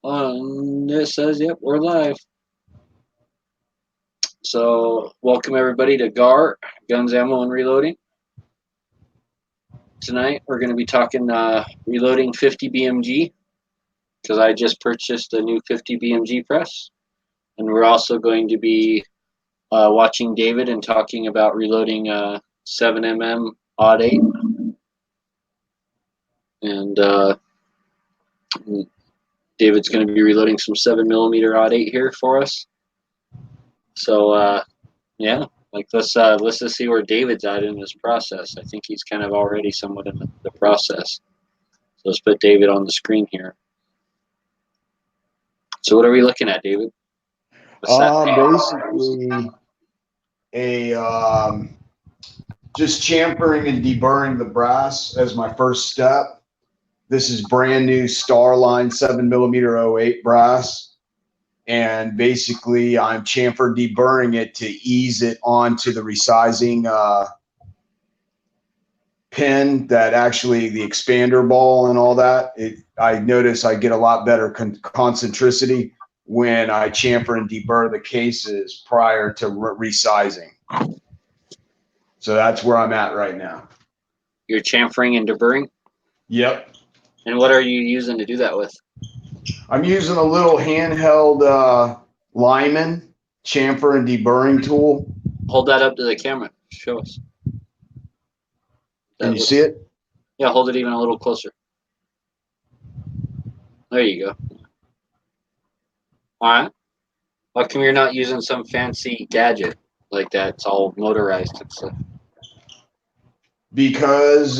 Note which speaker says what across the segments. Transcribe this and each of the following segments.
Speaker 1: It says, yep, we're live. So, welcome everybody to GAR, Guns, Ammo, and Reloading. Tonight, we're going to be talking reloading 50 BMG, because I just purchased a new 50 BMG press. And we're also going to be watching David and talking about reloading 7mm-08. And David's going to be reloading some 7mm-08 here for us. So, yeah, like let's just see where David's at in this process. I think he's kind of already somewhat in the process. So let's put David on the screen here. So what are we looking at, David?
Speaker 2: Basically just chamfering and deburring the brass as my first step. This is brand new Starline 7mm-08 brass. And basically I'm chamfer deburring it to ease it onto the resizing pin, that actually the expander ball and all that. I notice I get a lot better concentricity when I chamfer and deburr the cases prior to resizing. So that's where I'm at right now.
Speaker 1: You're chamfering and deburring?
Speaker 2: Yep.
Speaker 1: And what are you using to do that with?
Speaker 2: I'm using a little handheld Lyman chamfer and deburring tool.
Speaker 1: Hold that up to the camera. Show us.
Speaker 2: Can you see it?
Speaker 1: Yeah, hold it even a little closer. There you go. All right. How come you're not using some fancy gadget like that? It's all motorized and stuff.
Speaker 2: Because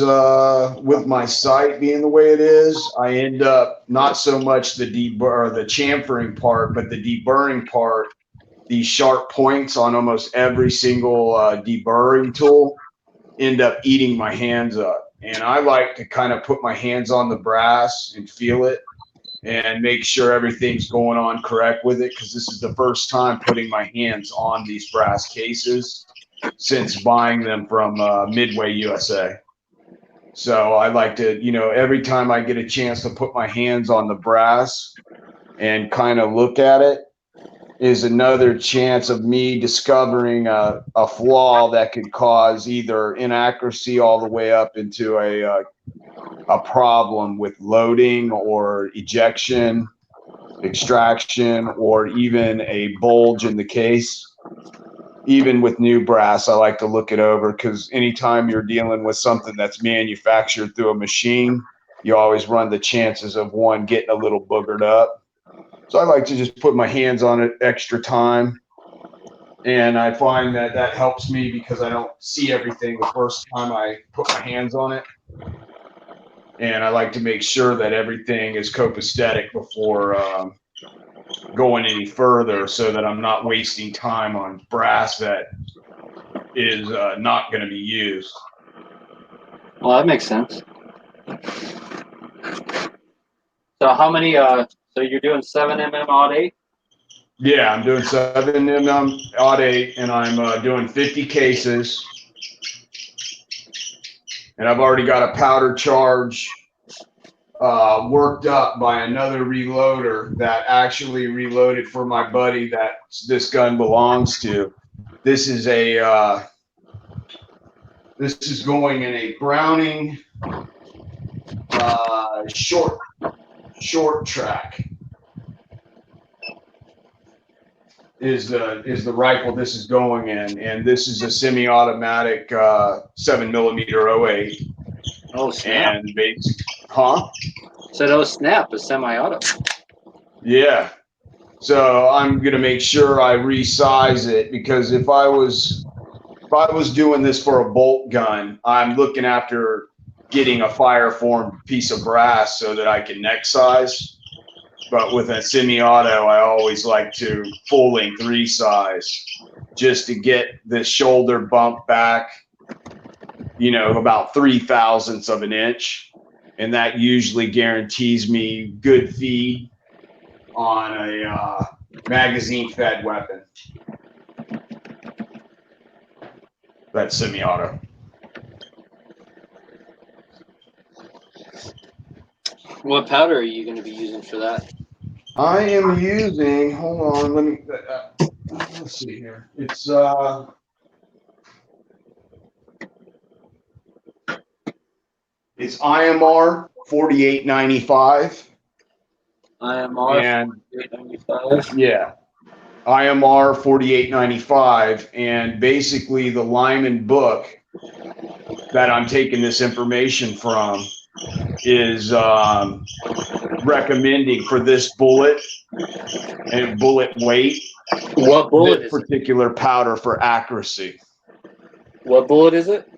Speaker 2: with my sight being the way it is, I end up not so much the chamfering part, but the deburring part. These sharp points on almost every single deburring tool end up eating my hands up. And I like to kind of put my hands on the brass and feel it and make sure everything's going on correct with it, because this is the first time putting my hands on these brass cases since buying them from Midway USA. So I like to, every time I get a chance to put my hands on the brass and kind of look at it, is another chance of me discovering a flaw that could cause either inaccuracy all the way up into a problem with loading or ejection, extraction, or even a bulge in the case. Even with new brass, I like to look it over, because anytime you're dealing with something that's manufactured through a machine, you always run the chances of one getting a little boogered up. So I like to just put my hands on it extra time. And I find that that helps me because I don't see everything the first time I put my hands on it. And I like to make sure that everything is copacetic before going any further, so that I'm not wasting time on brass that is not going to be used.
Speaker 1: Well, that makes sense. So how many, so you're doing 7mm-08?
Speaker 2: Yeah, I'm doing 7mm-08, and I'm doing 50 cases. And I've already got a powder charge worked up by another reloader that actually reloaded for my buddy that this gun belongs to. This is this is going in a Browning short track. Is the rifle this is going in, and this is a semi-automatic 7mm-08.
Speaker 1: Oh snap!
Speaker 2: And huh?
Speaker 1: So oh snap, a semi-auto.
Speaker 2: Yeah. So I'm gonna make sure I resize it, because if I was doing this for a bolt gun, I'm looking after getting a fire formed piece of brass so that I can neck size. But with a semi-auto, I always like to full length resize, just to get the shoulder bump back, about 0.003 of an inch. And that usually guarantees me good feed on a magazine fed weapon. That's semi-auto.
Speaker 1: What powder are you going to be using for that?
Speaker 2: I am using, hold on, let me, let's see here. It's IMR 4895.
Speaker 1: IMR
Speaker 2: And
Speaker 1: 4895.
Speaker 2: yeah, IMR 4895. And basically the Lyman book that I'm taking this information from is recommending for this bullet and bullet weight,
Speaker 1: What bullet
Speaker 2: this
Speaker 1: is it?
Speaker 2: particular powder for accuracy.
Speaker 1: What bullet is it?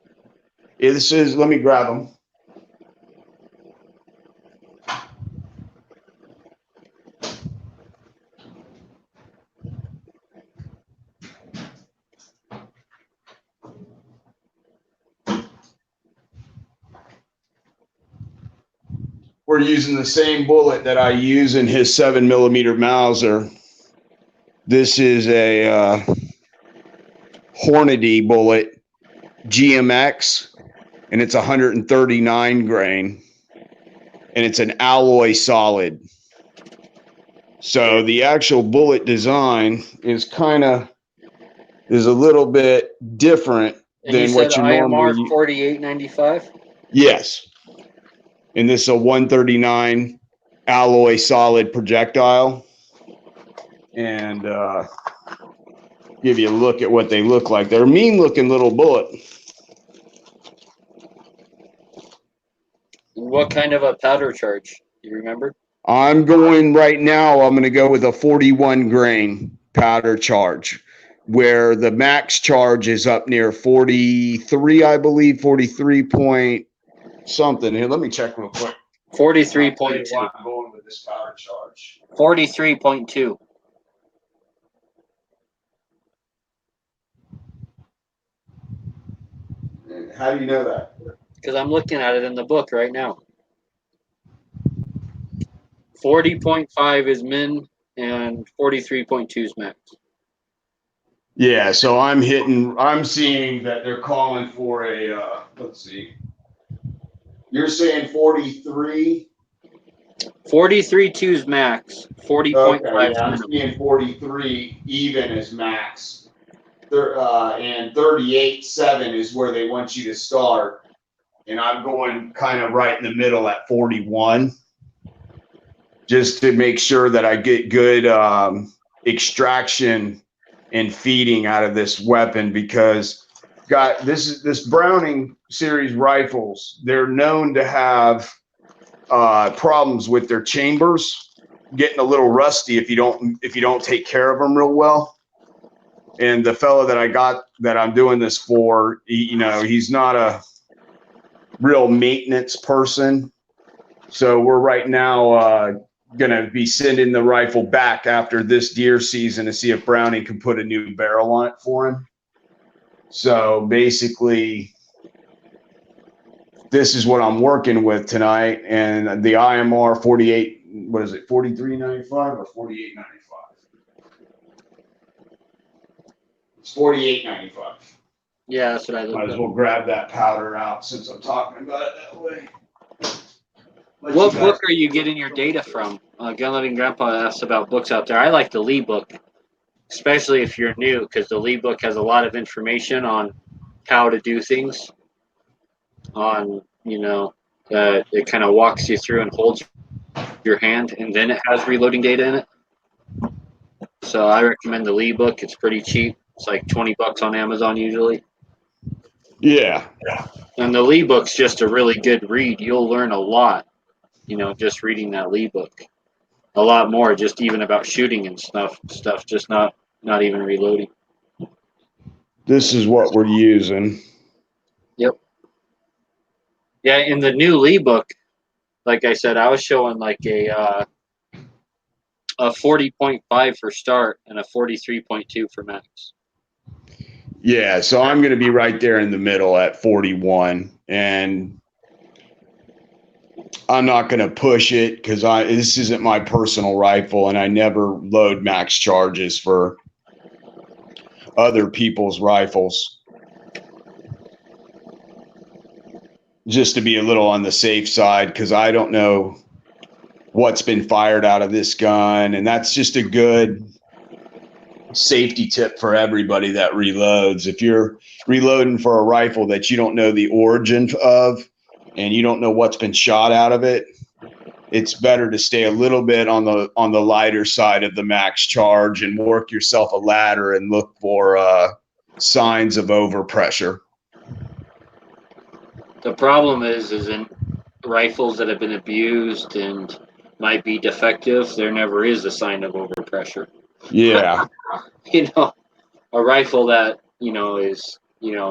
Speaker 2: This is, let me grab them. We're using the same bullet that I use in his 7mm Mauser. This is a Hornady bullet, GMX, and it's 139 grain, and it's an alloy solid. So the actual bullet design is a little bit different
Speaker 1: And you
Speaker 2: than
Speaker 1: said
Speaker 2: what you
Speaker 1: IMR
Speaker 2: normally.
Speaker 1: 4895?
Speaker 2: Yes. And this is a 139 alloy solid projectile. And give you a look at what they look like. They're a mean looking little bullet.
Speaker 1: What kind of a powder charge? Do you remember?
Speaker 2: I'm going right now, I'm going to go with a 41 grain powder charge, where the max charge is up near 43, I believe, 43 point something. Here, let me check real quick.
Speaker 1: 43.2.
Speaker 2: I'm going with this powder charge.
Speaker 1: 43.2.
Speaker 2: How do you know that?
Speaker 1: Because I'm looking at it in the book right now. 40.5 is min and 43.2 is max.
Speaker 2: Yeah, so I'm seeing that they're calling for a, let's see. You're saying 43?
Speaker 1: 43.2 is max. 40.5
Speaker 2: Okay,
Speaker 1: is
Speaker 2: yeah, I'm
Speaker 1: minimum.
Speaker 2: seeing 43 even as max. And 38.7 is where they want you to start. And I'm going kind of right in the middle at 41, just to make sure that I get good extraction and feeding out of this weapon, because this Browning series rifles, they're known to have problems with their chambers getting a little rusty if you don't take care of them real well. And the fellow that I'm doing this for, he's not a real maintenance person. So we're right now going to be sending the rifle back after this deer season to see if Browning can put a new barrel on it for him. So basically, this is what I'm working with tonight. And the IMR 48, what is it, 43.95 or 48.95? It's 48.95.
Speaker 1: Yeah, that's what I looked
Speaker 2: Might as
Speaker 1: up.
Speaker 2: well grab that powder out since I'm talking about it that way.
Speaker 1: What book are you getting your data from? Gun Loving Grandpa asked about books out there. I like the Lee book, especially if you're new, because the Lee book has a lot of information on how to do things. It kind of walks you through and holds your hand, and then it has reloading data in it. So I recommend the Lee book. It's pretty cheap. It's like $20 on Amazon usually.
Speaker 2: Yeah.
Speaker 1: And the Lee book's just a really good read. You'll learn a lot, just reading that Lee book. A lot more, just even about shooting and stuff, just not even reloading.
Speaker 2: This is what we're using.
Speaker 1: Yep. Yeah, in the new Lee book, like I said, I was showing like a 40.5 for start and a 43.2 for max.
Speaker 2: Yeah, so I'm going to be right there in the middle at 41, and I'm not going to push it because this isn't my personal rifle, and I never load max charges for other people's rifles, just to be a little on the safe side, because I don't know what's been fired out of this gun. And that's just a good safety tip for everybody that reloads. If you're reloading for a rifle that you don't know the origin of and you don't know what's been shot out of it, it's better to stay a little bit on the lighter side of the max charge and work yourself a ladder and look for signs of overpressure.
Speaker 1: The problem is in rifles that have been abused and might be defective, there never is a sign of overpressure.
Speaker 2: Yeah.
Speaker 1: You know, a rifle that, is,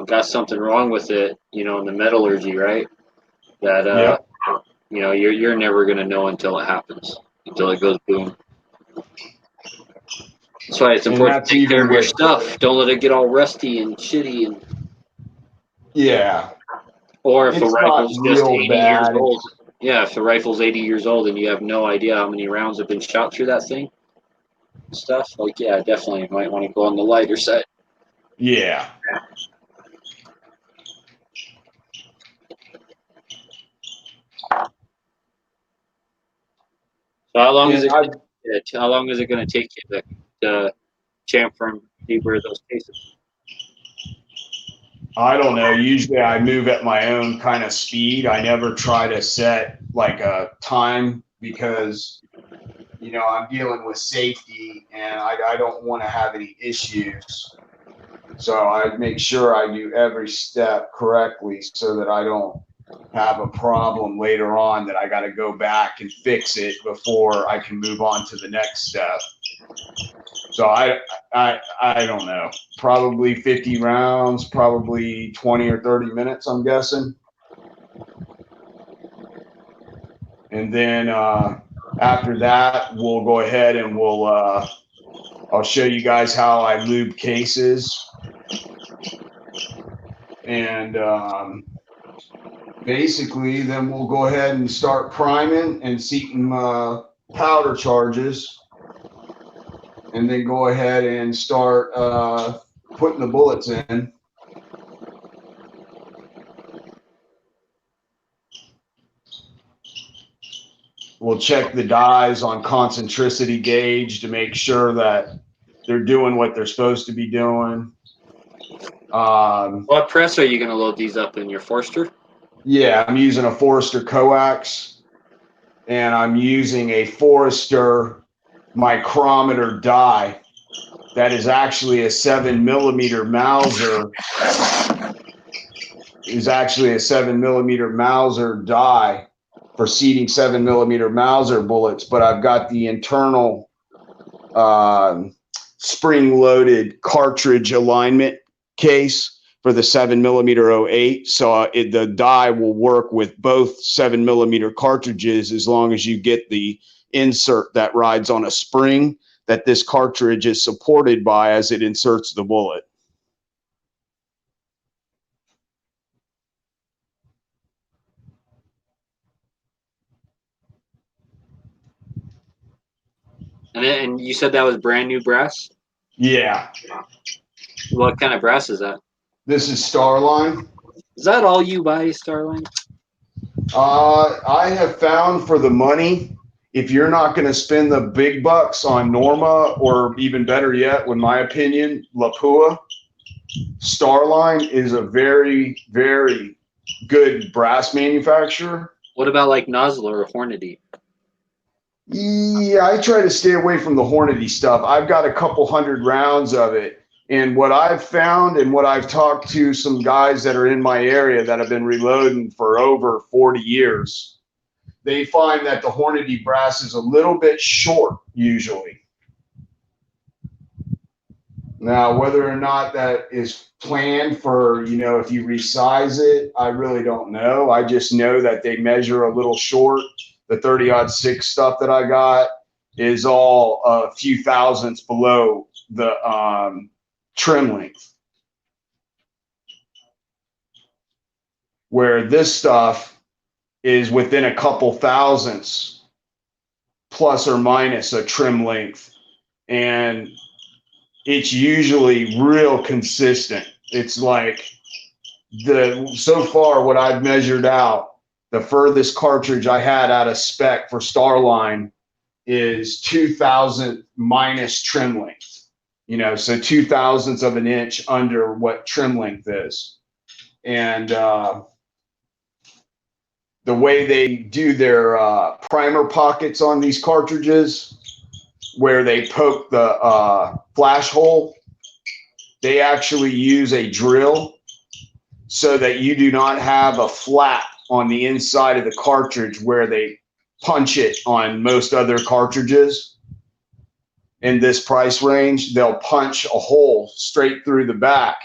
Speaker 1: got something wrong with it, in the metallurgy, right? That,
Speaker 2: Yep.
Speaker 1: you're never going to know until it happens, until it goes boom. That's why it's important to take care of your stuff. Don't let it get all rusty and shitty.
Speaker 2: Yeah.
Speaker 1: Or if the rifle's just 80 years old. Yeah, if the rifle's 80 years old and you have no idea how many rounds have been shot through that thing, stuff, like, yeah, definitely you might want to go on the lighter side.
Speaker 2: Yeah.
Speaker 1: So how long is it going to take you to chamfer and deburr those cases?
Speaker 2: I don't know. Usually I move at my own kind of speed. I never try to set like a time because, I'm dealing with safety and I don't want to have any issues. So I make sure I do every step correctly so that I don't have a problem later on that I got to go back and fix it before I can move on to the next step. So I don't know, probably 50 rounds, probably 20 or 30 minutes, I'm guessing. And then after that, we'll go ahead and I'll show you guys how I lube cases. And basically, then we'll go ahead and start priming and seating powder charges. And then go ahead and start putting the bullets in. We'll check the dies on concentricity gauge to make sure that they're doing what they're supposed to be doing.
Speaker 1: What press are you going to load these up in? Your Forster?
Speaker 2: Yeah, I'm using a Forster coax, and I'm using a Forster micrometer die. That is actually a 7mm Mauser. Is actually a 7mm Mauser die for seating 7mm Mauser bullets, but I've got the internal spring-loaded cartridge alignment case for the 7mm-08. So the die will work with both 7mm cartridges as long as you get the insert that rides on a spring that this cartridge is supported by as it inserts the bullet.
Speaker 1: And you said that was brand new brass?
Speaker 2: Yeah.
Speaker 1: What kind of brass is that?
Speaker 2: This is Starline.
Speaker 1: Is that all you buy, Starline?
Speaker 2: I have found for the money, if you're not going to spend the big bucks on Norma, or even better yet, in my opinion, Lapua, Starline is a very, very good brass manufacturer.
Speaker 1: What about like Nosler or Hornady?
Speaker 2: Yeah, I try to stay away from the Hornady stuff. I've got a couple hundred rounds of it. And what I've found and what I've talked to some guys that are in my area that have been reloading for over 40 years, they find that the Hornady brass is a little bit short usually. Now, whether or not that is planned for, if you resize it, I really don't know. I just know that they measure a little short. The 30-06 stuff that I got is all a few thousandths below the trim length. Where this stuff is within a couple thousandths plus or minus a trim length. And it's usually real consistent. It's like so far what I've measured out The furthest cartridge I had out of spec for Starline is 2,000 minus trim length. You know, so 2,000ths of an inch under what trim length is. And the way they do their primer pockets on these cartridges, where they poke the flash hole, they actually use a drill so that you do not have a flap on the inside of the cartridge where they punch it on most other cartridges. In this price range, they'll punch a hole straight through the back,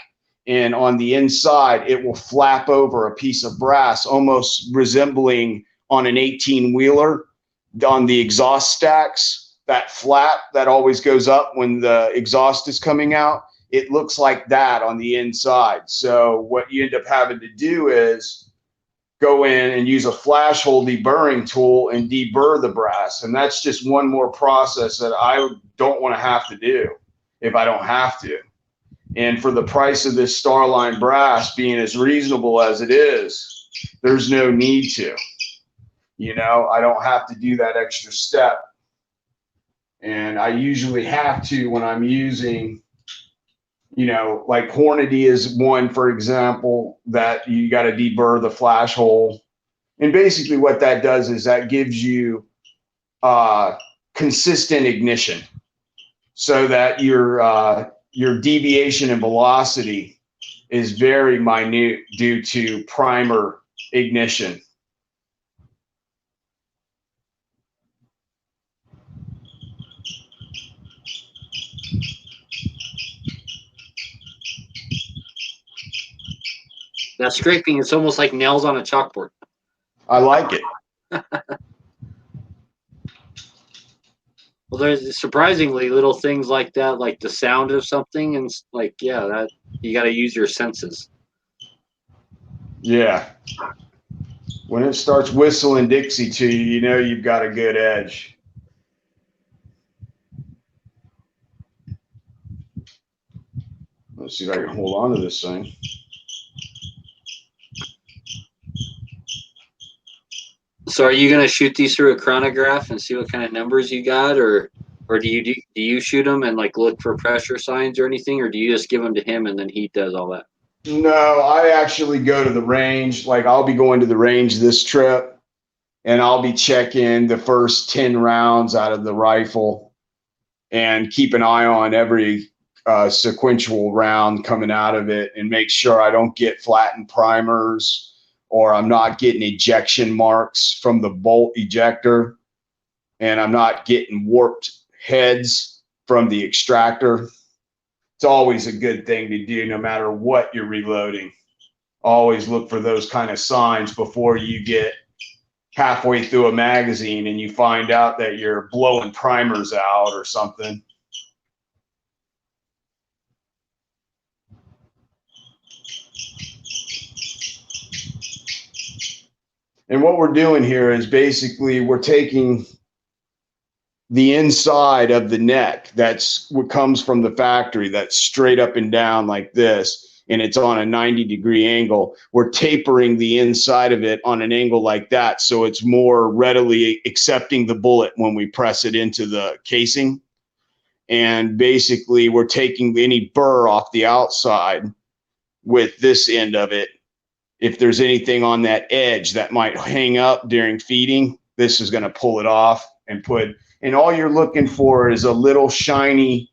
Speaker 2: and on the inside it will flap over a piece of brass, almost resembling on an 18-wheeler on the exhaust stacks. That flap that always goes up when the exhaust is coming out, it looks like that on the inside. So what you end up having to do is go in and use a flash hole deburring tool and deburr the brass. And that's just one more process that I don't want to have to do if I don't have to. And for the price of this Starline brass being as reasonable as it is, there's no need to. You know, I don't have to do that extra step. And I usually have to when I'm using, you know, like Hornady is one, for example, that you got to deburr the flash hole. And basically what that does is that gives you consistent ignition so that your deviation in velocity is very minute due to primer ignition.
Speaker 1: That scraping, it's almost like nails on a chalkboard.
Speaker 2: I like it.
Speaker 1: Well, there's surprisingly little things like that, like the sound of something, and like, yeah, that you got to use your senses.
Speaker 2: Yeah. When it starts whistling Dixie to you, you know you've got a good edge. Let's see if I can hold on to this thing.
Speaker 1: So, are you gonna shoot these through a chronograph and see what kind of numbers you got, or do you shoot them and like look for pressure signs or anything, or do you just give them to him and then he does all that?
Speaker 2: No, I actually go to the range. Like I'll be going to the range this trip, and I'll be checking the first 10 rounds out of the rifle and keep an eye on every sequential round coming out of it and make sure I don't get flattened primers or I'm not getting ejection marks from the bolt ejector and I'm not getting warped heads from the extractor. It's always a good thing to do no matter what you're reloading. Always look for those kind of signs before you get halfway through a magazine and you find out that you're blowing primers out or something. And what we're doing here is basically we're taking the inside of the neck, that's what comes from the factory, that's straight up and down like this, and it's on a 90-degree angle. We're tapering the inside of it on an angle like that so it's more readily accepting the bullet when we press it into the casing. And basically we're taking any burr off the outside with this end of it. If there's anything on that edge that might hang up during feeding, this is going to pull it off and put, and all you're looking for is a little shiny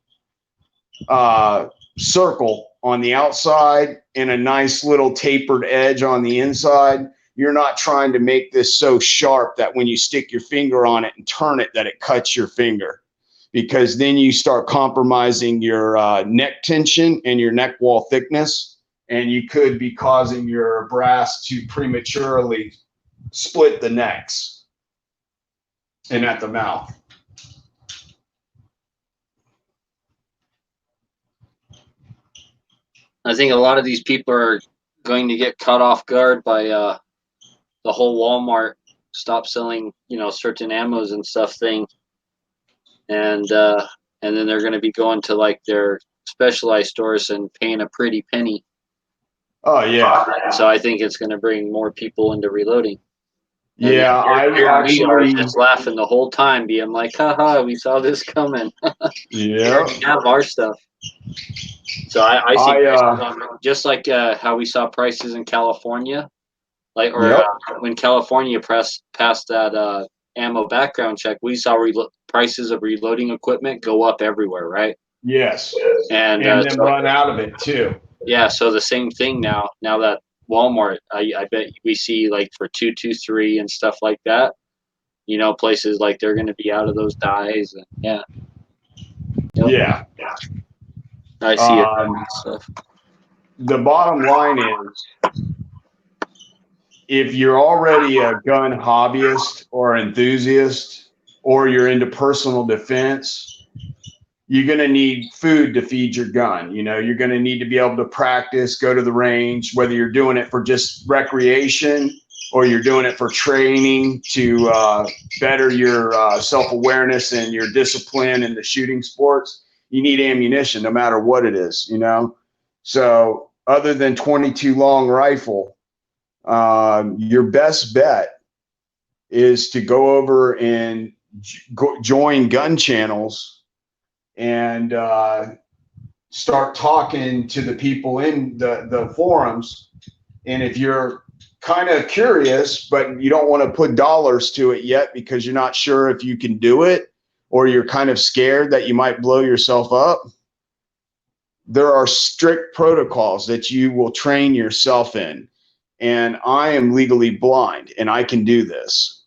Speaker 2: circle on the outside and a nice little tapered edge on the inside. You're not trying to make this so sharp that when you stick your finger on it and turn it that it cuts your finger, because then you start compromising your neck tension and your neck wall thickness, and you could be causing your brass to prematurely split the necks and at the mouth.
Speaker 1: I think a lot of these people are going to get caught off guard by the whole Walmart stop selling, certain ammos and stuff thing, and then they're going to be going to like their specialized stores and paying a pretty penny.
Speaker 2: Oh yeah.
Speaker 1: So I think it's going to bring more people into reloading. And then
Speaker 2: Yeah, I
Speaker 1: here we are
Speaker 2: actually,
Speaker 1: just laughing the whole time, being like, haha, we saw this coming. We
Speaker 2: yeah,
Speaker 1: already have our stuff. So I see prices
Speaker 2: I,
Speaker 1: on, just like how we saw prices in California, like, or
Speaker 2: yep,
Speaker 1: when California passed that ammo background check, we saw prices of reloading equipment go up everywhere, right?
Speaker 2: yes,
Speaker 1: And
Speaker 2: and then
Speaker 1: so
Speaker 2: run out of it too.
Speaker 1: yeah, so the same thing now. Now that Walmart, I bet we see like for 223 and stuff like that. You know, places like they're going to be out of those dies, and yeah, yep,
Speaker 2: Yeah.
Speaker 1: I see it
Speaker 2: Um,
Speaker 1: and stuff.
Speaker 2: the bottom line is, if you're already a gun hobbyist or enthusiast, or you're into personal defense, you're going to need food to feed your gun. You know, you're going to need to be able to practice, go to the range, whether you're doing it for just recreation or you're doing it for training to better your self-awareness and your discipline in the shooting sports. You need ammunition no matter what it is, you know? So other than 22 long rifle, your best bet is to go over and join gun channels and start talking to the people in the forums. And if you're kind of curious, but you don't want to put dollars to it yet because you're not sure if you can do it, or you're kind of scared that you might blow yourself up, there are strict protocols that you will train yourself in. And I am legally blind and I can do this.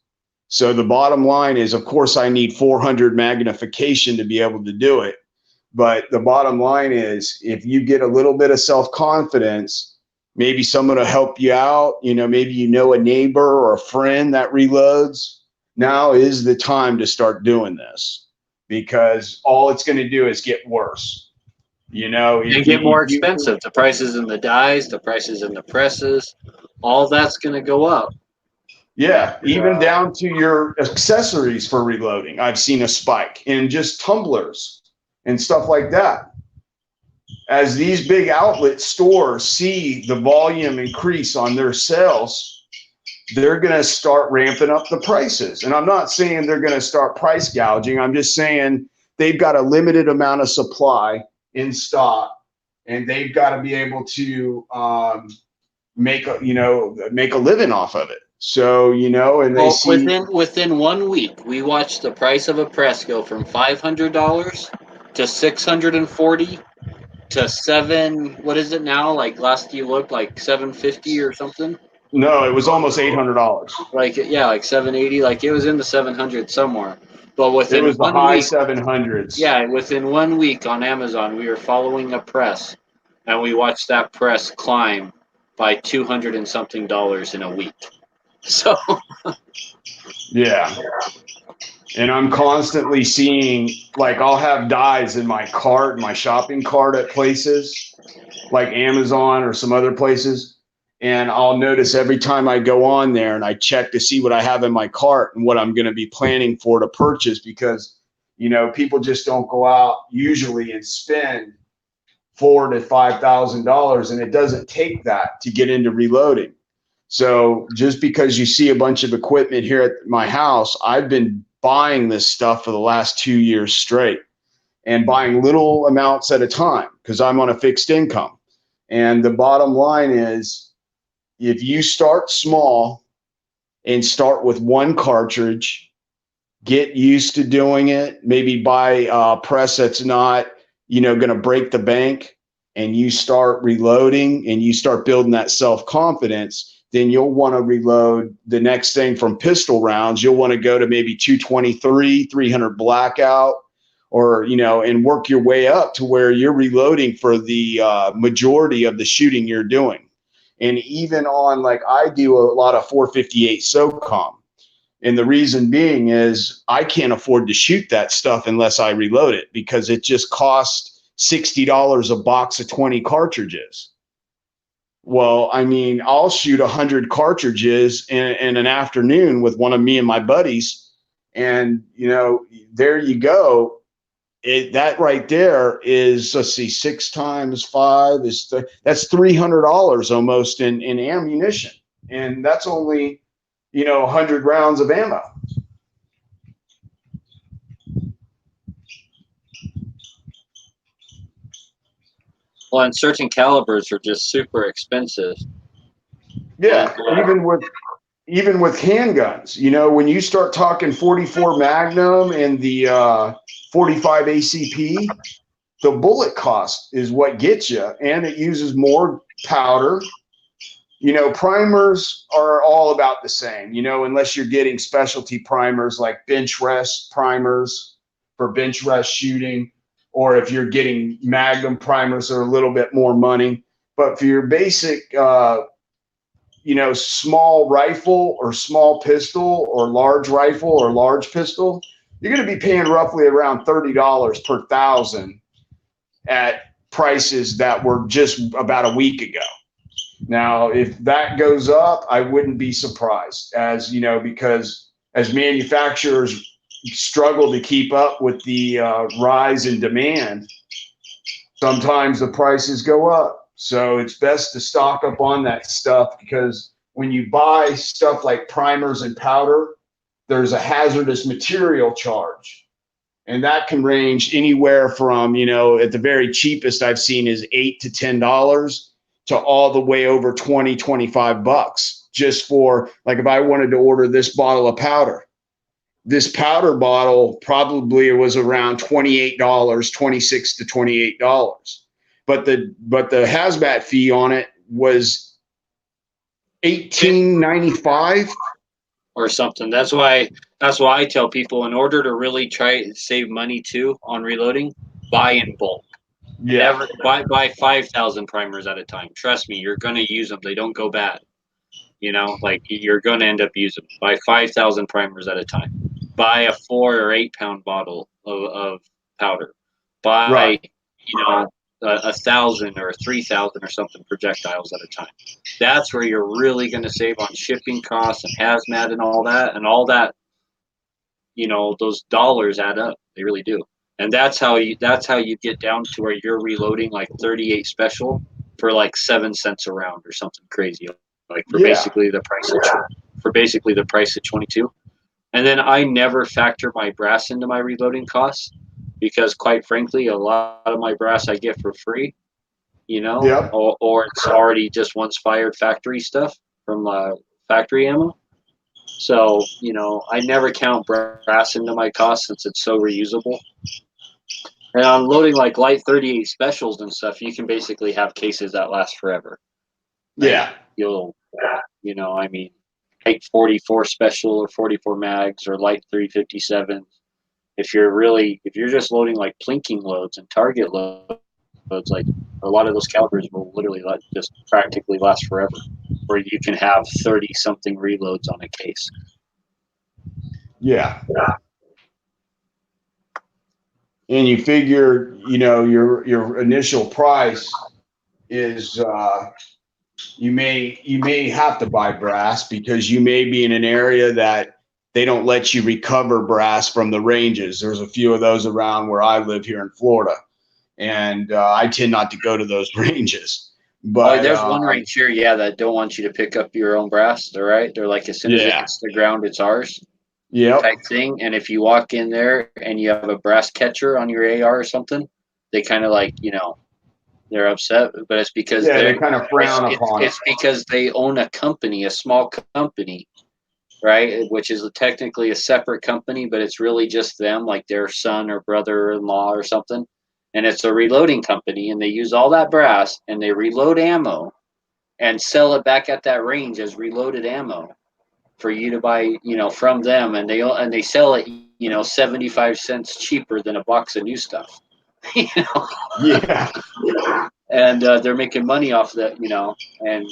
Speaker 2: So the bottom line is, of course, I need 400 magnification to be able to do it. But the bottom line is, if you get a little bit of self-confidence, maybe someone will help you out. You know, maybe you know a neighbor or a friend that reloads. Now is the time to start doing this, because all it's going to do is get worse. You know,
Speaker 1: They
Speaker 2: if
Speaker 1: get more
Speaker 2: you
Speaker 1: expensive. The prices in the dies, the prices in the presses, all that's going to go up. And
Speaker 2: yeah, even down to your accessories for reloading, I've seen a spike in just tumblers and stuff like that. As these big outlet stores see the volume increase on their sales, they're going to start ramping up the prices. And I'm not saying they're going to start price gouging. I'm just saying they've got a limited amount of supply in stock, and they've got to be able to make a living off of it. So, you know, and they
Speaker 1: well,
Speaker 2: see,
Speaker 1: within 1 week, we watched the price of a press go from $500 to 640 to seven. What is it now? Like last you looked, like 750 or something.
Speaker 2: no, it was almost $800.
Speaker 1: Like yeah, like 780. Like it was in the 700 somewhere. But
Speaker 2: It
Speaker 1: within
Speaker 2: was the
Speaker 1: one
Speaker 2: high
Speaker 1: week,
Speaker 2: 700s.
Speaker 1: yeah, within 1 week on Amazon, we were following a press, and we watched that press climb by 200 and something dollars in a week. So
Speaker 2: Yeah. And I'm constantly seeing, like, I'll have dies in my cart, my shopping cart at places like Amazon or some other places. And I'll notice every time I go on there and I check to see what I have in my cart and what I'm going to be planning for to purchase, because, you know, people just don't go out usually and spend $4,000 to $5,000, and it doesn't take that to get into reloading. So just because you see a bunch of equipment here at my house, I've been buying this stuff for the last 2 years straight, and buying little amounts at a time because I'm on a fixed income. And the bottom line is, if you start small and start with one cartridge, get used to doing it, maybe buy a press that's not, you know, going to break the bank, and you start reloading and you start building that self-confidence, then you'll want to reload the next thing from pistol rounds. You'll want to go to maybe 223, 300 blackout, or, you know, and work your way up to where you're reloading for the majority of the shooting you're doing. And even on, like, I do a lot of 458 SOCOM. And the reason being is I can't afford to shoot that stuff unless I reload it, because it just costs $60 a box of 20 cartridges. Well, I mean, I'll shoot 100 cartridges in an afternoon with one of me and my buddies. And, you know, there you go. That right there is, let's see, 6 times 5 is that's $300 almost in ammunition. And that's only 100 rounds of ammo.
Speaker 1: Well, and certain calibers are just super expensive.
Speaker 2: Yeah,
Speaker 1: And,
Speaker 2: even with handguns, when you start talking 44 Magnum and the 45 ACP, the bullet cost is what gets you, and it uses more powder. Primers are all about the same, unless you're getting specialty primers like bench rest primers for bench rest shooting, or if you're getting Magnum primers are a little bit more money. But for your basic, small rifle or small pistol or large rifle or large pistol, you're going to be paying roughly around $30 per thousand at prices that were just about a week ago. Now, if that goes up, I wouldn't be surprised, because as manufacturers struggle to keep up with the rise in demand, sometimes the prices go up. So it's best to stock up on that stuff, because when you buy stuff like primers and powder, there's a hazardous material charge. And that can range anywhere from, at the very cheapest I've seen is $8 to $10 to all the way over 20, 25 bucks just for, like, if I wanted to order this bottle of powder. This powder bottle probably was around $28, $26 to $28. But the hazmat fee on it was $18.95
Speaker 1: or something. That's why I tell people, in order to really try to save money too on reloading, buy in bulk.
Speaker 2: Yeah.
Speaker 1: Never buy 5,000 primers at a time. Trust me, you're gonna use them. They don't go bad. Like, you're gonna end up using them. Buy 5,000 primers at a time. Buy a 4 or 8 pound bottle of powder. Buy
Speaker 2: Right.
Speaker 1: 1,000 or 3,000 or something projectiles at a time. That's where you're really going to save on shipping costs and hazmat and all that. And all that, those dollars add up. They really do. And that's how you get down to where you're reloading like 38 special for like 7 cents a round or something crazy, like for basically the price of 22. And then I never factor my brass into my reloading costs, because quite frankly, a lot of my brass I get for free,
Speaker 2: Yep.
Speaker 1: or it's already just once fired factory stuff from factory ammo. So, I never count brass into my costs since it's so reusable. And on loading like light 38 specials and stuff, you can basically have cases that last forever.
Speaker 2: Yeah.
Speaker 1: You'll, light 44 special or 44 mags or light 357. If you're just loading like plinking loads and target loads, like a lot of those calibers will literally just practically last forever, where you can have 30 something reloads on a case.
Speaker 2: Yeah. And you figure, your initial price is, you may have to buy brass, because you may be in an area that they don't let you recover brass from the ranges. There's a few of those around where I live here in Florida, and I tend not to go to those ranges. But
Speaker 1: there's one range here, that don't want you to pick up your own brass. All right, they're like, as soon as it hits the ground, it's ours. Type thing. And if you walk in there and you have a brass catcher on your AR or something, they kind of like, they're upset. But it's because
Speaker 2: they kind of frown upon it.
Speaker 1: It's because they own a company, a small company, right? Which is technically a separate company, but it's really just them, like their son or brother-in-law or something. And it's a reloading company, and they use all that brass and they reload ammo and sell it back at that range as reloaded ammo for you to buy, from them, and they sell it, 75 cents cheaper than a box of new stuff.
Speaker 2: Yeah.
Speaker 1: And they're making money off that, and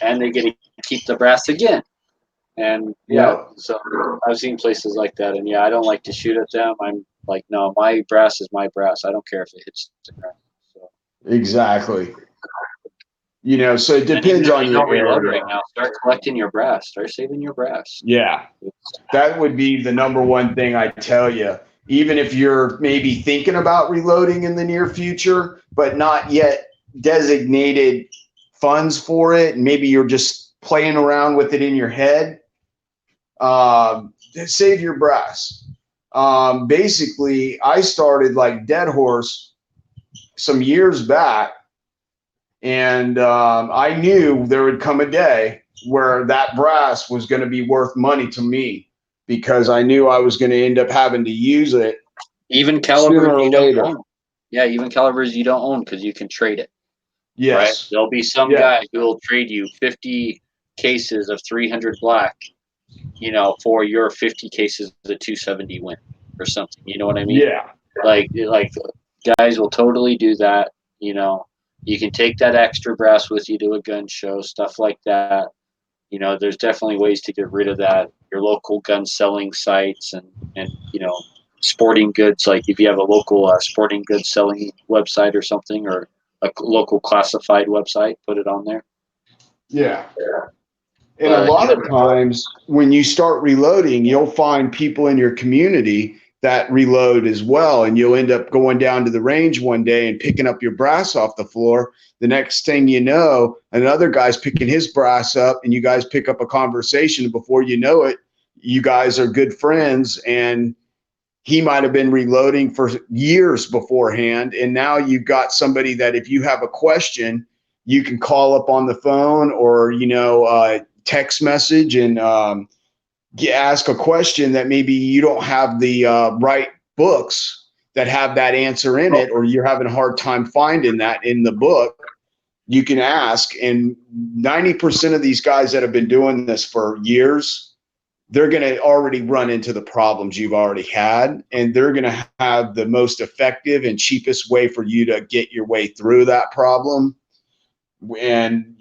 Speaker 1: and they get to keep the brass again. And so I've seen places like that, and I don't like to shoot at them. I'm like, no, my brass is my brass. I don't care if it hits the ground. So.
Speaker 2: Exactly. So it depends on your area.
Speaker 1: Right now, start collecting your brass. Start saving your brass.
Speaker 2: Yeah, that would be the number one thing I tell you. Even if you're maybe thinking about reloading in the near future, but not yet designated funds for it, and maybe you're just playing around with it in your head, save your brass. Basically, I started like Dead Horse some years back, and I knew there would come a day where that brass was going to be worth money to me because I knew I was going to end up having to use it
Speaker 1: Even calibers
Speaker 2: sooner or
Speaker 1: you don't
Speaker 2: later.
Speaker 1: own. Yeah, even calibers you don't own because you can trade it. Right?
Speaker 2: Yes.
Speaker 1: There'll be some
Speaker 2: Yeah.
Speaker 1: guy who will trade you 50 cases of 300 black, for your 50 cases of 270 win or something. You know what I mean?
Speaker 2: Yeah.
Speaker 1: Like guys will totally do that. You can take that extra brass with you to a gun show, stuff like that. There's definitely ways to get rid of that. Your local gun selling sites and sporting goods. Like if you have a local sporting goods selling website or something, or a local classified website, put it on there.
Speaker 2: Yeah. And a
Speaker 1: But
Speaker 2: lot of times when you start reloading, you'll find people in your community that reload as well. And you'll end up going down to the range one day and picking up your brass off the floor. The next thing you know, another guy's picking his brass up and you guys pick up a conversation. Before you know it, you guys are good friends, and he might have been reloading for years beforehand. And now you've got somebody that if you have a question, you can call up on the phone or, text message and ask a question that maybe you don't have the right books that have that answer in it, or you're having a hard time finding that in the book. You can ask, and 90% of these guys that have been doing this for years, they're going to already run into the problems you've already had, and they're going to have the most effective and cheapest way for you to get your way through that problem. And,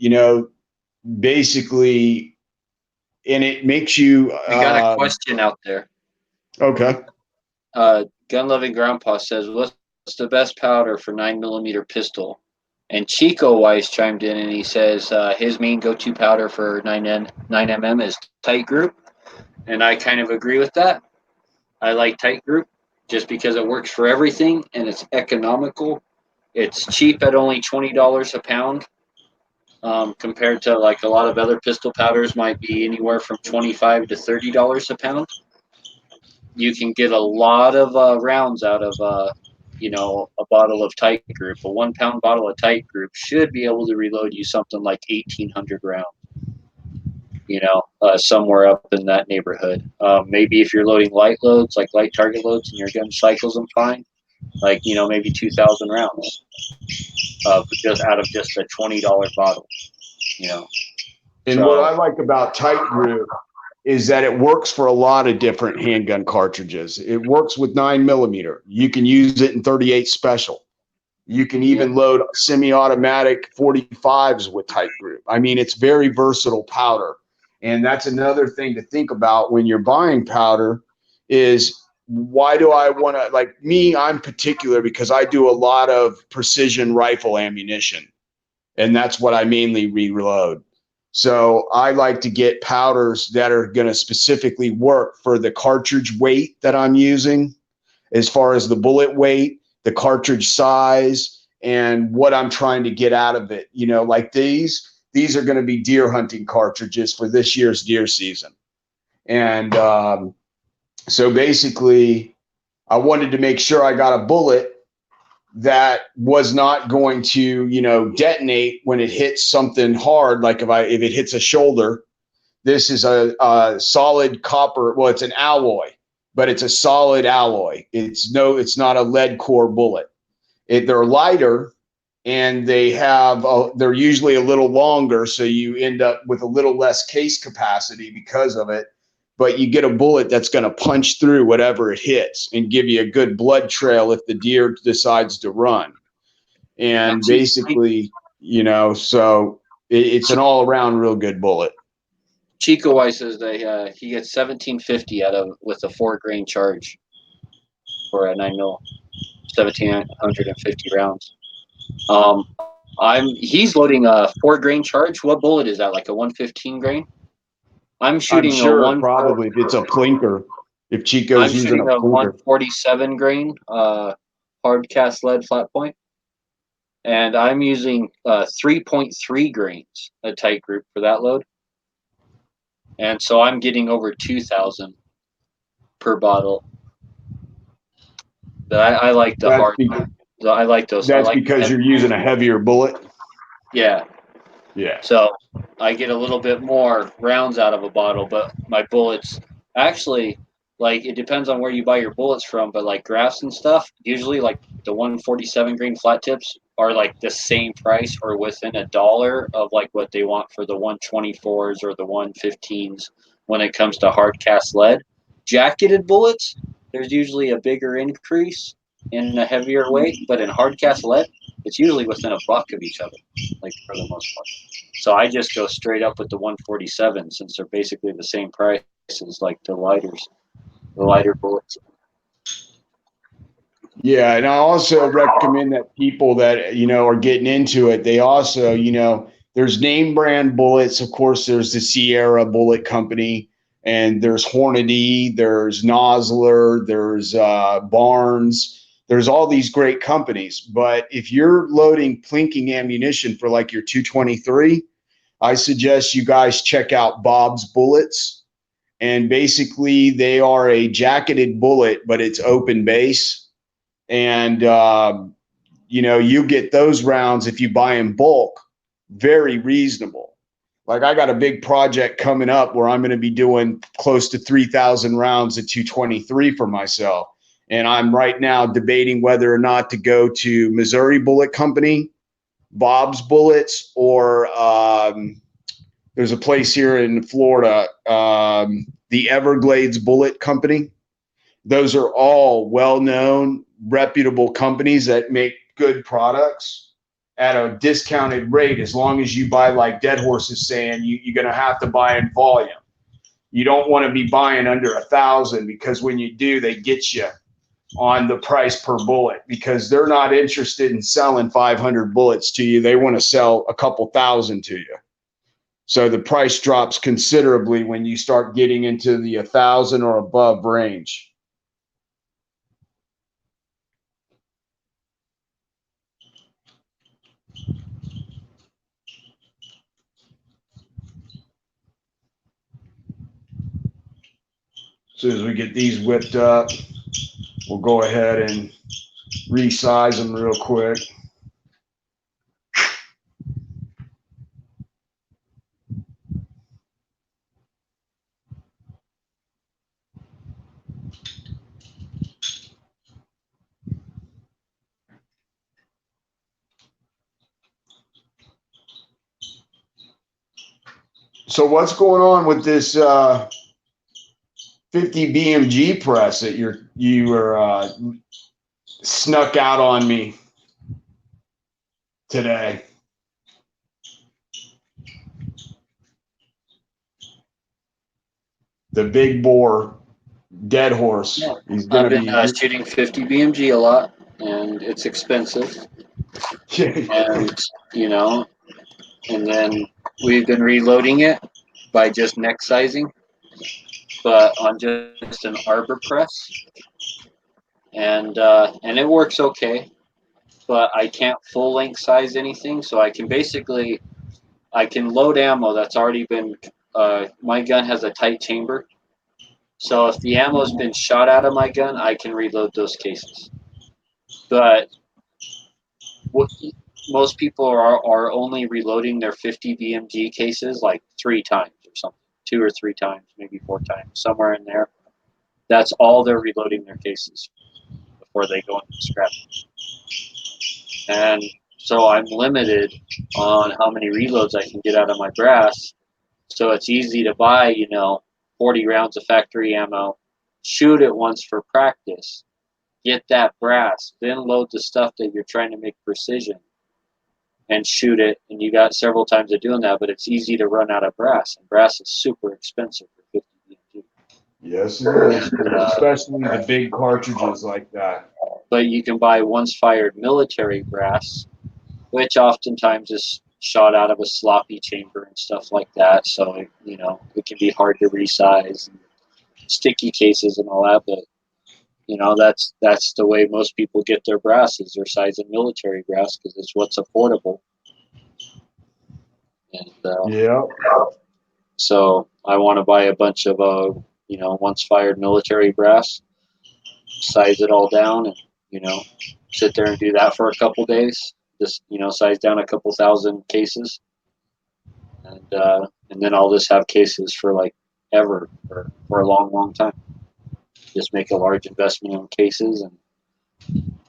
Speaker 2: basically, and it makes you.
Speaker 1: we got a question out there.
Speaker 2: Okay.
Speaker 1: Gun Loving Grandpa says, "What's the best powder for 9mm pistol?" And Chico Weiss chimed in and he says his main go-to powder for 9mm is Tight Group, and I kind of agree with that. I like Tight Group just because it works for everything and it's economical. It's cheap at only $20 a pound, compared to like a lot of other pistol powders might be anywhere from $25 to $30 a pound. You can get a lot of rounds out of a bottle of Tight Group. A 1 pound bottle of Tight Group should be able to reload you something like 1,800 rounds. Somewhere up in that neighborhood. Maybe if you're loading light loads, like light target loads, and your gun cycles them fine, like maybe 2,000 rounds, just out of just a $20 bottle.
Speaker 2: And what I like about Tight Group is that it works for a lot of different handgun cartridges. It works with 9mm. You can use it in 38 special. You can even load semi-automatic 45s with Tight Group. I mean, it's very versatile powder. And that's another thing to think about when you're buying powder is, why do I want to, like me, I'm particular because I do a lot of precision rifle ammunition, and that's what I mainly reload. So I like to get powders that are going to specifically work for the cartridge weight that I'm using, as far as the bullet weight, the cartridge size, and what I'm trying to get out of it. Like these are going to be deer hunting cartridges for this year's deer season. And so basically, I wanted to make sure I got a bullet that was not going to, detonate when it hits something hard. Like if it hits a shoulder. This is a solid copper. Well, it's an alloy, but it's a solid alloy. It's not a lead core bullet. They're lighter, and they're usually a little longer, so you end up with a little less case capacity because of it. But you get a bullet that's going to punch through whatever it hits and give you a good blood trail if the deer decides to run. And basically, so it's an all-around real good bullet.
Speaker 1: Chico Weiss says that he gets 1750 with a 4-grain charge for a 9mm, 1,750 rounds. He's loading a 4-grain charge. What bullet is that? Like a 115 grain? I'm shooting
Speaker 2: probably if it's a plinker. If Chico's using a
Speaker 1: shooting a
Speaker 2: plinker.
Speaker 1: 147 grain hard cast lead flat point, and I'm using 3.3 grains a Tight Group for that load. and so I'm getting over 2,000 per bottle. But I like the
Speaker 2: That's
Speaker 1: hard. I like those. I
Speaker 2: that's
Speaker 1: like
Speaker 2: because you're using a heavier bullet.
Speaker 1: yeah.
Speaker 2: Yeah.
Speaker 1: So I get a little bit more rounds out of a bottle, but my bullets actually, like, it depends on where you buy your bullets from, but like graphs and stuff, usually like the 147 grain flat tips are like the same price or within $1 of like what they want for the 124s or the 115s when it comes to hard cast lead. Jacketed bullets, there's usually a bigger increase in a heavier weight, but in hard cast lead, it's usually within $1 of each other, like for the most part. So I just go straight up with the 147 since they're basically the same price as like the lighter bullets.
Speaker 2: Yeah, and I also recommend that people that are getting into it, they also there's name brand bullets. Of course, there's the Sierra Bullet Company, and there's Hornady, there's Nosler, there's Barnes. There's all these great companies. But if you're loading plinking ammunition for like your 223, I suggest you guys check out Bob's Bullets. And basically, they are a jacketed bullet, but it's open base. And you get those rounds if you buy in bulk, very reasonable. Like I got a big project coming up where I'm going to be doing close to 3,000 rounds at 223 for myself. And I'm right now debating whether or not to go to Missouri Bullet Company, Bob's Bullets, or there's a place here in Florida, the Everglades Bullet Company. Those are all well-known, reputable companies that make good products at a discounted rate. As long as you buy, like Dead Horse is saying, you're going to have to buy in volume. You don't want to be buying under 1,000 because when you do, they get you on the price per bullet because they're not interested in selling 500 bullets to you. They want to sell a couple thousand to you. So the price drops considerably when you start getting into the 1,000 or above range. As soon as we get these whipped up, we'll go ahead and resize them real quick. So what's going on with this 50 BMG press that you were snuck out on me today? The big bore Dead Horse.
Speaker 1: Yeah.
Speaker 2: He's
Speaker 1: I've
Speaker 2: gonna
Speaker 1: been
Speaker 2: be
Speaker 1: shooting 50 BMG a lot, and it's expensive. And and then we've been reloading it by just neck sizing, but on just an arbor press, and it works okay. But I can't full length size anything, so I can load ammo that's already been. My gun has a tight chamber, so if the ammo's been shot out of my gun, I can reload those cases. But what most people are only reloading their 50 BMG cases like 3 times or something, 2 or 3 times, maybe 4 times, somewhere in there. That's all they're reloading their cases before they go into the scrap. And so I'm limited on how many reloads I can get out of my brass. So it's easy to buy, 40 rounds of factory ammo, shoot it once for practice, get that brass, then load the stuff that you're trying to make precision and shoot it. And you got several times of doing that, but it's easy to run out of brass. And brass is super expensive for 50 BMG.
Speaker 2: Yes, it is, especially the big cartridges like that.
Speaker 1: But you can buy once fired military brass, which oftentimes is shot out of a sloppy chamber and stuff like that. So, it can be hard to resize and sticky cases and all that. But, that's the way most people get their brass is they're sizing military brass because it's what's affordable. And
Speaker 2: Yeah.
Speaker 1: So I want to buy a bunch of once fired military brass, size it all down, and sit there and do that for a couple days. Just size down a couple thousand cases, and then I'll just have cases for like ever for a long, long time. Just make a large investment in cases,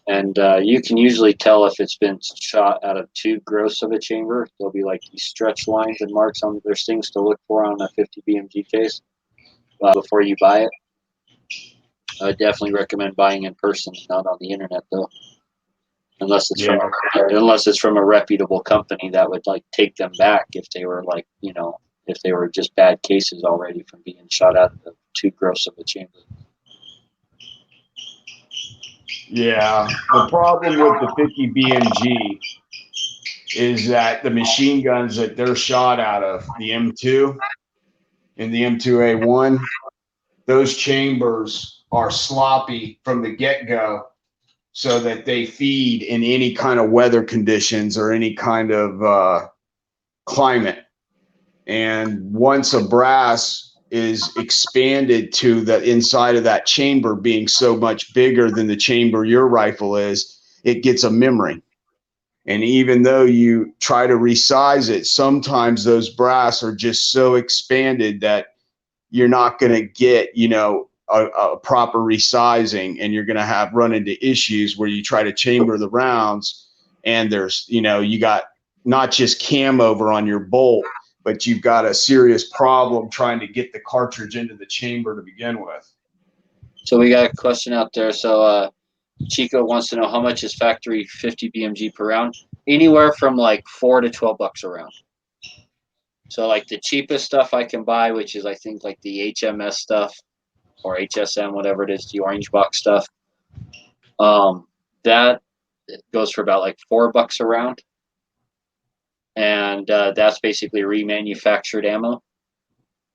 Speaker 1: and you can usually tell if it's been shot out of too gross of a chamber. There'll be like these stretch lines and marks on. There's things to look for on a 50 BMG case before you buy it. I would definitely recommend buying in person, not on the internet though. Unless it's from a reputable company that would like take them back if they were like if they were just bad cases already from being shot out of too gross of a chamber.
Speaker 2: Yeah, the problem with the 50 BMG is that the machine guns that they're shot out of, the M2 and the M2A1, those chambers are sloppy from the get-go, so that they feed in any kind of weather conditions or any kind of climate. And once a brass is expanded to the inside of that chamber being so much bigger than the chamber your rifle is, it gets a memory. And even though you try to resize it, sometimes those brass are just so expanded that you're not going to get, a proper resizing, and you're going to run into issues where you try to chamber the rounds and there's, you got not just cam over on your bolt, but you've got a serious problem trying to get the cartridge into the chamber to begin with.
Speaker 1: So we got a question out there. So Chico wants to know how much is factory 50 BMG per round? Anywhere from like $4 to $12 a round. So like the cheapest stuff I can buy, which is I think like the HMS stuff or HSM, whatever it is, the orange box stuff. That goes for about like $4 a round, and that's basically remanufactured ammo,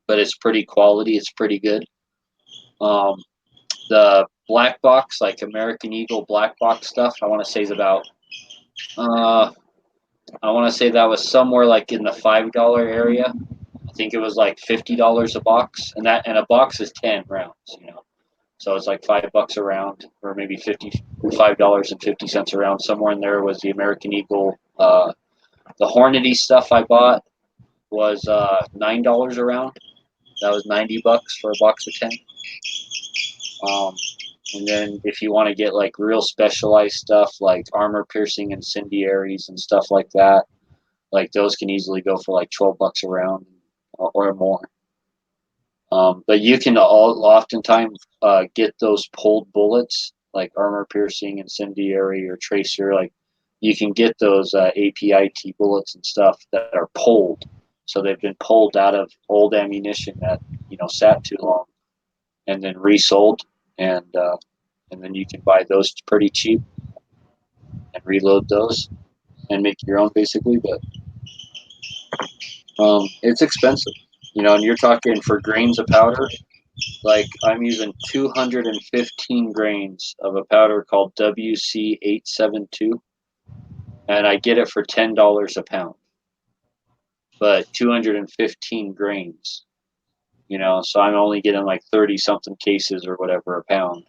Speaker 1: but it's pretty quality. It's pretty good. The black box, like American Eagle black box stuff, I want to say is about. I want to say that was somewhere like in the $5 area. I think it was like $50 a box, and a box is 10 rounds, So it's like $5 a round, or maybe $5.50 a round. Somewhere in there was the American Eagle. The Hornady stuff I bought was $9 a round. That was $90 for a box of 10. And then if you want to get like real specialized stuff like armor piercing incendiaries and stuff like that, like those can easily go for like $12 a round or more. But you can oftentimes get those pulled bullets, like armor piercing, incendiary, or tracer. Like you can get those APIT bullets and stuff that are pulled. So they've been pulled out of old ammunition that sat too long, and then resold, and then you can buy those pretty cheap and reload those and make your own basically. But it's expensive, and you're talking for grains of powder. Like I'm using 215 grains of a powder called WC872, and I get it for $10 a pound. But 215 grains, so I'm only getting like 30 something cases or whatever a pound.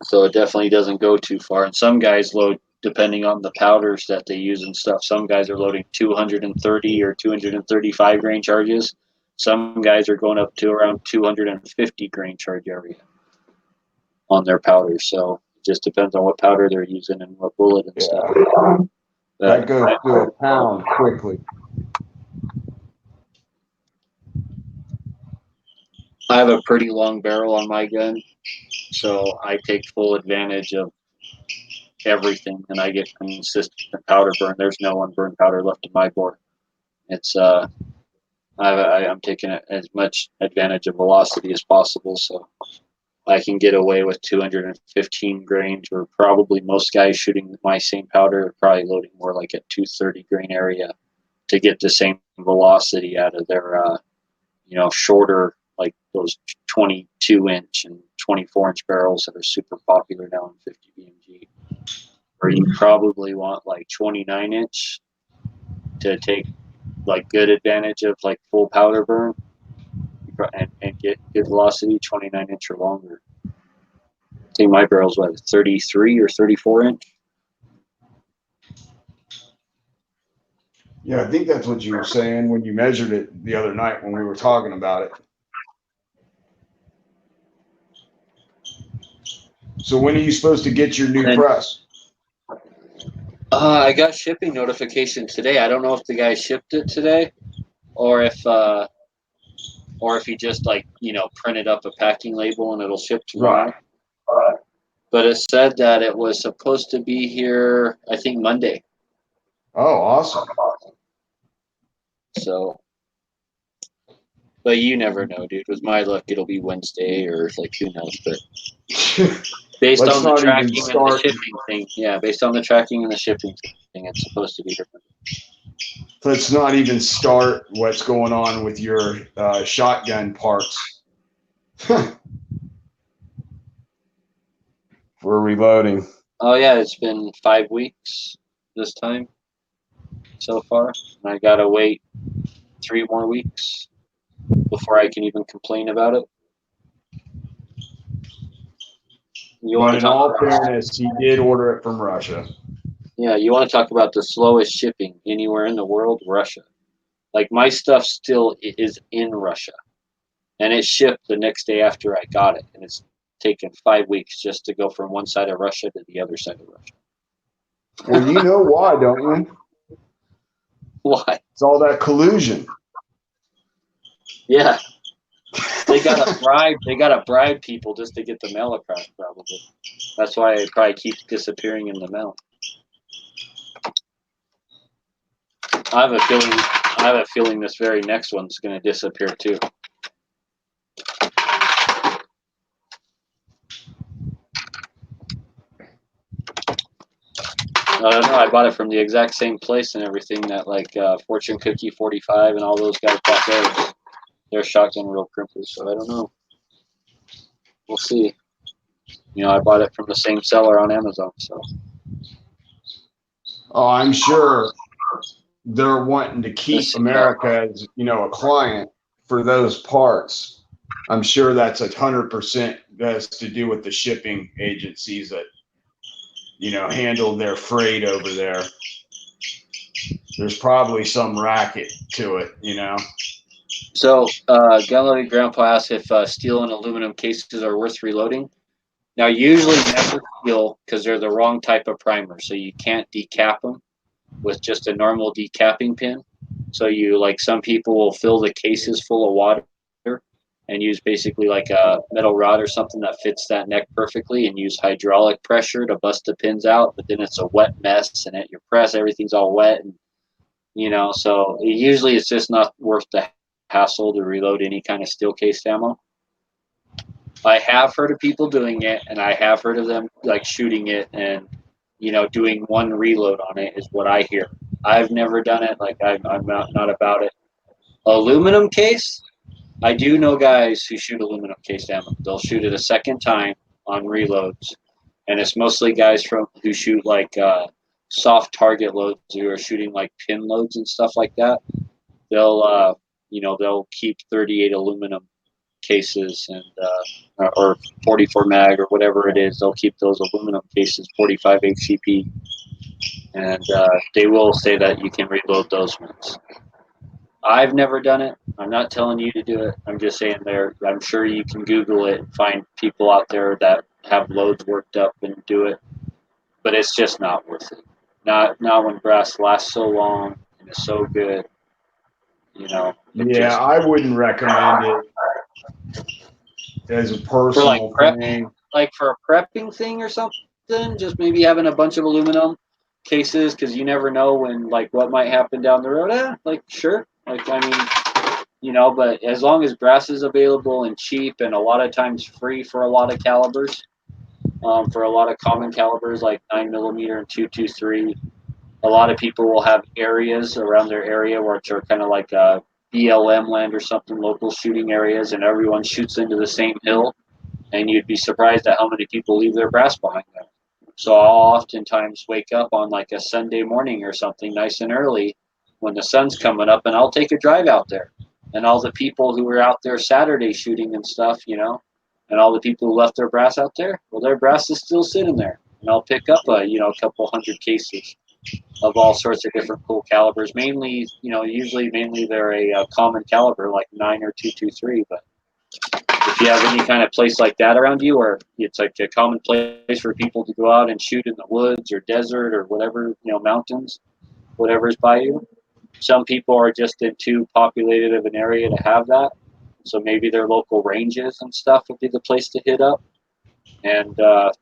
Speaker 1: So it definitely doesn't go too far. And some guys load, depending on the powders that they use and stuff, some guys are loading 230 or 235 grain charges. Some guys are going up to around 250 grain charge area on their powders. So it just depends on what powder they're using and what bullet and stuff.
Speaker 2: That goes to a pound quickly.
Speaker 1: I have a pretty long barrel on my gun, so I take full advantage of everything, and I get consistent powder burn. There's no unburned powder left in my bore. It's I'm taking as much advantage of velocity as possible, so I can get away with 215 grains, or probably most guys shooting my same powder are probably loading more like at 230 grain area to get the same velocity out of their shorter, like those 22-inch and 24-inch barrels that are super popular now in 50 BMG. Or you probably want like 29-inch to take like good advantage of like full powder burn and get good velocity, 29-inch or longer. I think my barrel's what, 33 or 34-inch.
Speaker 2: Yeah, I think that's what you were saying when you measured it the other night when we were talking about it. So when are you supposed to get your new press?
Speaker 1: I got shipping notification today. I don't know if the guy shipped it today, or if he just like printed up a packing label and it'll ship tomorrow.
Speaker 2: Right.
Speaker 1: But it said that it was supposed to be here, I think Monday.
Speaker 2: Oh, awesome.
Speaker 1: So, but you never know, dude. With my luck, it'll be Wednesday or like who knows. But based on the tracking and the shipping thing, yeah, based on the tracking and the shipping thing, it's supposed to be different.
Speaker 2: Let's not even start what's going on with your shotgun parts for reloading.
Speaker 1: Oh yeah, it's been 5 weeks this time so far, and I gotta wait 3 more weeks before I can even complain about it.
Speaker 2: But in all fairness, he did order it from Russia.
Speaker 1: Yeah, you want to talk about the slowest shipping anywhere in the world? Russia. Like my stuff still is in Russia, and it shipped the next day after I got it, and it's taken 5 weeks just to go from one side of Russia to the other side of Russia.
Speaker 2: Well, you know why, don't you?
Speaker 1: Why?
Speaker 2: It's all that collusion.
Speaker 1: Yeah. They gotta bribe people just to get the mail across, probably. That's why it probably keeps disappearing in the mail. I have a feeling this very next one's gonna disappear too. I don't know. I bought it from the exact same place and everything that like Fortune Cookie 45 and all those guys bought theirs. Their shotgun real crimpers, so I don't know. We'll see. I bought it from the same seller on Amazon, so.
Speaker 2: Oh, I'm sure they're wanting to keep America as, a client for those parts. I'm sure that's 100% has to do with the shipping agencies that, handle their freight over there. There's probably some racket to it,
Speaker 1: So, Gallery Grandpa asked if steel and aluminum cases are worth reloading. Now, usually never steel because they're the wrong type of primer, so you can't decap them with just a normal decapping pin. So some people will fill the cases full of water and use basically like a metal rod or something that fits that neck perfectly and use hydraulic pressure to bust the pins out, but then it's a wet mess and at your press, everything's all wet. And, so usually it's just not worth the hassle to reload any kind of steel case ammo. I have heard of people doing it, and I have heard of them like shooting it and doing one reload on it is what I hear. I've never done it. Like I'm not about it. Aluminum case, I do know guys who shoot aluminum case ammo. They'll shoot it a second time on reloads, and it's mostly guys who shoot like soft target loads who are shooting like pin loads and stuff like that. They'll keep 38 aluminum cases and or 44 mag or whatever it is. They'll keep those aluminum cases 45 HCP, and they will say that you can reload those ones. I've never done it. I'm not telling you to do it. I'm just saying I'm sure you can Google it and find people out there that have loads worked up and do it, but it's just not worth it. Not when brass lasts so long and is so good.
Speaker 2: Yeah, I wouldn't recommend it as a personal thing.
Speaker 1: Like for a prepping thing or something, just maybe having a bunch of aluminum cases because you never know when what might happen down the road. Sure. But as long as brass is available and cheap and a lot of times free for a lot of calibers, for a lot of common calibers like 9mm and 223, a lot of people will have areas around their area which are kind of like BLM land or something, local shooting areas, and everyone shoots into the same hill, and you'd be surprised at how many people leave their brass behind them. So I'll oftentimes wake up on like a Sunday morning or something nice and early when the sun's coming up, and I'll take a drive out there. And all the people who were out there Saturday shooting and stuff, you know, and all the people who left their brass out there, well, their brass is still sitting there. And I'll pick up a, you know, a couple hundred cases of all sorts of different cool calibers. Mainly, you know, usually mainly they're a common caliber like 9 or 223. But if you have any kind of place like that around you, or it's like a common place for people to go out and shoot in the woods or desert or whatever, you know, mountains, whatever's by you. Some people are just in too populated of an area to have that. So maybe their local ranges and stuff would be the place to hit up. And,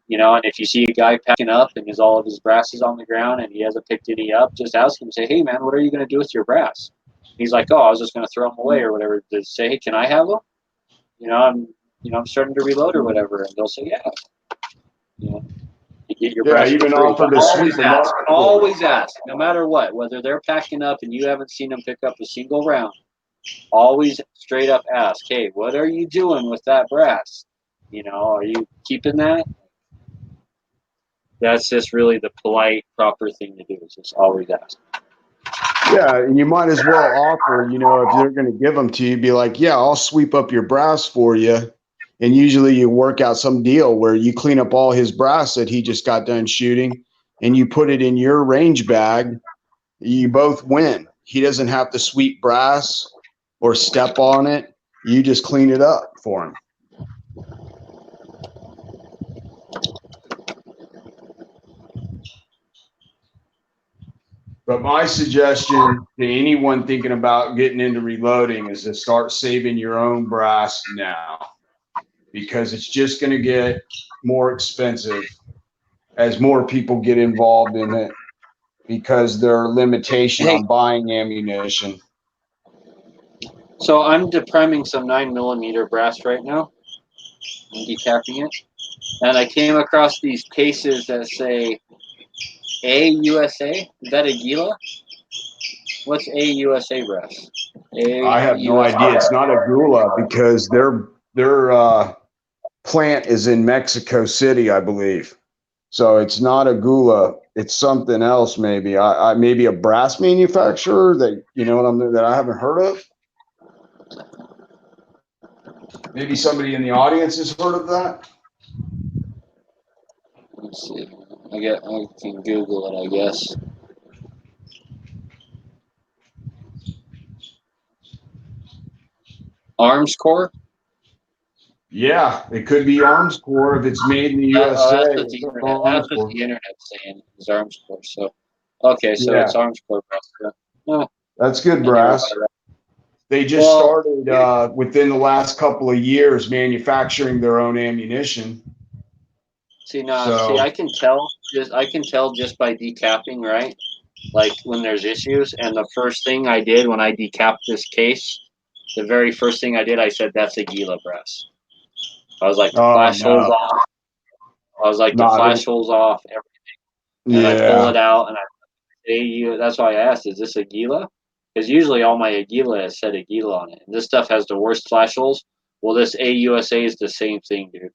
Speaker 1: you know, and if you see a guy packing up and his all of his brass is on the ground and he hasn't picked any up, just ask him, say, hey, man, what are you going to do with your brass? He's like, oh, I was just going to throw them away or whatever. Just say, hey, can I have them? I'm starting to reload or whatever. And they'll say, yeah. You know, you get your brass
Speaker 2: even
Speaker 1: for free.
Speaker 2: offer to
Speaker 1: Always
Speaker 2: sweep them
Speaker 1: ask.
Speaker 2: up.
Speaker 1: Always ask. No matter what, whether they're packing up and you haven't seen them pick up a single round, always straight up ask, hey, what are you doing with that brass? You know, are you keeping that? That's just really the polite, proper thing to do is just always ask.
Speaker 2: Yeah, and you might as well offer, you know, if they're going to give them to you, be like, yeah, I'll sweep up your brass for you. And usually you work out some deal where you clean up all his brass that he just got done shooting and you put it in your range bag. You both win. He doesn't have to sweep brass or step on it. You just clean it up for him. But my suggestion to anyone thinking about getting into reloading is to start saving your own brass now, because it's just going to get more expensive as more people get involved in it, because there are limitations on buying ammunition.
Speaker 1: So I'm depriming some 9mm brass right now. I'm decapping it. And I came across these cases that say AUSA. Is that a Gila? What's AUSA brass?
Speaker 2: I have no idea. It's not a Gula because their plant is in Mexico City, I believe. So it's not a Gula. It's something else, maybe. I maybe a brass manufacturer that, you know what I'm, that I haven't heard of. Maybe somebody in the audience has heard of that.
Speaker 1: Let's see. I can Google it, I guess. Arms Corps?
Speaker 2: Yeah, it could be Arms Corps if it's made in the USA.
Speaker 1: That's what the internet. That's what the internet's saying is Arms Corps. So, okay, so
Speaker 2: yeah,
Speaker 1: it's Arms Corps brass.
Speaker 2: That's good brass. They just started within the last couple of years manufacturing their own ammunition.
Speaker 1: See, I can tell just by decapping, right? Like when there's issues. And the first thing I did when I decapped this case, the very first thing I did, I said, that's a Gila brass. I was like, the flash holes off. I was like, the flash holes off, everything. And I pull it out, and that's why I asked, is this a Gila? Because usually all my Aguila has said Aguila on it. And this stuff has the worst flash holes. Well, this AUSA is the same thing, dude.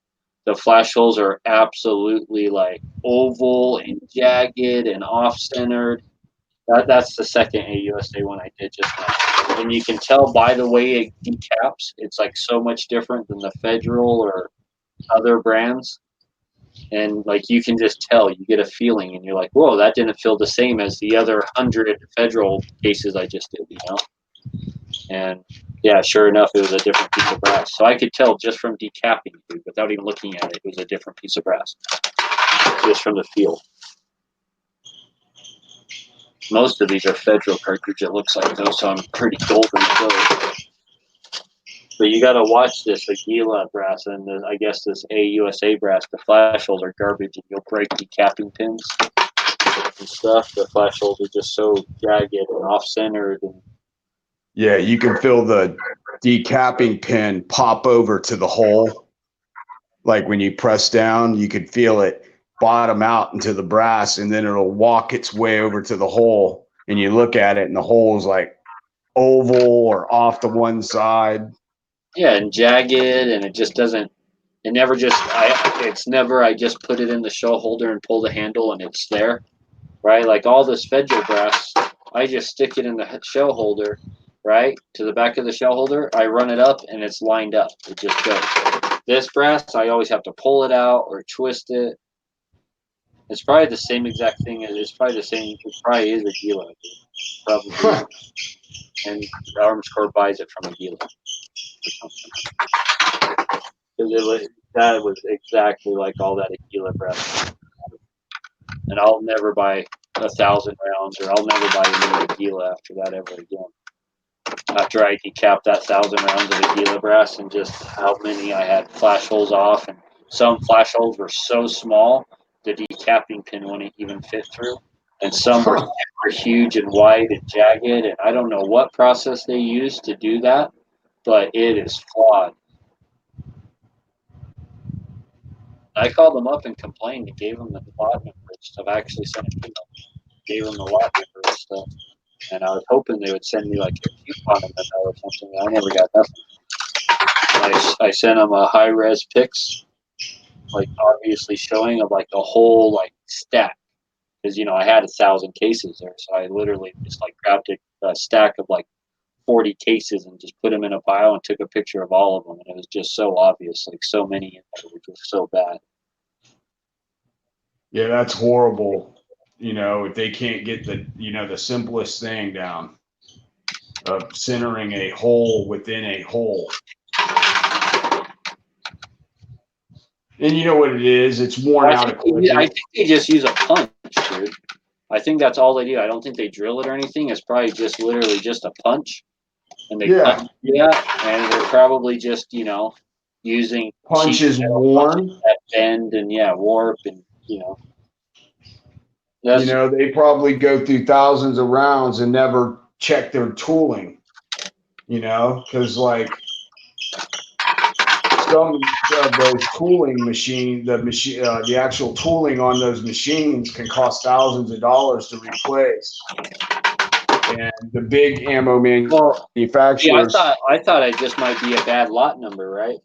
Speaker 1: The flash holes are absolutely like oval and jagged and off-centered. That's the second AUSA one I did just now. And you can tell by the way it decaps, it's like so much different than the Federal or other brands. And like you can just tell, you get a feeling, and you're like, whoa, that didn't feel the same as the other 100 Federal cases I just did, you know? And yeah, sure enough, it was a different piece of brass. So I could tell just from decapping, dude, without even looking at it, it was a different piece of brass, just from the feel. Most of these are Federal cartridge, it looks like, though, so I'm pretty golden with those. But you got to watch this Aguila brass and I guess this AUSA brass. The flash holes are garbage, and you'll break decapping pins and stuff. The flash holes are just so jagged and off-centered.
Speaker 2: Yeah, you can feel the decapping pin pop over to the hole. Like when you press down, you could feel it bottom out into the brass, and then it'll walk its way over to the hole. And you look at it, and the hole is like oval or off to one side.
Speaker 1: Yeah, and jagged, and it just doesn't. It never just. It's never. I just put it in the show holder and pull the handle, and it's there, right? Like all this Federal brass, I just stick it in the shell holder, right, to the back of the shell holder. I run it up, and it's lined up. It just goes. This brass, I always have to pull it out or twist it. It's probably the same exact thing. It's probably the same. It probably is a Gila, probably. And Arms Corps buys it from a Gila. That was exactly like all that Aquila brass. And I'll never buy 1,000 rounds, or I'll never buy any Aquila after that ever again. After I decapped that 1,000 rounds of Aquila brass, and just how many I had flash holes off, and some flash holes were so small the decapping pin wouldn't even fit through, and some were super huge and wide and jagged, and I don't know what process they used to do that, but it is flawed. I called them up and complained and gave them the lot number and stuff. I actually sent an email, gave them the lot number and stuff. And I was hoping they would send me like a coupon in the mail or something. I never got nothing. I sent them a high res pics, like obviously showing of like the whole like stack. Because, you know, I had 1,000 cases there. So I literally just like grabbed a stack of like 40 cases and just put them in a pile and took a picture of all of them. And it was just so obvious, like so many in there were just so bad.
Speaker 2: Yeah, that's horrible. You know, if they can't get the simplest thing down of centering a hole within a hole. And you know what it is? It's worn out equipment.
Speaker 1: I think they just use a punch, dude. I think that's all they do. I don't think they drill it or anything. It's probably just literally just a punch. And they punch and they're probably just, you know, using
Speaker 2: punch is worn
Speaker 1: that bend and warp and, you know.
Speaker 2: You know, they probably go through thousands of rounds and never check their tooling, you know, because like some of those tooling the actual tooling on those machines can cost thousands of dollars to replace. And the big ammo manufacturers.
Speaker 1: I thought it just might be a bad lot number, right?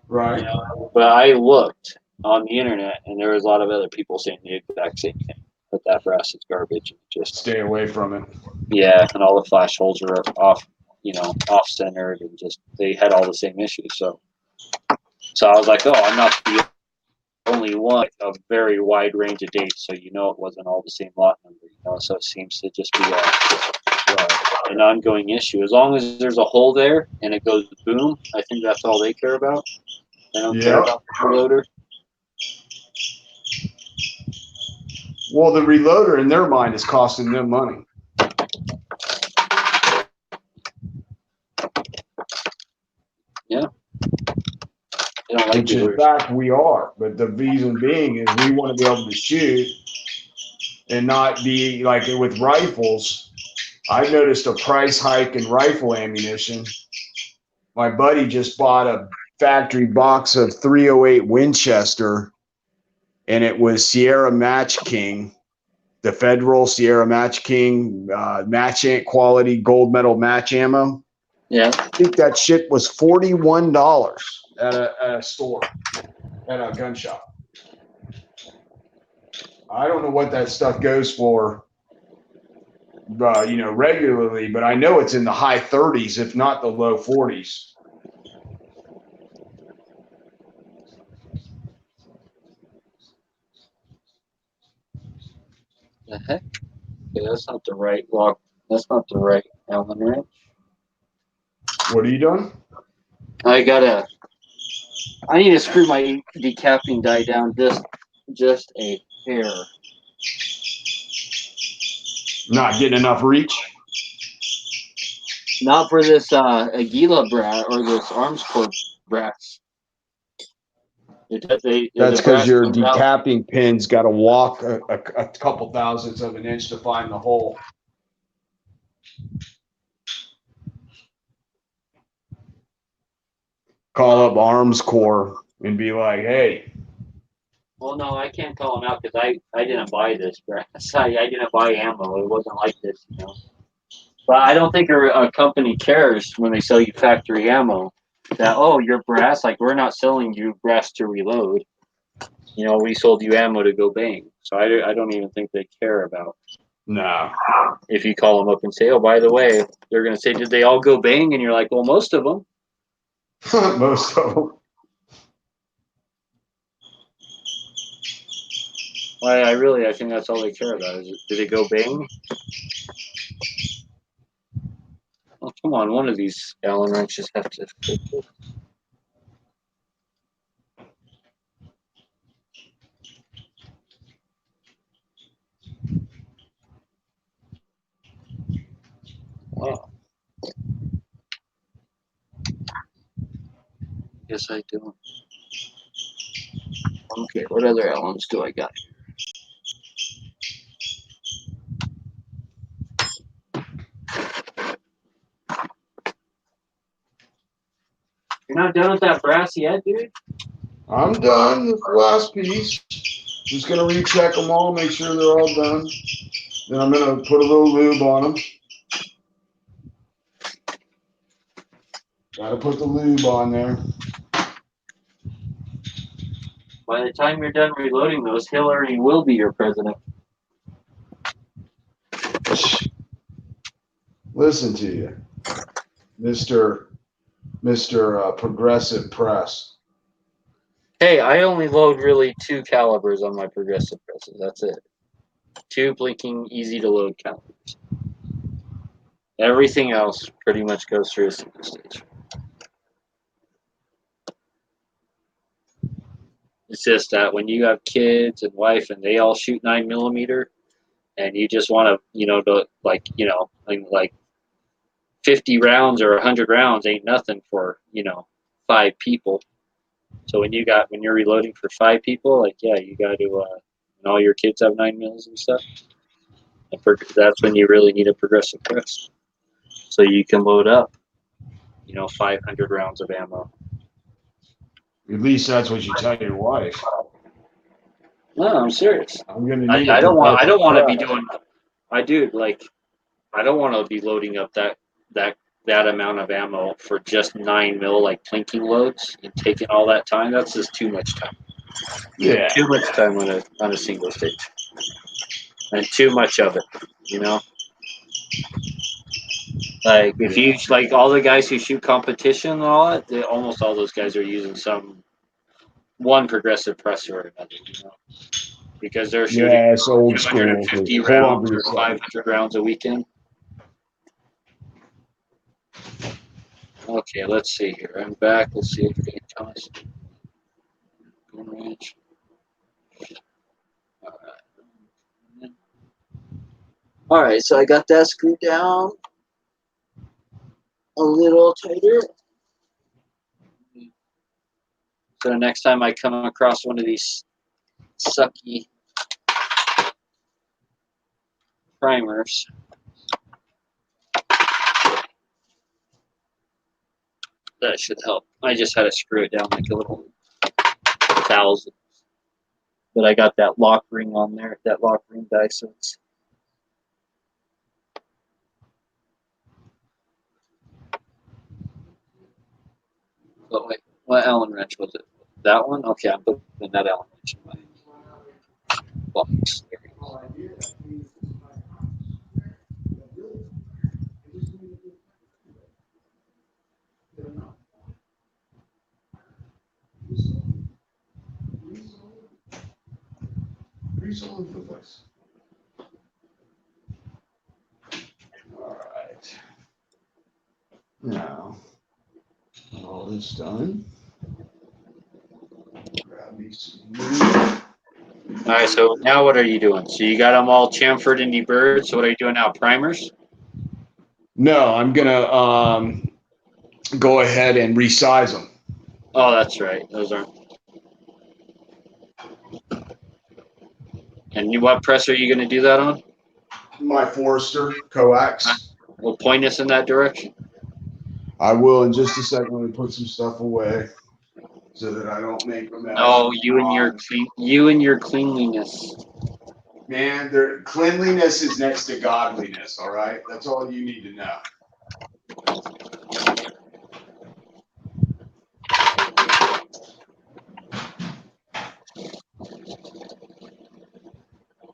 Speaker 2: Right.
Speaker 1: You know, but I looked on the internet, and there was a lot of other people saying the exact same thing. But that brass is garbage. Just
Speaker 2: stay away from it.
Speaker 1: Yeah, and all the flash holes are off, you know, off centered, and just they had all the same issues. So I was like, oh, I'm not the only one. A very wide range of dates, so you know it wasn't all the same lot number. You know, so it seems to just be an ongoing issue. As long as there's a hole there and it goes boom, I think that's all they care about. They don't care about the reloader.
Speaker 2: Well, the reloader in their mind is costing them money.
Speaker 1: Yeah. Like
Speaker 2: which in fact we are. But the reason being is we want to be able to shoot and not be like with rifles. I've noticed a price hike in rifle ammunition. My buddy just bought a factory box of 308 Winchester, and it was Sierra Match King, the Federal Sierra Match King match quality gold medal match ammo.
Speaker 1: Yeah.
Speaker 2: I think that shit was $41 at a store, at a gun shop. I don't know what that stuff goes for, you know, regularly, but I know it's in the high 30s, if not the low 40s.
Speaker 1: The heck? Okay, that's not the right lock. That's not the right Allen wrench.
Speaker 2: What are you doing?
Speaker 1: I need to screw my decapping die down just a hair.
Speaker 2: Not getting enough reach?
Speaker 1: Not for this Aguila brass or this Arms Corps brass.
Speaker 2: That's because your decapping pin's got to walk a couple thousandths of an inch to find the hole. Call up Arms Corps and be like, hey.
Speaker 1: Well, no, I can't call them out because I didn't buy this brass. I didn't buy ammo. It wasn't like this, you know. But I don't think a company cares when they sell you factory ammo that, oh, you're brass. Like, we're not selling you brass to reload. You know, we sold you ammo to go bang. So I don't even think they care about
Speaker 2: No.
Speaker 1: If you call them up and say, oh, by the way, they're going to say, did they all go bang? And you're like, well, most of them.
Speaker 2: Most of them.
Speaker 1: Well, I think that's all they care about. Is it, did it go bang? Oh, come on. One of these Allen wrenches have to fit this. Wow. Yes, I do. Okay, what other Allens do I got? You're not done with that brass yet, dude?
Speaker 2: I'm done with the last piece. Just going to recheck them all, make sure they're all done. Then I'm going to put a little lube on them. Got to put the lube on there.
Speaker 1: By the time you're done reloading those, Hillary will be your president.
Speaker 2: Listen to you, Mr. Progressive Press.
Speaker 1: Hey, I only load really 2 calibers on my progressive presses. That's it. 2 blinking, easy to load calibers. Everything else pretty much goes through a single stage. It's just that when you have kids and wife and they all shoot 9mm, and you just want to, like 50 rounds or 100 rounds ain't nothing for 5 people. So when you're reloading for 5 people, like you got to, and all your kids have 9mm and stuff. That's when you really need a progressive press, so you can load up, 500 rounds of ammo.
Speaker 2: At least that's what you tell your wife.
Speaker 1: No, I'm serious.
Speaker 2: I'm gonna need
Speaker 1: I don't want to be
Speaker 2: press.
Speaker 1: doing. I don't want to be loading up that amount of ammo for just 9mm like plinking loads and taking all that time. That's just too much time.
Speaker 2: Yeah.
Speaker 1: Too much time on a single stage, and too much of it. Like if you like all the guys who shoot competition and all that, almost all those guys are using one progressive press or another. Because they're shooting
Speaker 2: Yeah, it's old school.
Speaker 1: 250
Speaker 2: Hold on
Speaker 1: rounds
Speaker 2: for
Speaker 1: or
Speaker 2: a second.
Speaker 1: 500 rounds a weekend. Okay, let's see here. I'm back. Let's see if they tell us. Range. All right, so I got that screwed down a little tighter. So next time I come across one of these sucky primers, that should help. I just had to screw it down like a little 1,000. But I got that lock ring on there, that lock ring die, so it's oh wait, what Allen wrench was it? That one? Okay, I'm putting that Allen wrench in my box. There we go.
Speaker 2: All right. Now, all this done. Grab me some.
Speaker 1: All right, so now what are you doing? So you got them all chamfered and deburred. So what are you doing now? Primers?
Speaker 2: No, I'm gonna go ahead and resize them.
Speaker 1: Oh, that's right. Those aren't. And what press are you going to do that on?
Speaker 2: My Forester coax.
Speaker 1: Well, point us in that direction.
Speaker 2: I will in just a second. Let me put some stuff away so that I don't make a mess.
Speaker 1: Oh, you and your cleanliness.
Speaker 2: Man, cleanliness is next to godliness. All right, that's all you need to know.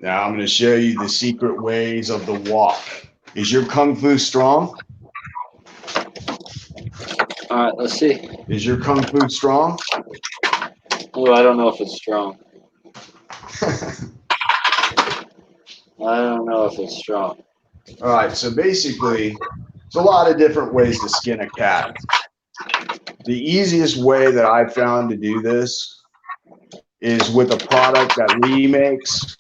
Speaker 2: Now I'm going to show you the secret ways of the walk. Is your Kung Fu strong?
Speaker 1: All right, let's see.
Speaker 2: Is your Kung Fu strong?
Speaker 1: Oh, I don't know if it's strong. I don't know if it's strong.
Speaker 2: All right, so basically, there's a lot of different ways to skin a cat. The easiest way that I've found to do this is with a product that Lee makes,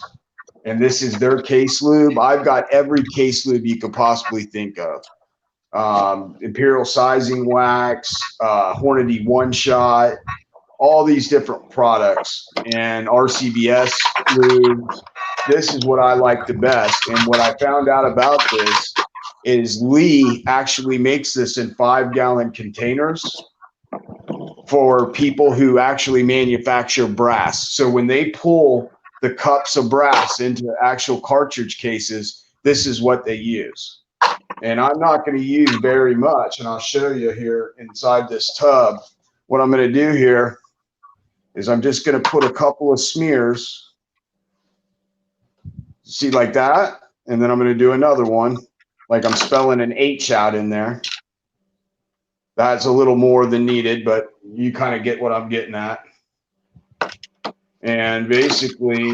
Speaker 2: and this is their case lube. I've got every case lube you could possibly think of. Imperial sizing wax, Hornady One Shot, all these different products, and RCBS lubes. This is what I like the best. And what I found out about this is Lee actually makes this in 5-gallon containers for people who actually manufacture brass. So when they pull the cups of brass into actual cartridge cases, this is what they use. And I'm not going to use very much, and I'll show you here inside this tub. What I'm going to do here is I'm just going to put a couple of smears, see, like that, and then I'm going to do another one, like I'm spelling an H out in there. That's a little more than needed, but you kind of get what I'm getting at. And basically,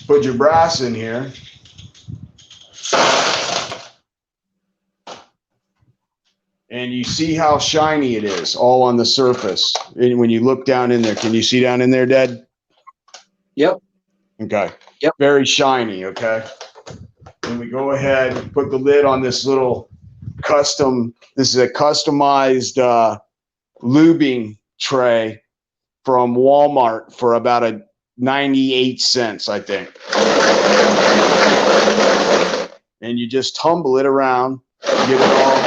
Speaker 2: put your brass in here. And you see how shiny it is all on the surface. And when you look down in there, can you see down in there, Dad?
Speaker 1: Yep.
Speaker 2: Okay.
Speaker 1: Yep.
Speaker 2: Very shiny, okay? And we go ahead and put the lid on this little custom, this is a customized lubing tray from Walmart for about a 98 cents, I think. And you just tumble it around, get it all.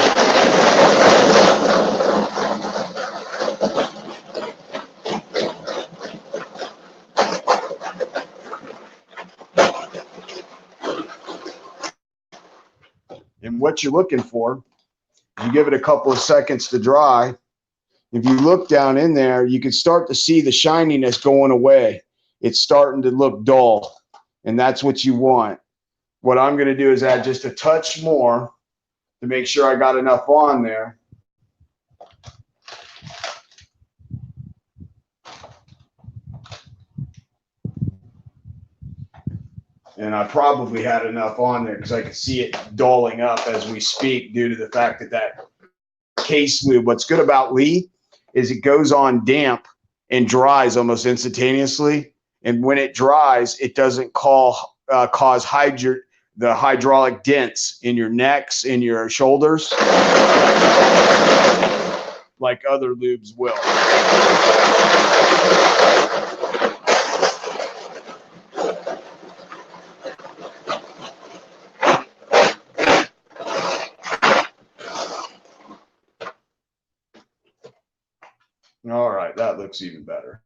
Speaker 2: And what you're looking for, you give it a couple of seconds to dry. If you look down in there, you can start to see the shininess going away. It's starting to look dull, and that's what you want. What I'm going to do is add just a touch more to make sure I got enough on there. And I probably had enough on there because I could see it dulling up as we speak due to the fact that that case lube, what's good about Lee is it goes on damp and dries almost instantaneously. And when it dries, it doesn't cause the hydraulic dents in your necks, in your shoulders, like other lubes will. All right, that looks even better.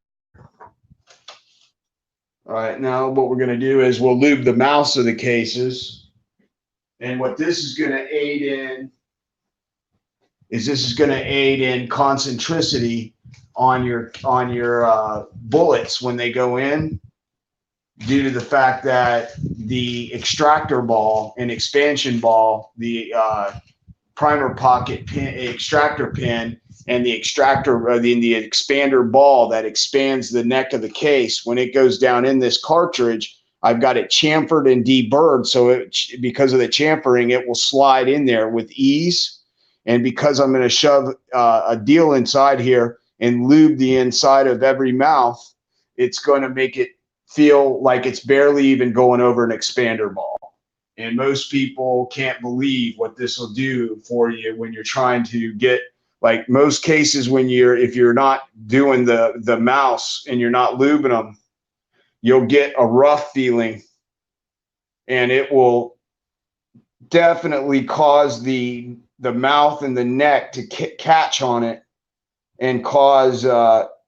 Speaker 2: All right, now what we're going to do is we'll lube the mouths of the cases. And what this is going to aid in is concentricity on your bullets when they go in, due to the fact that the extractor ball and expansion ball, the primer pocket pin, extractor pin, and the extractor, the expander ball that expands the neck of the case, when it goes down in this cartridge, I've got it chamfered and deburred, so because of the chamfering, it will slide in there with ease. And because I'm going to shove a deal inside here and lube the inside of every mouth, it's going to make it feel like it's barely even going over an expander ball. And most people can't believe what this will do for you when you're trying to get, like most cases, if you're not doing the mouse and you're not lubing them, you'll get a rough feeling, and it will definitely cause the mouth and the neck to catch on it and cause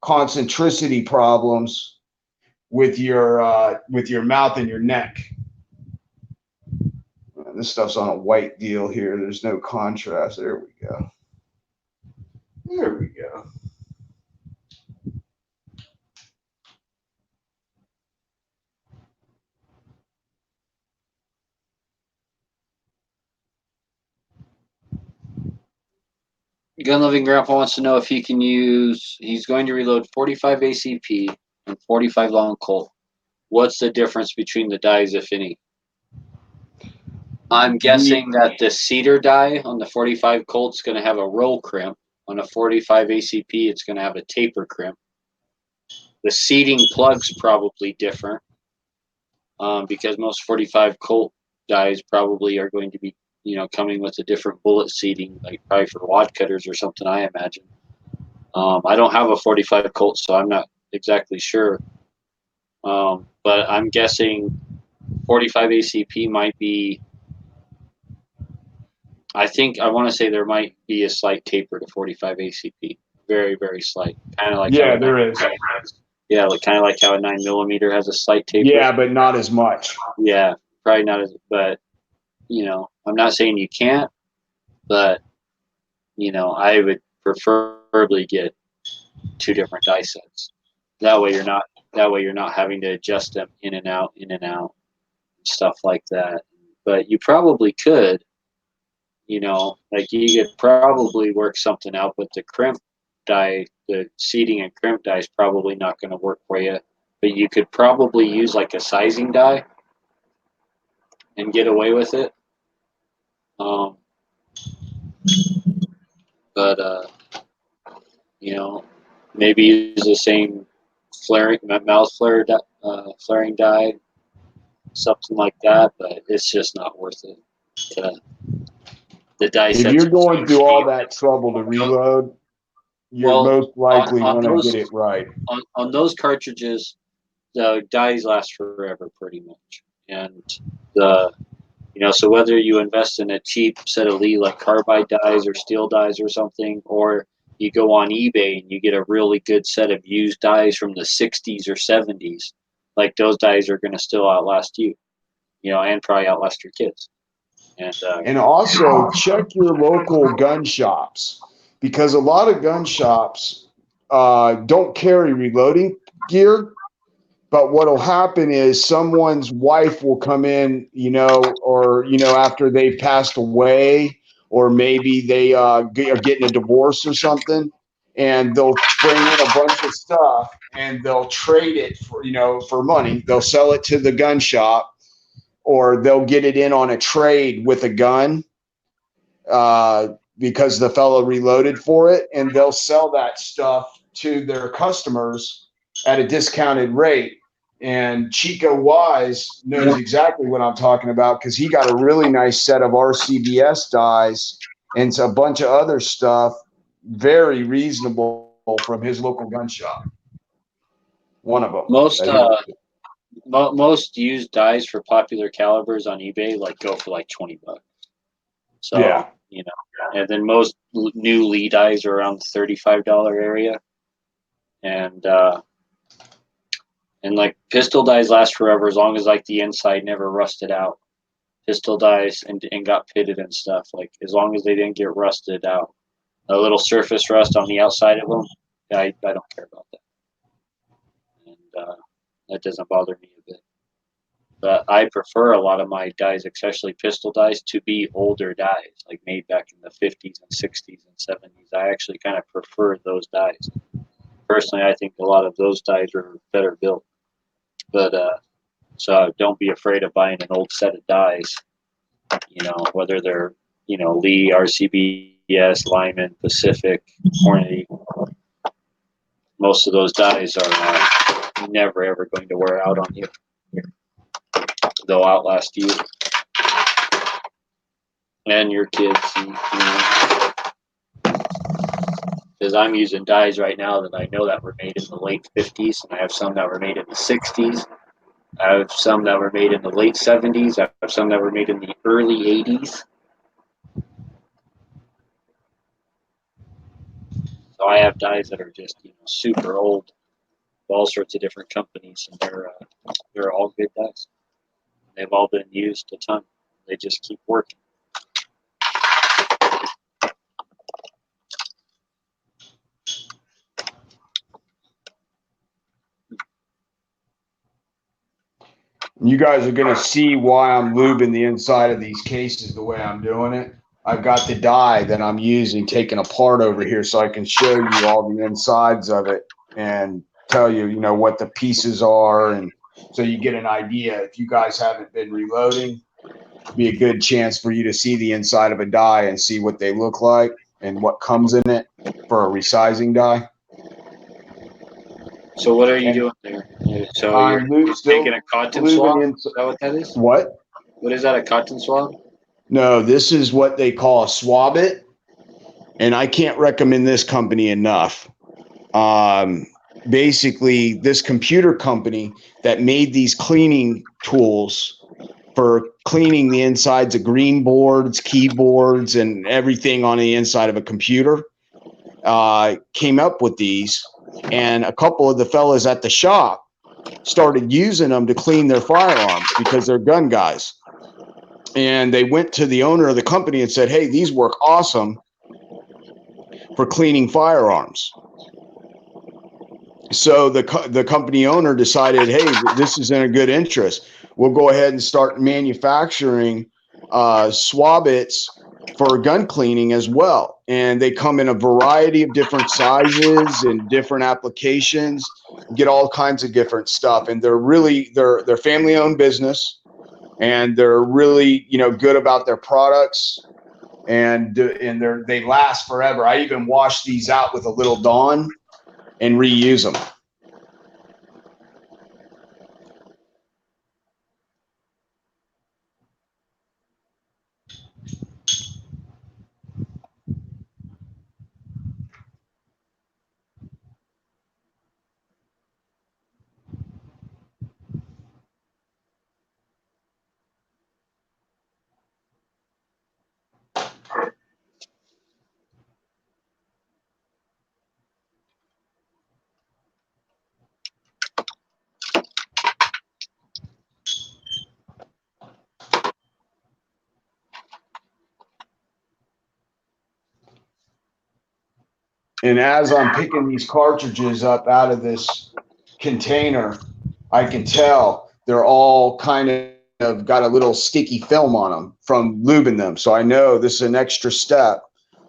Speaker 2: concentricity problems with your mouth and your neck. This stuff's on a white deal here. There's no contrast. There we go. There we go.
Speaker 1: Gun Loving Grandpa wants to know if he can use. He's going to reload 45 ACP and 45 long Colt. What's the difference between the dies, if any? I'm guessing that the cedar die on the 45 Colt's going to have a roll crimp. On a 45 ACP, it's going to have a taper crimp. The seating plugs probably different because most 45 Colt dies probably are going to be, coming with a different bullet seating, like probably for wad cutters or something, I imagine. I don't have a 45 Colt, so I'm not exactly sure. But I'm guessing 45 ACP might be. I want to say there might be a slight taper to 45 ACP, very very slight, kind of like
Speaker 2: there is.
Speaker 1: Yeah, kind of like how a 9mm has a slight taper.
Speaker 2: Yeah, but not as much.
Speaker 1: Yeah, probably not as. But I'm not saying you can't, but I would preferably get two different die sets. That way you're not having to adjust them in and out, stuff like that. But you probably could, like you could probably work something out, but the crimp die, the seating and crimp die is probably not going to work for you. But you could probably use like a sizing die and get away with it. But maybe use the same mouth flaring die, something like that. But it's just not worth it. The die
Speaker 2: If
Speaker 1: sets
Speaker 2: you're
Speaker 1: are so
Speaker 2: going through all
Speaker 1: cheap.
Speaker 2: that trouble to reload, you're
Speaker 1: Well,
Speaker 2: most likely
Speaker 1: on
Speaker 2: want to
Speaker 1: those
Speaker 2: get it right.
Speaker 1: on those cartridges, the dies last forever pretty much, and the so whether you invest in a cheap set of Lee like carbide dies or steel dies or something, or you go on eBay and you get a really good set of used dies from the 60s or 70s, like those dies are going to still outlast you, and probably outlast your kids.
Speaker 2: And also check your local gun shops, because a lot of gun shops don't carry reloading gear. But what'll happen is someone's wife will come in, or after they've passed away, or maybe they are getting a divorce or something, and they'll bring in a bunch of stuff and they'll trade it for money. They'll sell it to the gun shop, or they'll get it in on a trade with a gun because the fellow reloaded for it, and they'll sell that stuff to their customers at a discounted rate. And Chico Wise knows exactly what I'm talking about, because he got a really nice set of RCBS dies and a bunch of other stuff, very reasonable, from his local gun shop. One of them.
Speaker 1: Most used dies for popular calibers on eBay go for like $20. So
Speaker 2: yeah,
Speaker 1: and then most new Lee dies are around the $35 area, and like pistol dies last forever as long as like the inside never rusted out. Pistol dies and got pitted and stuff, like as long as they didn't get rusted out, a little surface rust on the outside of them, I don't care about that, and that doesn't bother me a bit. But I prefer a lot of my dies, especially pistol dies, to be older dies, like made back in the 50s and 60s and 70s. I actually kind of prefer those dies. Personally, I think a lot of those dies are better built. But so don't be afraid of buying an old set of dies, whether they're, Lee, RCBS, Lyman, Pacific, Hornady. Most of those dies are never, ever going to wear out on you. They'll outlast you and your kids. Because I'm using dies right now that I know that were made in the late 50s, and I have some that were made in the 60s. I have some that were made in the late 70s. I have some that were made in the early 80s. So I have dies that are just super old, all sorts of different companies, and they're all good dies. They've all been used a ton. They just keep working.
Speaker 2: you guys are going to see why I'm lubing the inside of these cases the way I'm doing it. I've got the die that I'm using taken apart over here so I can show you all the insides of it and tell you, you know, what the pieces are. And so you get an idea. If you guys haven't been reloading, be a good chance for you to see the inside of a die and see what they look like and what comes in it for a resizing die.
Speaker 1: So what are you doing there? So you're
Speaker 2: Still
Speaker 1: making a cotton swab?
Speaker 2: lubing in.
Speaker 1: Is that what that is?
Speaker 2: What?
Speaker 1: What is that, a cotton swab?
Speaker 2: No, this is what they call a swab it. And I can't recommend this company enough. Basically, this computer company that made these cleaning tools for cleaning the insides of green boards, keyboards, and everything on the inside of a computer came up with these. And a couple of the fellas at the shop started using them to clean their firearms because they're gun guys. And they went to the owner of the company and said, hey, these work awesome for cleaning firearms. So the company owner decided, hey, this is in a good interest. We'll go ahead and start manufacturing swab-its for gun cleaning as well. And they come in a variety of different sizes and different applications, get all kinds of different stuff. And they're family-owned business, and they're really, you know, good about their products, and they last forever. I even wash these out with a little Dawn and reuse them. And as I'm picking these cartridges up out of this container, I can tell they're all kind of got a little sticky film on them from lubing them. So I know this is an extra step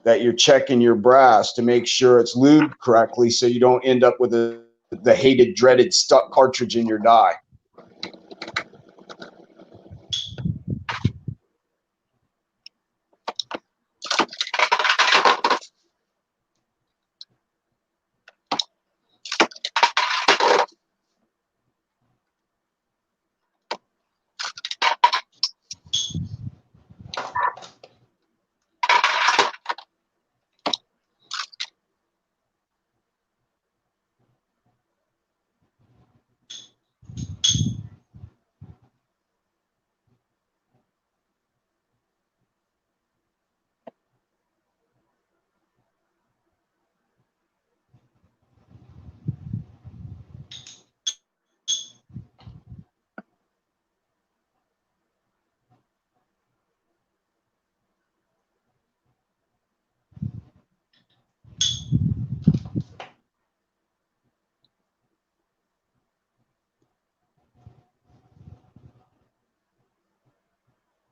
Speaker 2: that you're checking your brass to make sure it's lubed correctly so you don't end up with the hated, dreaded stuck cartridge in your die.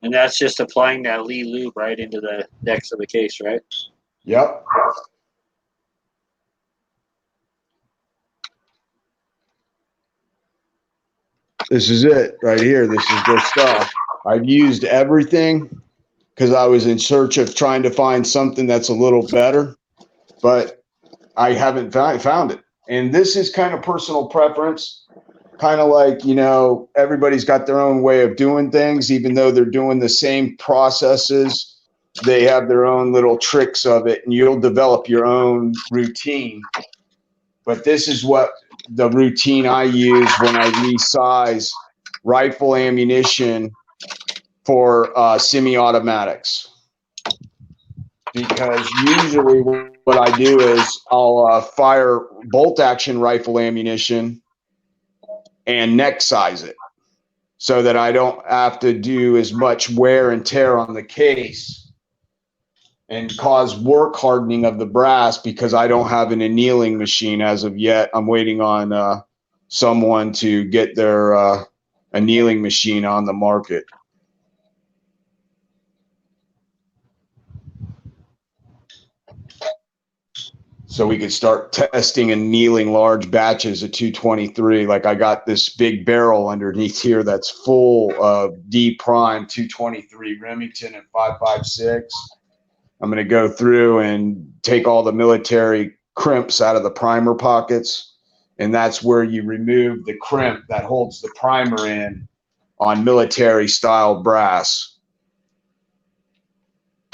Speaker 1: And that's just applying that Lee lube right into the decks of the case, right?
Speaker 2: Yep. This is it right here. This is the stuff. I've used everything because I was in search of trying to find something that's a little better, but I haven't found it. And this is kind of personal preference, kind of like, you know, everybody's got their own way of doing things, even though they're doing the same processes. They have their own little tricks of it, and you'll develop your own routine. But this is what the routine I use when I resize rifle ammunition for semi-automatics. Because usually what I do is I'll fire bolt action rifle ammunition and neck size it so that I don't have to do as much wear and tear on the case and cause work hardening of the brass because I don't have an annealing machine as of yet. I'm waiting on someone to get their annealing machine on the market. So we could start testing and annealing large batches of 223. Like I got this big barrel underneath here that's full of D prime 223 Remington and 5.56. I'm going to go through and take all the military crimps out of the primer pockets. And that's where you remove the crimp that holds the primer in on military style brass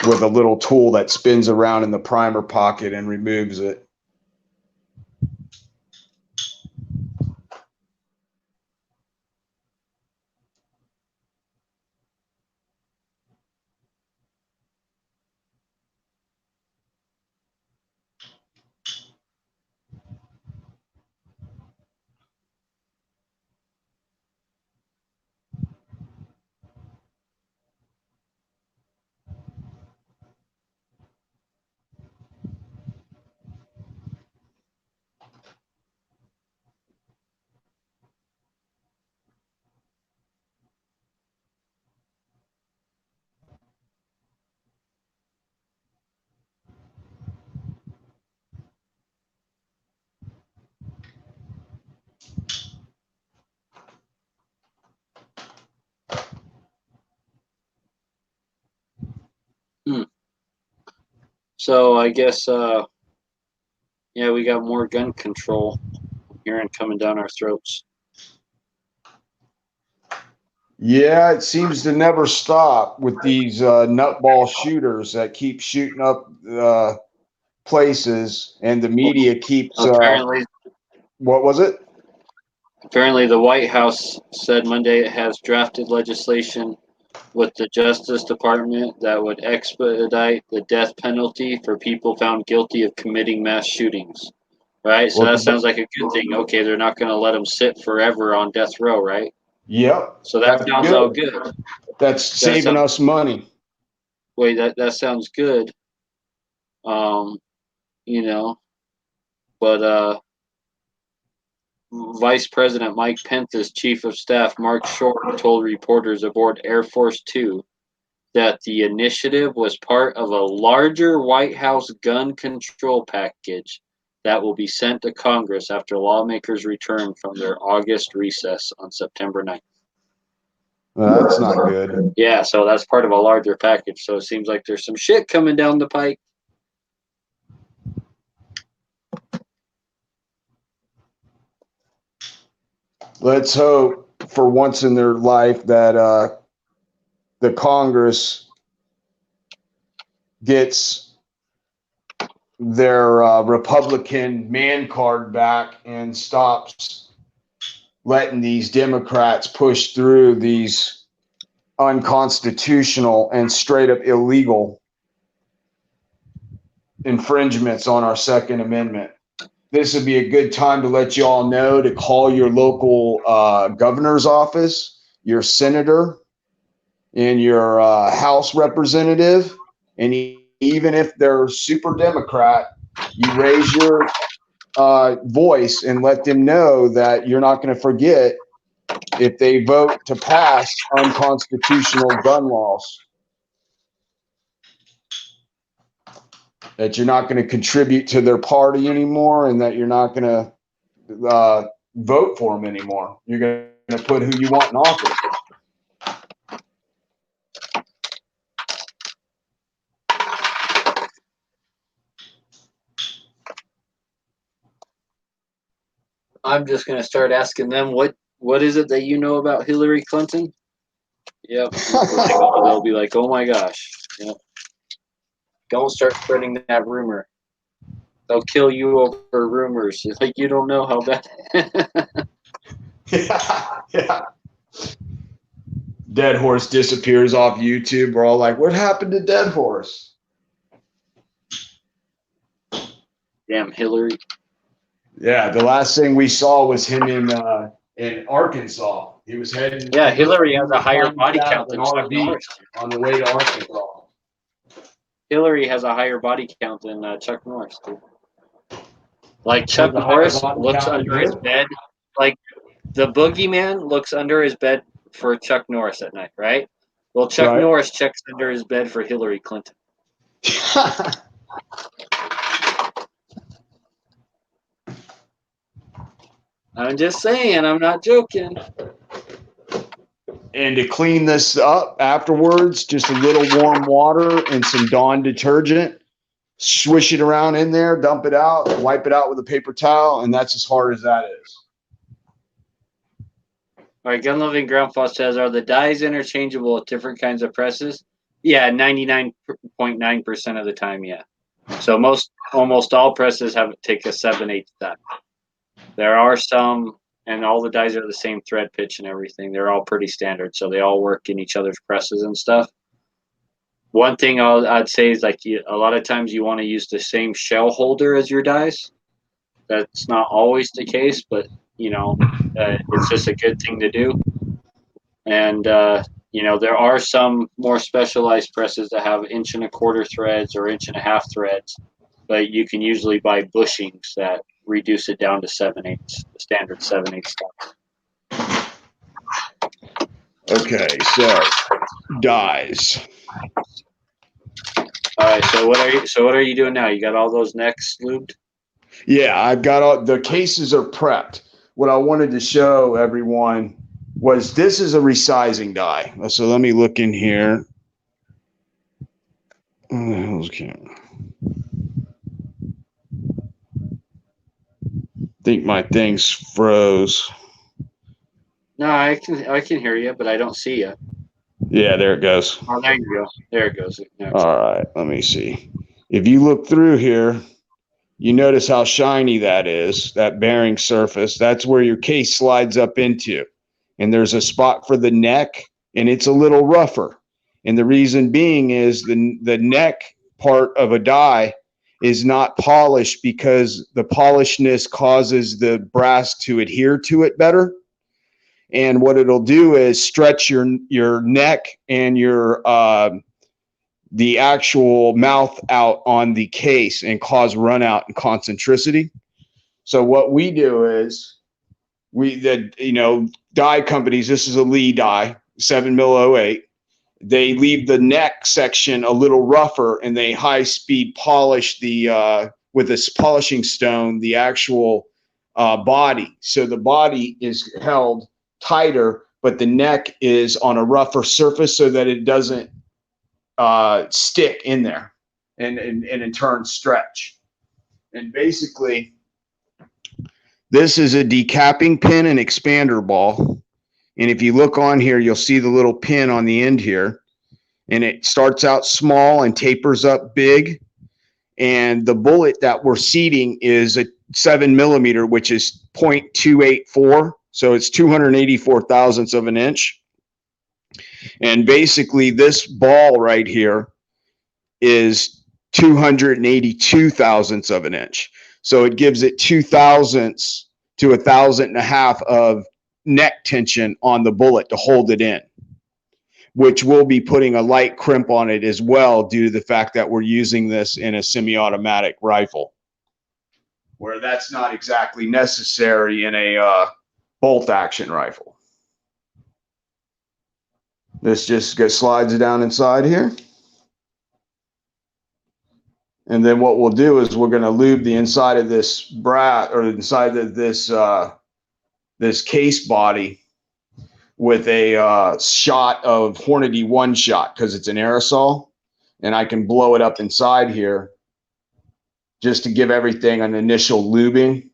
Speaker 2: with a little tool that spins around in the primer pocket and removes it.
Speaker 1: So I guess, yeah, we got more gun control here and coming down our throats.
Speaker 2: Yeah, it seems to never stop with these nutball shooters that keep shooting up places, and the media keeps.
Speaker 1: Apparently,
Speaker 2: What was it?
Speaker 1: apparently, the White House said Monday it has drafted legislation with the Justice Department that would expedite the death penalty for people found guilty of committing mass shootings. Right, so
Speaker 2: Well,
Speaker 1: that sounds like a good thing. Okay, they're not going to let them sit forever on death row, right?
Speaker 2: yep,
Speaker 1: So that
Speaker 2: that's
Speaker 1: sounds all
Speaker 2: good.
Speaker 1: good.
Speaker 2: That's saving us money.
Speaker 1: Wait, that sounds good. You know, but Vice President Mike Pence's chief of staff Mark Short told reporters aboard Air Force Two that the initiative was part of a larger White House gun control package that will be sent to Congress after lawmakers return from their August recess on September 9th.
Speaker 2: That's not good.
Speaker 1: Yeah, so that's part of a larger package. So it seems like there's some shit coming down the pike.
Speaker 2: Let's hope for once in their life that the Congress gets their Republican man card back and stops letting these Democrats push through these unconstitutional and straight up illegal infringements on our Second Amendment. This would be a good time to let you all know to call your local governor's office, your senator, and your House representative. And even if they're super Democrat, you raise your voice and let them know that you're not going to forget if they vote to pass unconstitutional gun laws. That you're not going to contribute to their party anymore, and that you're not going to vote for them anymore. You're going to put who you want in office.
Speaker 1: I'm just gonna start asking them what is it that you know about Hillary Clinton? Yep. They'll be like, oh my gosh. Yep. Don't start spreading that rumor. They'll kill you over rumors. Like you don't know how bad.
Speaker 2: Yeah. Dead Horse disappears off YouTube. We're all like, what happened to Dead Horse?
Speaker 1: Damn Hillary.
Speaker 2: Yeah, the last thing we saw was him in Arkansas. He was heading.
Speaker 1: Yeah, Hillary has a higher body count than Chuck Norris.
Speaker 2: On the way to Arkansas.
Speaker 1: Hillary has a higher body count than Chuck Norris, dude. Like Chuck Norris looks under his bed. Like the boogeyman looks under his bed for Chuck Norris at night, right? Well, Chuck Norris checks under his bed for Hillary Clinton. I'm just saying, I'm not joking.
Speaker 2: And to clean this up afterwards, just a little warm water and some Dawn detergent. Swish it around in there, dump it out, wipe it out with a paper towel, and that's as hard as that is.
Speaker 1: All right, Gun Loving Groundfall says, are the dies interchangeable with different kinds of presses? Yeah, 99.9% of the time, yeah. So almost all presses take a 7/8 die. There are some, and all the dies are the same thread pitch and everything. They're all pretty standard, so they all work in each other's presses and stuff. One thing I'd say is like a lot of times you want to use the same shell holder as your dies. That's not always the case, but it's just a good thing to do. And there are some more specialized presses that have 1.25" threads or 1.5" threads, but you can usually buy bushings that reduce it down to 7/8, the standard 7/8 stuff.
Speaker 2: Okay, so dies.
Speaker 1: All right, so what are you doing now? You got all those necks lubed?
Speaker 2: Yeah, I've got all the cases are prepped. What I wanted to show everyone was this is a resizing die. So let me look in here. Where the hell's the camera? I think my thing's froze.
Speaker 1: No, I can hear you, but I don't see you.
Speaker 2: Yeah, there it goes.
Speaker 1: Oh, there you go. There it goes.
Speaker 2: All right, let me see. If you look through here, you notice how shiny that is, that bearing surface. That's where your case slides up into. And there's a spot for the neck, and it's a little rougher. And the reason being is the neck part of a die is not polished because the polishedness causes the brass to adhere to it better. And what it'll do is stretch your neck and your the actual mouth out on the case and cause run out and concentricity. So what we do is die companies, this is a Lee die, 7mm-08. They leave the neck section a little rougher and they high speed polish with this polishing stone, the actual body. So the body is held tighter, but the neck is on a rougher surface so that it doesn't stick in there and in turn stretch. And basically, this is a decapping pin and expander ball. And if you look on here, you'll see the little pin on the end here. And it starts out small and tapers up big. And the bullet that we're seating is a 7mm, which is 0.284. So it's 284 thousandths of an inch. And basically, this ball right here is 282 thousandths of an inch. So it gives it 2 thousandths to 1.5 thousandths of neck tension on the bullet to hold it in, which we'll be putting a light crimp on it as well due to the fact that we're using this in a semi-automatic rifle, where that's not exactly necessary in a bolt action rifle. This just slides down inside here. And then what we'll do is we're going to lube the inside of this brass or inside of this case body with a shot of Hornady One Shot because it's an aerosol, and I can blow it up inside here just to give everything an initial lubing.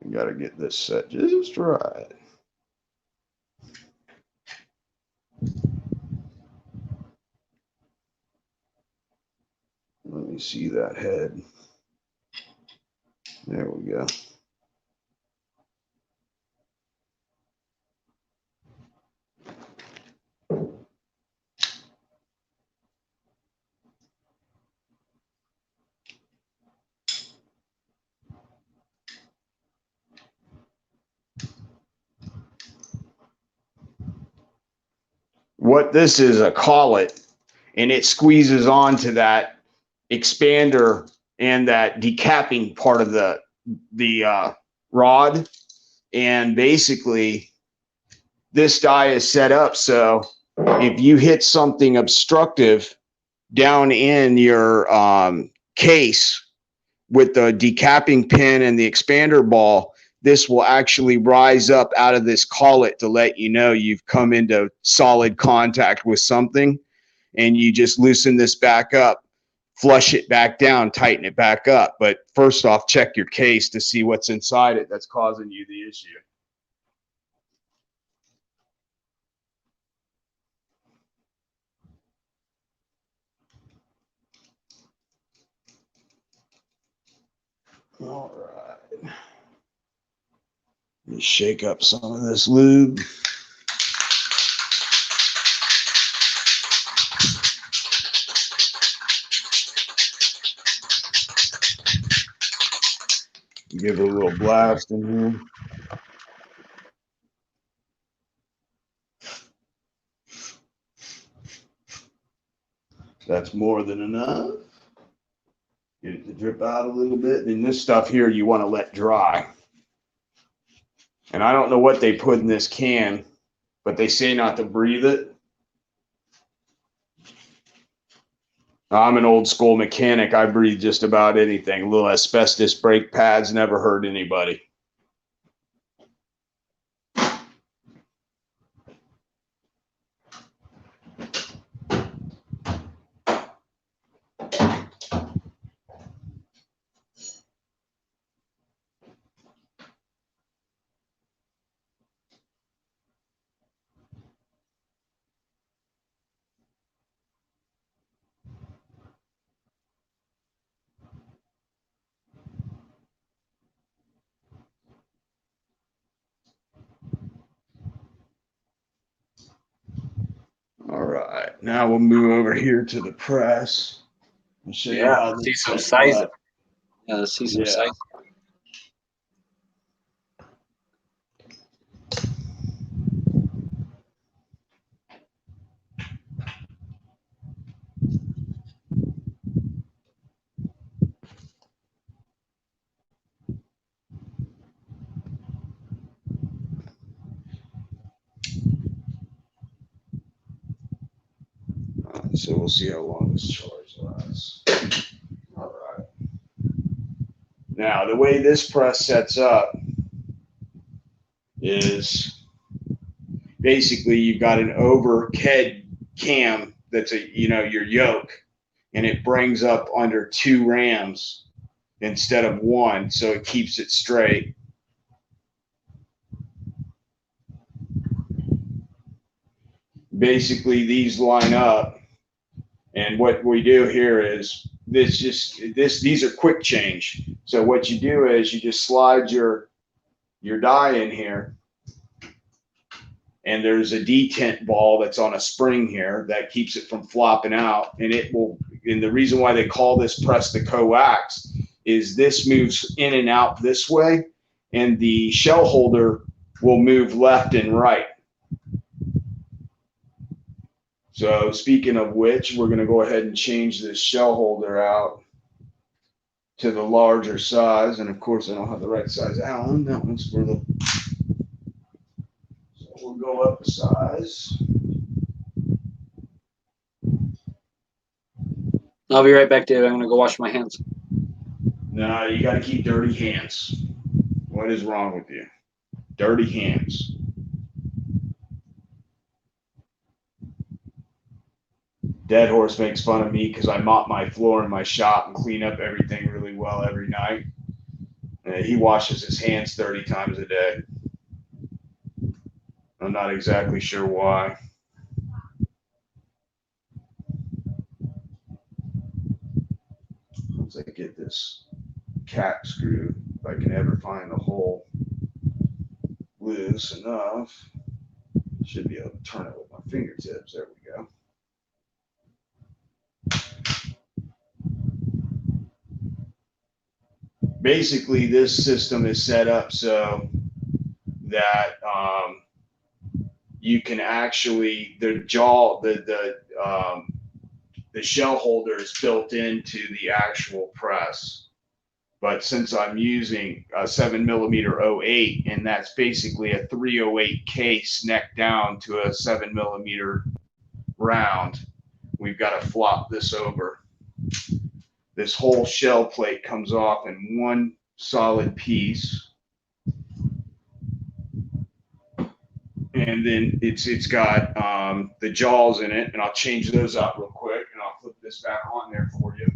Speaker 2: You got to get this set just right. Let me see that head. There we go. What this is a collet, and it squeezes onto that expander and that decapping part of the rod. And basically, this die is set up so if you hit something obstructive down in your case with the decapping pin and the expander ball, this will actually rise up out of this collet to let you know you've come into solid contact with something. And you just loosen this back up, flush it back down, tighten it back up. But first off, check your case to see what's inside it that's causing you the issue. All right. Let me shake up some of this lube. Give it a little blast in here. That's more than enough. Get it to drip out a little bit. And this stuff here you want to let dry. And I don't know what they put in this can, but they say not to breathe it. I'm an old school mechanic. I breathe just about anything. Little asbestos brake pads never hurt anybody. All right, now we'll move over here to the press and show you how
Speaker 1: see
Speaker 2: this
Speaker 1: some
Speaker 2: sets
Speaker 1: size.
Speaker 2: up.
Speaker 1: Yeah, let's see some size.
Speaker 2: So we'll see how long this charge lasts. All right. Now, the way this press sets up is basically you've got an overhead cam that's your yoke, and it brings up under 2 rams instead of 1, so it keeps it straight. Basically, these line up. And what we do here is these are quick change. So what you do is you just slide your die in here, and there's a detent ball that's on a spring here that keeps it from flopping out. And the reason why they call this press the coax is this moves in and out this way, and the shell holder will move left and right. So speaking of which, we're going to go ahead and change this shell holder out to the larger size. And of course, I don't have the right size Allen. That one's for the... So we'll go up a size.
Speaker 1: I'll be right back, Dave. I'm going to go wash my hands.
Speaker 2: No, you got to keep dirty hands. What is wrong with you? Dirty hands. Dead Horse makes fun of me because I mop my floor in my shop and clean up everything really well every night. He washes his hands 30 times a day. I'm not exactly sure why. Once I get this cap screw, if I can ever find the hole loose enough, should be able to turn it with my fingertips. There we go. Basically, this system is set up so that you can actually the shell holder is built into the actual press. But since I'm using a 7mm-08, and that's basically a 308 case neck down to a 7mm round, we've got to flop this over. This whole shell plate comes off in one solid piece. And then it's got the jaws in it, and I'll change those out real quick, and I'll flip this back on there for you.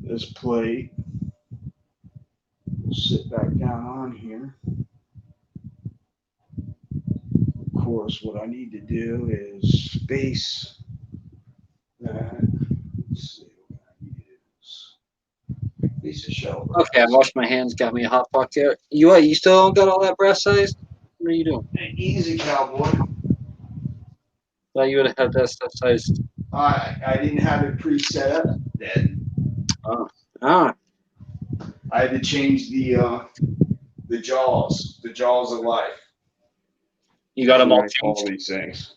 Speaker 2: This plate will sit back down on here. Of course, what I need to do is space that. Let's see what I need is piece of shell brass.
Speaker 1: Okay, I washed my hands. Got me a hot pocket. You still don't got all that brass size? What are you doing?
Speaker 2: Easy, cowboy.
Speaker 1: Thought you would have had that stuff sized.
Speaker 2: I didn't have it pre-set up then.
Speaker 1: Ah,
Speaker 2: I had to change the jaws of life.
Speaker 1: you got them all
Speaker 2: All
Speaker 1: changed.
Speaker 2: these things.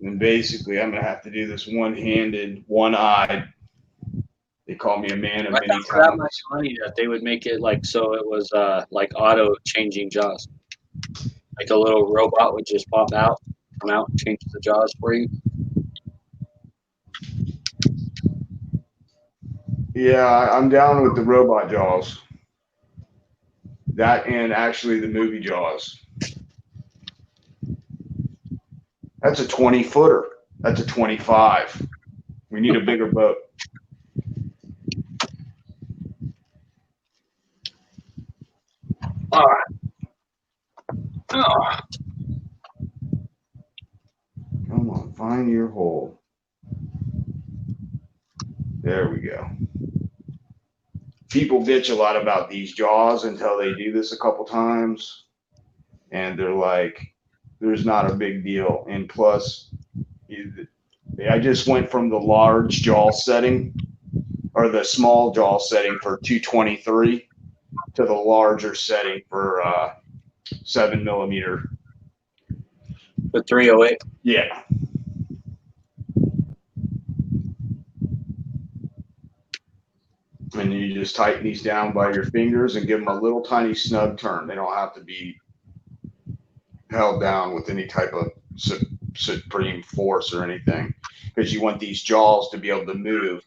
Speaker 2: And basically, I'm gonna have to do this one-handed, one-eyed. They call me a man of
Speaker 1: I
Speaker 2: many
Speaker 1: thought for that much
Speaker 2: talents.
Speaker 1: money that they would make it like so it was like auto changing jaws. Like a little robot would just pop out, come out, change the jaws for you.
Speaker 2: Yeah, I'm down with the robot jaws. That and actually the movie Jaws. That's a 20-footer. That's a 25. We need a bigger boat.
Speaker 1: All right. Oh,
Speaker 2: Come on, find your hole. There we go. People bitch a lot about these jaws until they do this a couple times, and they're like, there's not a big deal. And plus, I just went from the large jaw setting or the small jaw setting for 223 to the larger setting for 7mm.
Speaker 1: the 308.
Speaker 2: Yeah. And you just tighten these down by your fingers and give them a little tiny snug turn. They don't have to be held down with any type of supreme force or anything, because you want these jaws to be able to move.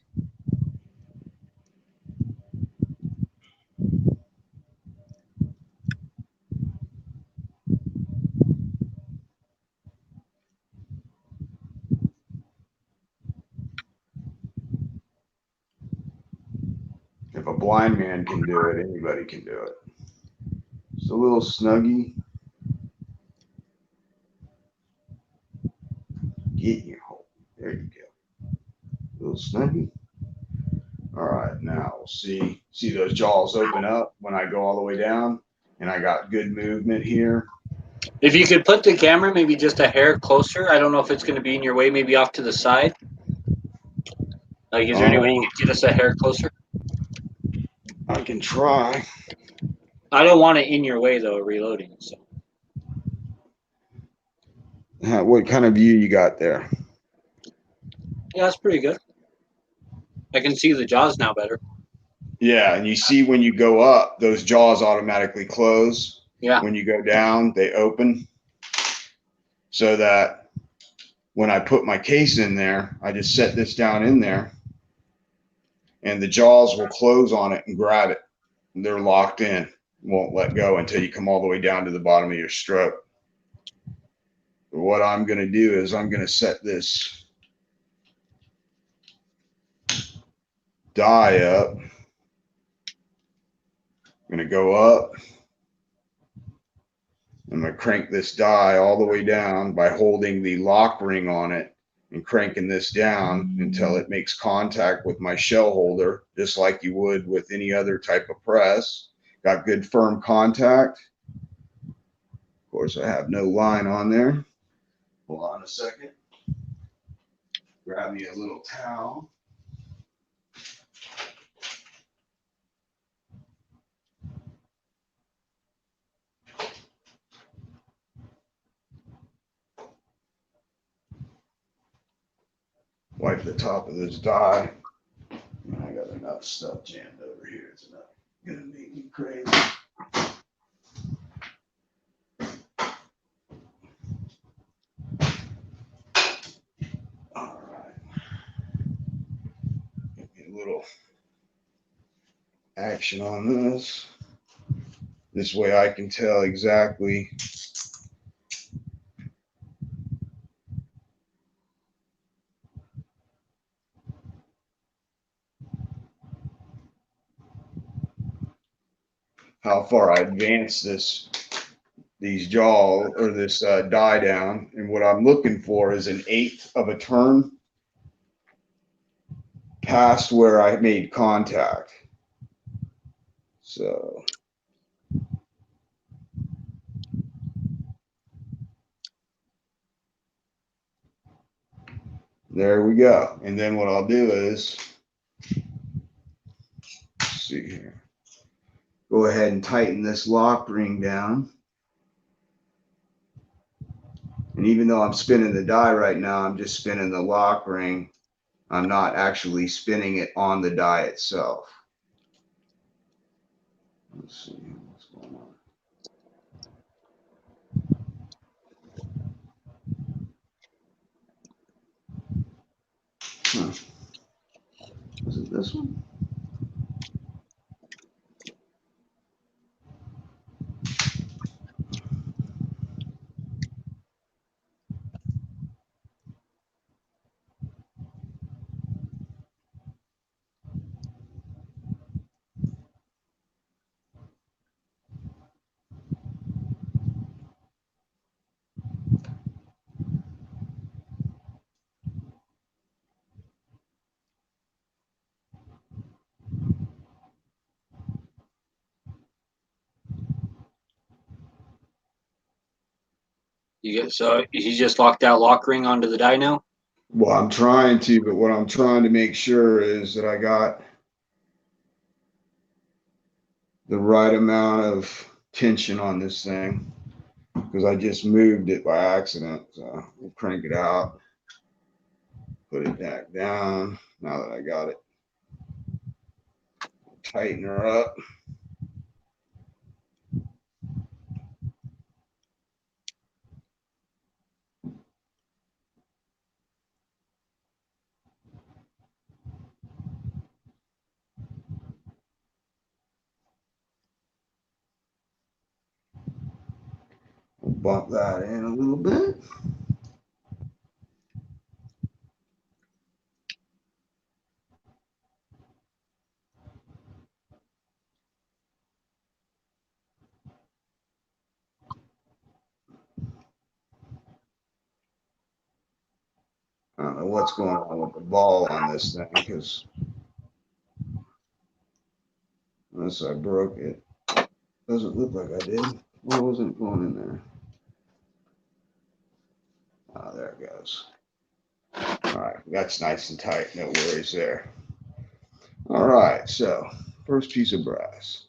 Speaker 2: If a blind man can do it, anybody can do it. Just a little snuggie. Get in your hole. There you go. Little snuggie. All right, now we'll see those jaws open up when I go all the way down, and I got good movement here.
Speaker 1: If you could put the camera maybe just a hair closer, I don't know if it's going to be in your way, maybe off to the side. Like, is there any way you could get us a hair closer?
Speaker 2: I can try.
Speaker 1: I don't want it in your way though, reloading. So.
Speaker 2: What kind of view you got there?
Speaker 1: Yeah, that's pretty good. I can see the jaws now better.
Speaker 2: Yeah, and you see when you go up, those jaws automatically close.
Speaker 1: Yeah.
Speaker 2: When you go down, they open. So that when I put my case in there, I just set this down in there, and the jaws will close on it and grab it. They're locked in, won't let go until you come all the way down to the bottom of your stroke. But what I'm going to do is I'm going to set this die up. I'm going to go up. I'm going to crank this die all the way down by holding the lock ring on it and cranking this down until it makes contact with my shell holder, just like you would with any other type of press. Got good firm contact. Of course, I have no line on there. Hold on a second. Grab me a little towel. Wipe the top of this die. I got enough stuff jammed over here. It's not gonna make me crazy. All right. Get me a little action on this. This way I can tell exactly how far I advance these jaw or this die down. And what I'm looking for is an 1/8 of a turn past where I made contact. So there we go. And then what I'll do is, let's see here, go ahead and tighten this lock ring down. And even though I'm spinning the die right now, I'm just spinning the lock ring. I'm not actually spinning it on the die itself. Let's see what's going on. Is it this one?
Speaker 1: So he just locked that lock ring onto the die now?
Speaker 2: Well, I'm trying to, but what I'm trying to make sure is that I got the right amount of tension on this thing, because I just moved it by accident. So we'll crank it out, put it back down. Now that I got it, tighten her up. We'll bump that in a little bit. know what's going on with the ball on this thing because unless I broke it. Doesn't look like I did. What wasn't going in there? Ah, there it goes. All right, that's nice and tight. No worries there. All right, so first piece of brass.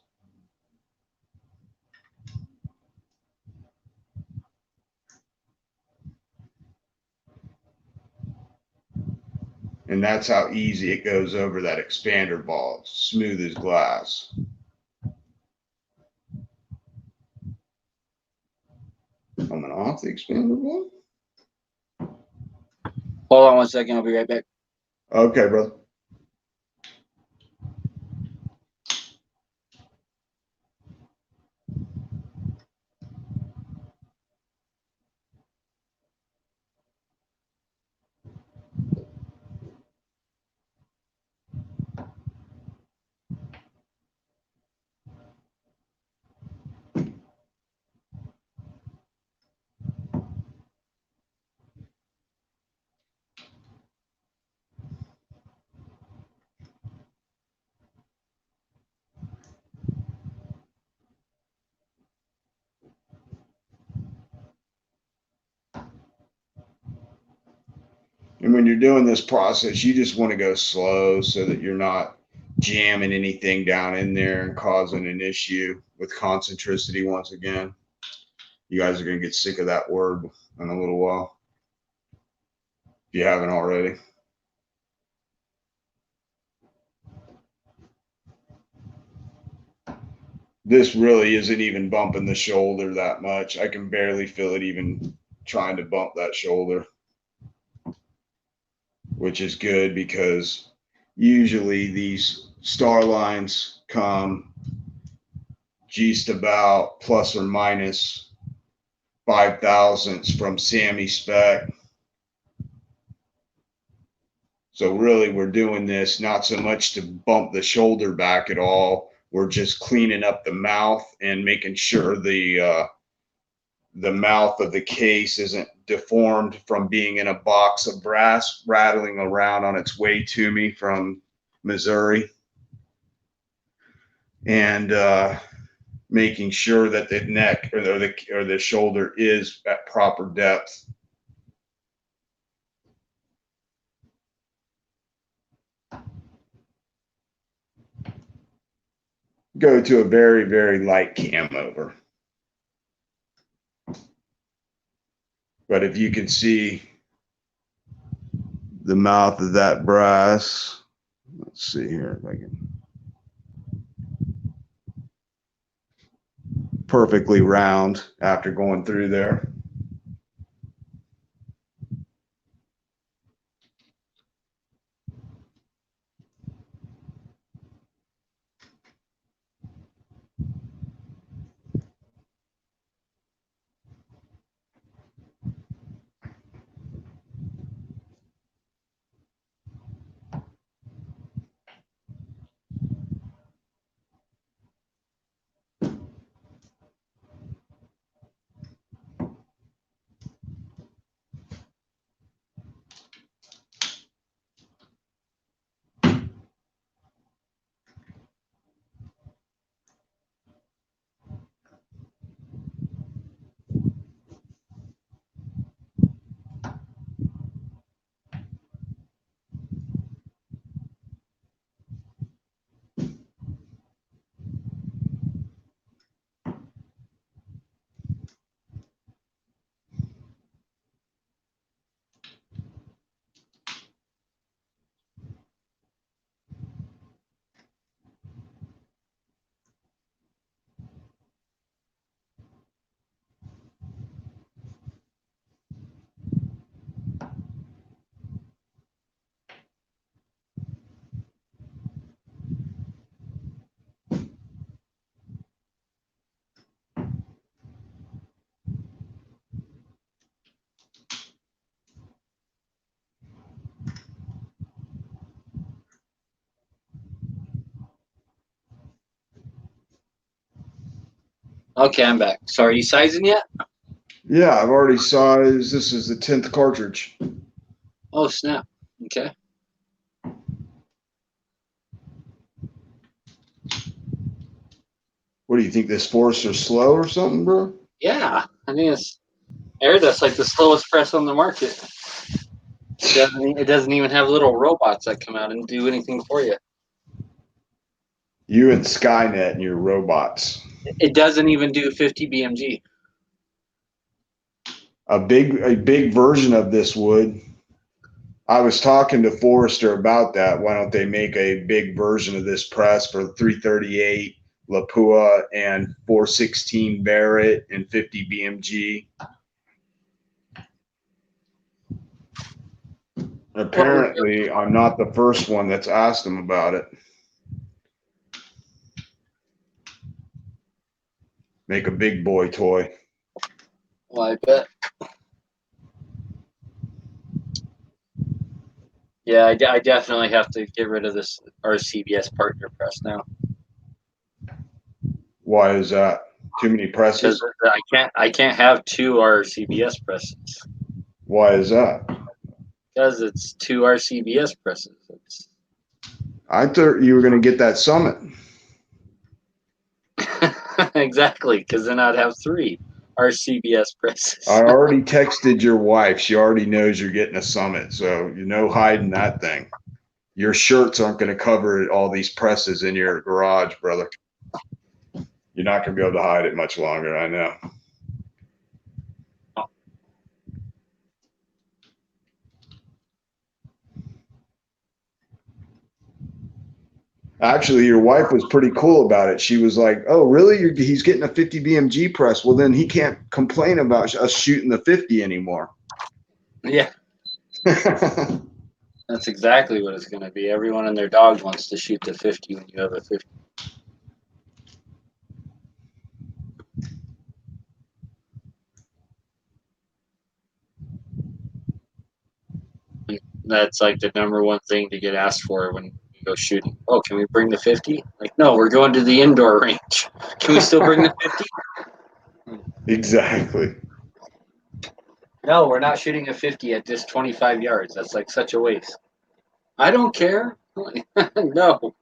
Speaker 2: And that's how easy it goes over that expander ball. Smooth as glass. Coming off the expander ball?
Speaker 1: Hold on 1 second. I'll be right back.
Speaker 2: Okay, brother. And when you're doing this process, you just want to go slow so that you're not jamming anything down in there and causing an issue with concentricity once again. You guys are going to get sick of that word in a little while if you haven't already. This really isn't even bumping the shoulder that much. I can barely feel it even trying to bump that shoulder, which is good because usually these star lines come just about plus or minus 5 thousandths from Sammy spec. So really we're doing this not so much to bump the shoulder back at all. We're just cleaning up the mouth and making sure the mouth of the case isn't deformed from being in a box of brass rattling around on its way to me from Missouri. And making sure that the neck or the shoulder is at proper depth. Go to a very, very light cam over. But if you can see the mouth of that brass, let's see here if I can. Perfectly round after going through there.
Speaker 1: Okay, I'm back. So are you sizing yet?
Speaker 2: Yeah, I've already sized. This is the 10th cartridge.
Speaker 1: Oh, snap. Okay.
Speaker 2: What do you think? This Forester's slow or something, bro?
Speaker 1: Yeah, I think it's air dust like the slowest press on the market. It doesn't even have little robots that come out and do anything for you.
Speaker 2: You and Skynet and your robots.
Speaker 1: It doesn't even do 50 BMG.
Speaker 2: A big version of this would. I was talking to Forrester about that. Why don't they make a big version of this press for 338 Lapua and 416 Barrett and 50 BMG? Apparently, I'm not the first one that's asked them about it. Make a big boy toy.
Speaker 1: Well, I bet. Yeah, I definitely have to get rid of this RCBS partner press now.
Speaker 2: Why is that? Too many presses?
Speaker 1: Because I can't have two RCBS presses.
Speaker 2: Why is that?
Speaker 1: Because it's two RCBS presses.
Speaker 2: I thought you were going to get that Summit.
Speaker 1: Exactly, because then I'd have three RCBS presses.
Speaker 2: I already texted your wife. She already knows you're getting a Summit, so you know hiding that thing. Your shirts aren't going to cover all these presses in your garage, brother. You're not going to be able to hide it much longer, I know. Actually, your wife was pretty cool about it. She was like, "Oh, really? He's getting a 50 BMG press. Well, then he can't complain about us shooting the 50 anymore."
Speaker 1: Yeah, that's exactly what it's going to be. Everyone and their dog wants to shoot the 50 when you have a 50. That's like the number one thing to get asked for when you go shooting. Oh, can we bring the 50? Like, no, we're going to the indoor range. Can we still bring the 50?
Speaker 2: Exactly.
Speaker 1: No, we're not shooting a 50 at just 25 yards. That's like such a waste. I don't care. No.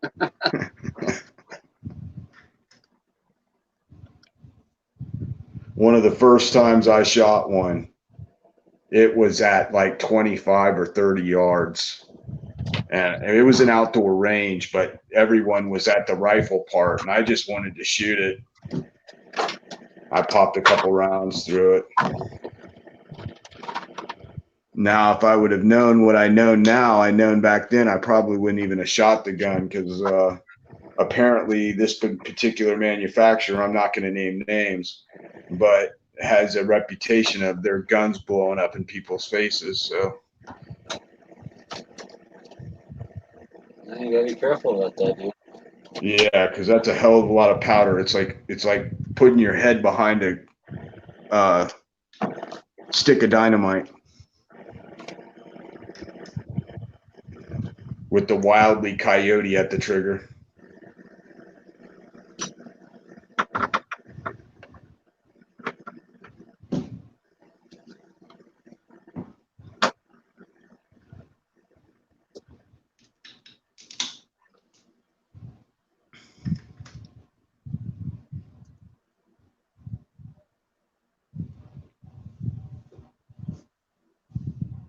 Speaker 2: One of the first times I shot one, it was at like 25 or 30 yards. And it was an outdoor range, but everyone was at the rifle part, and I just wanted to shoot it. I popped a couple rounds through it. Now, if I would have known what I know now, I known back then, I probably wouldn't even have shot the gun because apparently this particular manufacturer, I'm not going to name names, but has a reputation of their guns blowing up in people's faces. So
Speaker 1: You gotta be careful about that, dude.
Speaker 2: yeah, because that's a hell of a lot of powder. It's like putting your head behind a stick of dynamite with the wildly coyote at the trigger.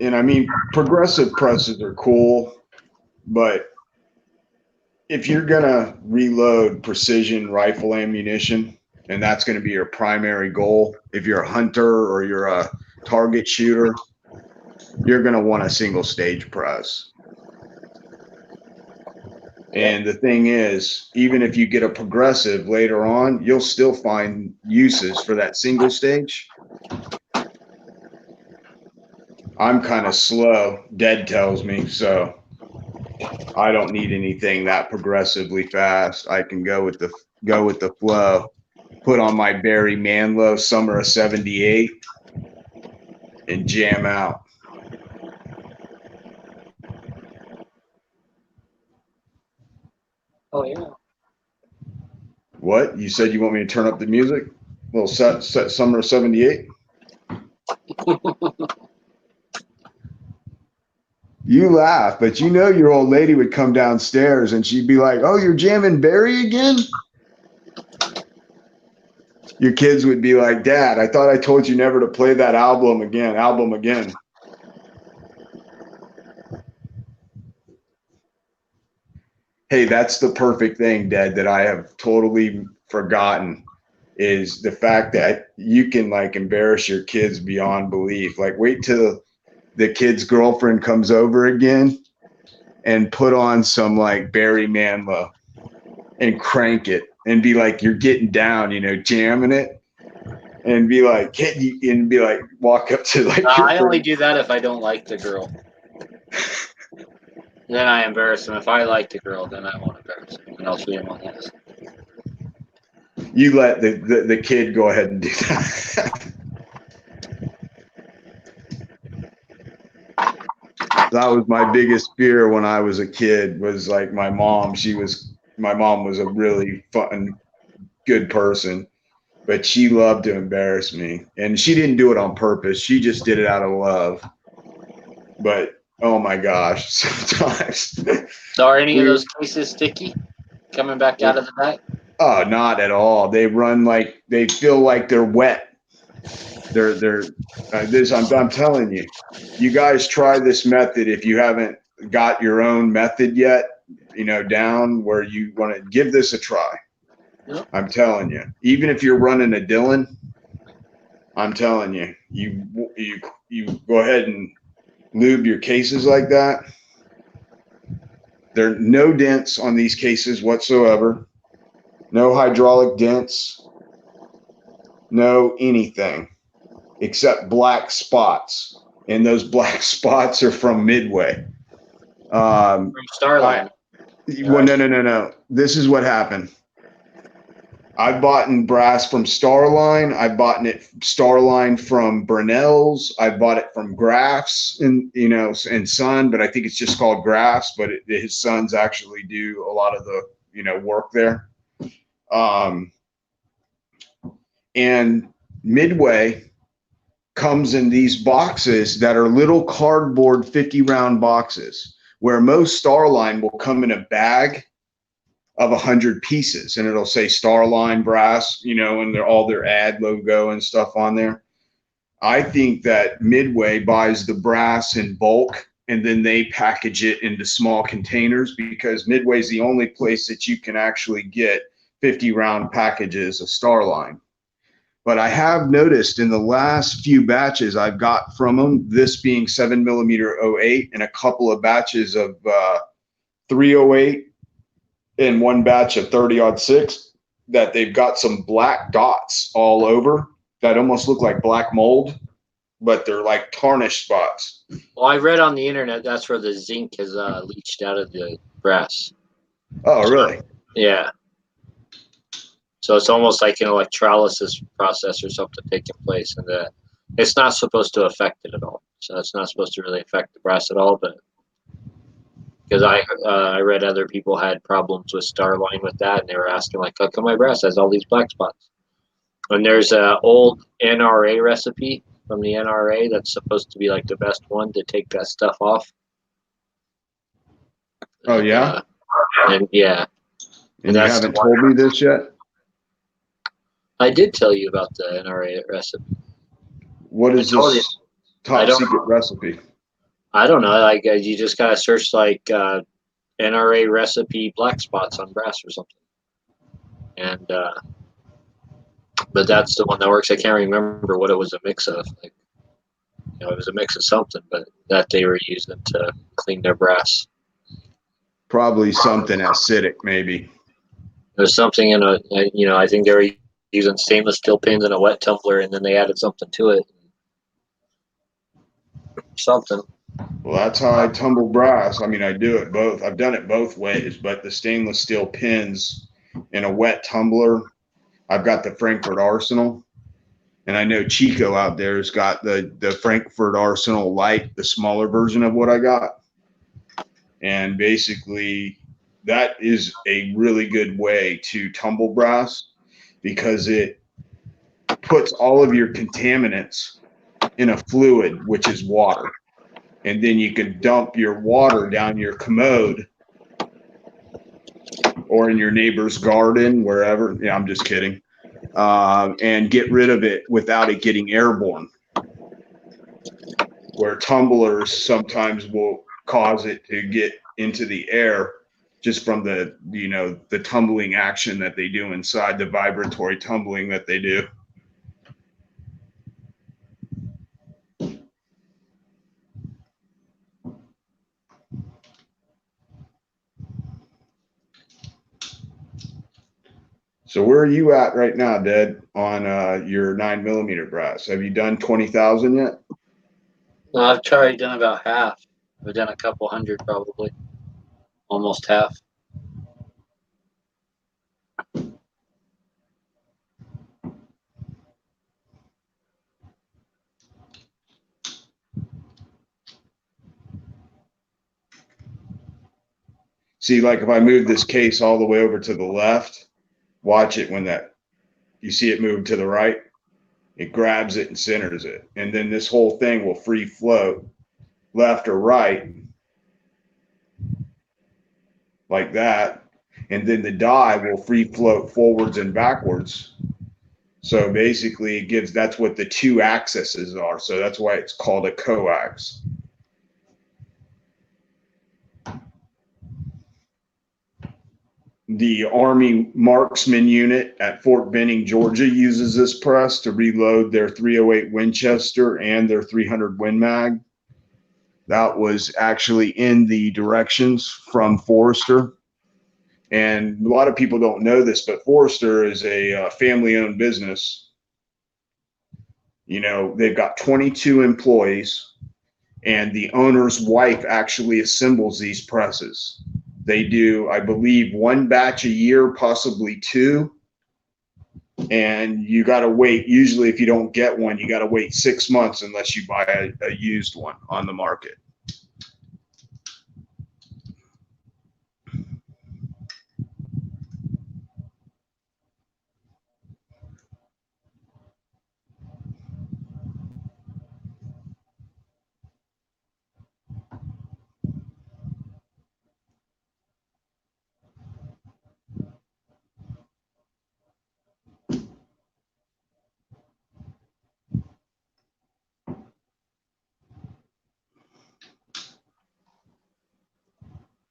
Speaker 2: And I mean, progressive presses are cool, but if you're going to reload precision rifle ammunition, and that's going to be your primary goal, if you're a hunter or you're a target shooter, you're going to want a single stage press. And the thing is, even if you get a progressive later on, you'll still find uses for that single stage. I'm kind of slow, Dead tells me, so I don't need anything that progressively fast. I can go with the flow. Put on my Barry Manilow Summer of '78 and jam out.
Speaker 1: Oh, yeah.
Speaker 2: What? You said you want me to turn up the music? A little set Summer of '78? You laugh, but you know your old lady would come downstairs and she'd be like, "Oh, you're jamming Barry again?" Your kids would be like, "Dad, I thought I told you never to play that album again." Hey, that's the perfect thing, Dad, that I have totally forgotten is the fact that you can like embarrass your kids beyond belief. Like wait till the kid's girlfriend comes over again and put on some like Barry Manilow and crank it and be like, you're getting down, you know, jamming it and be like, and be like, walk up to like your
Speaker 1: I only
Speaker 2: friend.
Speaker 1: do that if I don't like the girl. Then I embarrass them. If I like the girl, then I won't embarrass them. And I'll see him on this.
Speaker 2: You let the kid go ahead and do that. That was my biggest fear when I was a kid was like my mom. My mom was a really fun, good person, but she loved to embarrass me. And she didn't do it on purpose. She just did it out of love. But oh my gosh, sometimes.
Speaker 1: So are any of those cases sticky? Coming back out of the back?
Speaker 2: Oh, not at all. They run like they feel like they're wet. They're this. I'm telling you, you guys try this method if you haven't got your own method yet. You know, down where you want to give this a try.
Speaker 1: Yep.
Speaker 2: I'm telling you, even if you're running a Dylan, I'm telling you, you go ahead and lube your cases like that. There are no dents on these cases whatsoever. No hydraulic dents. No anything except black spots. And those black spots are from Midway.
Speaker 1: From Starline.
Speaker 2: Well, no. This is what happened. I bought in brass from Starline. I bought it Starline from Brunel's. I bought it from Graffs and Son, but I think it's just called Graffs. But his sons actually do a lot of the work there. And Midway comes in these boxes that are little cardboard 50 round boxes, where most Starline will come in a bag of 100 pieces, and it'll say Starline brass, and all their ad logo and stuff on there. I think that Midway buys the brass in bulk and then they package it into small containers, because Midway is the only place that you can actually get 50 round packages of Starline. But I have noticed in the last few batches I've got from them, this being 7mm-08 and a couple of batches of 308 and one batch of 30-06, that they've got some black dots all over that almost look like black mold, but they're like tarnished spots.
Speaker 1: Well, I read on the internet that's where the zinc has leached out of the brass.
Speaker 2: Oh, really?
Speaker 1: Yeah. So it's almost like an electrolysis process or something taking place, and it's not supposed to affect it at all. So it's not supposed to really affect the brass at all. But because I read other people had problems with Starline with that, and they were asking like, how come my brass has all these black spots? And there's an old NRA recipe from the NRA that's supposed to be like the best one to take that stuff off.
Speaker 2: Oh, yeah?
Speaker 1: And yeah.
Speaker 2: And you haven't told me this yet?
Speaker 1: I did tell you about the NRA recipe.
Speaker 2: What is this top secret recipe?
Speaker 1: I don't know. Like you just gotta search like NRA recipe black spots on brass or something. And but that's the one that works. I can't remember what it was a mix of. Like, it was a mix of something, but that they were using to clean their brass.
Speaker 2: Probably something acidic, maybe.
Speaker 1: There's something in I think they were using stainless steel pins in a wet tumbler, and then they added something to it. Something.
Speaker 2: Well, that's how I tumble brass. I mean, I do it both. I've done it both ways, but the stainless steel pins in a wet tumbler, I've got the Frankfurt Arsenal. And I know Chico out there has got the Frankfurt Arsenal Light, the smaller version of what I got. And basically, that is a really good way to tumble brass, because it puts all of your contaminants in a fluid, which is water. and then you can dump your water down your commode or in your neighbor's garden, wherever. Yeah, I'm just kidding. And get rid of it without it getting airborne. Where tumblers sometimes will cause it to get into the air just from the, you know, the tumbling action that they do inside, the vibratory tumbling that they do. So where are you at right now, Dad, on your 9mm brass? Have you done 20,000 yet?
Speaker 1: No, I've probably done about half. I've done a couple hundred probably. Almost half.
Speaker 2: See, like if I move this case all the way over to the left, watch it when that, you see it move to the right, it grabs it and centers it. And then this whole thing will free float left or right like that. And then the die will free float forwards and backwards. So basically it gives, that's what the two axes are. So that's why it's called a coax. The Army Marksman Unit at Fort Benning, Georgia uses this press to reload their 308 Winchester and their 300 Win Mag. That was actually in the directions from Forrester. And a lot of people don't know this, but Forrester is a family-owned business. You know, they've got 22 employees, and the owner's wife actually assembles these presses. They do, I believe, one batch a year, possibly two. And you got to wait. Usually, if you don't get one, you got to wait 6 months unless you buy a used one on the market.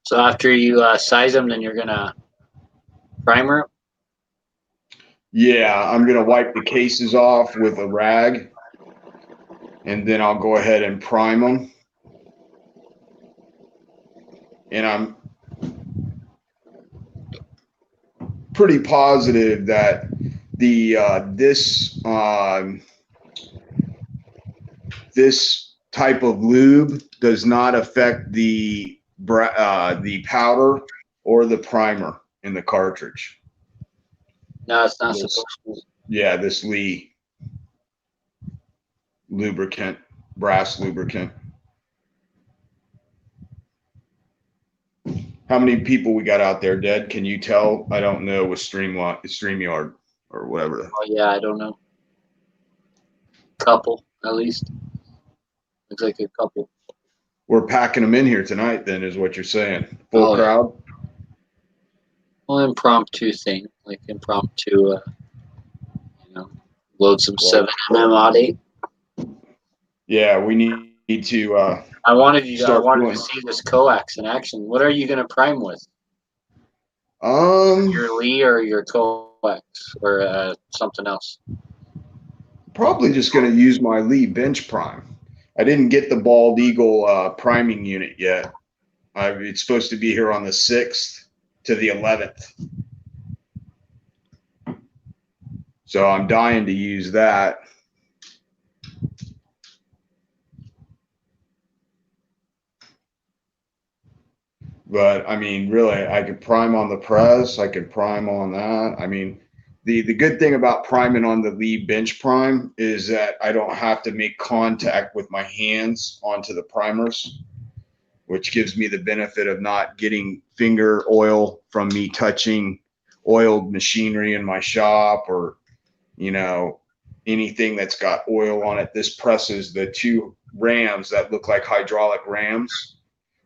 Speaker 1: So after you size them, then you're gonna primer.
Speaker 2: Yeah, I'm going to wipe the cases off with a rag, and then I'll go ahead and prime them. And I'm pretty positive that the this type of lube does not affect the powder or the primer in the cartridge.
Speaker 1: No, it's not supposed to.
Speaker 2: Yeah, this Lee lubricant, brass lubricant. How many people we got out there, Dead? Can you tell? I don't know with StreamYard or whatever.
Speaker 1: Oh yeah, I don't know. Couple at least. Looks like a couple.
Speaker 2: We're packing them in here tonight, then, is what you're saying. Full crowd?
Speaker 1: Well, impromptu thing. Like impromptu, you know, load some 7mm-08.
Speaker 2: Yeah, we need to
Speaker 1: I wanted to
Speaker 2: doing.
Speaker 1: see this coax in action. What are you gonna prime with?
Speaker 2: Um,
Speaker 1: Your Lee or your coax or something else?
Speaker 2: Probably just going to use my Lee bench prime. I didn't get the Bald Eagle priming unit yet. It's supposed to be here on the 6th to the 11th. So I'm dying to use that. But I mean, really, I could prime on the press. I could prime on that. I mean, the good thing about priming on the Lee bench prime is that I don't have to make contact with my hands onto the primers, which gives me the benefit of not getting finger oil from me touching oiled machinery in my shop, or, you know, anything that's got oil on it. This presses the two rams that look like hydraulic rams.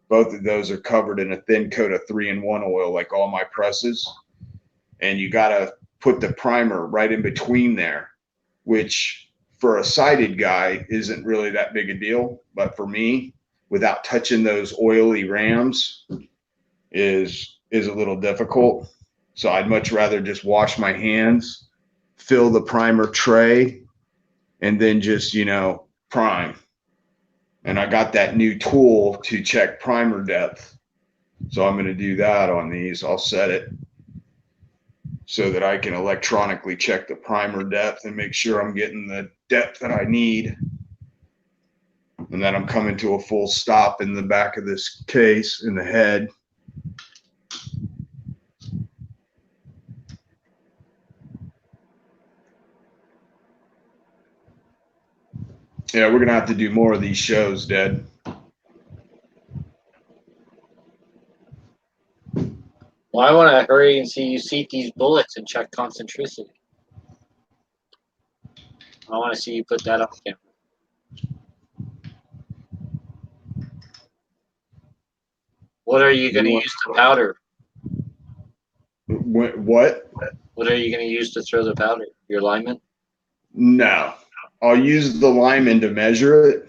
Speaker 2: Both of those are covered in a thin coat of 3-in-1 oil, like all my presses. And you got to put the primer right in between there, which for a sighted guy isn't really that big a deal. But for me, without touching those oily rams, is a little difficult. So I'd much rather just wash my hands, fill the primer tray, and then just, prime. And I got that new tool to check primer depth. So I'm going to do that on these. I'll set it so that I can electronically check the primer depth and make sure I'm getting the depth that I need. And then I'm coming to a full stop in the back of this case in the head. Yeah, we're going to have to do more of these shows, Dad.
Speaker 1: Well, I want to hurry and see you seat these bullets and check concentricity. I want to see you put that on camera. What are you going to use to powder?
Speaker 2: What?
Speaker 1: What are you going to use to throw the powder? Your lineman?
Speaker 2: No. I'll use the lineman to measure it,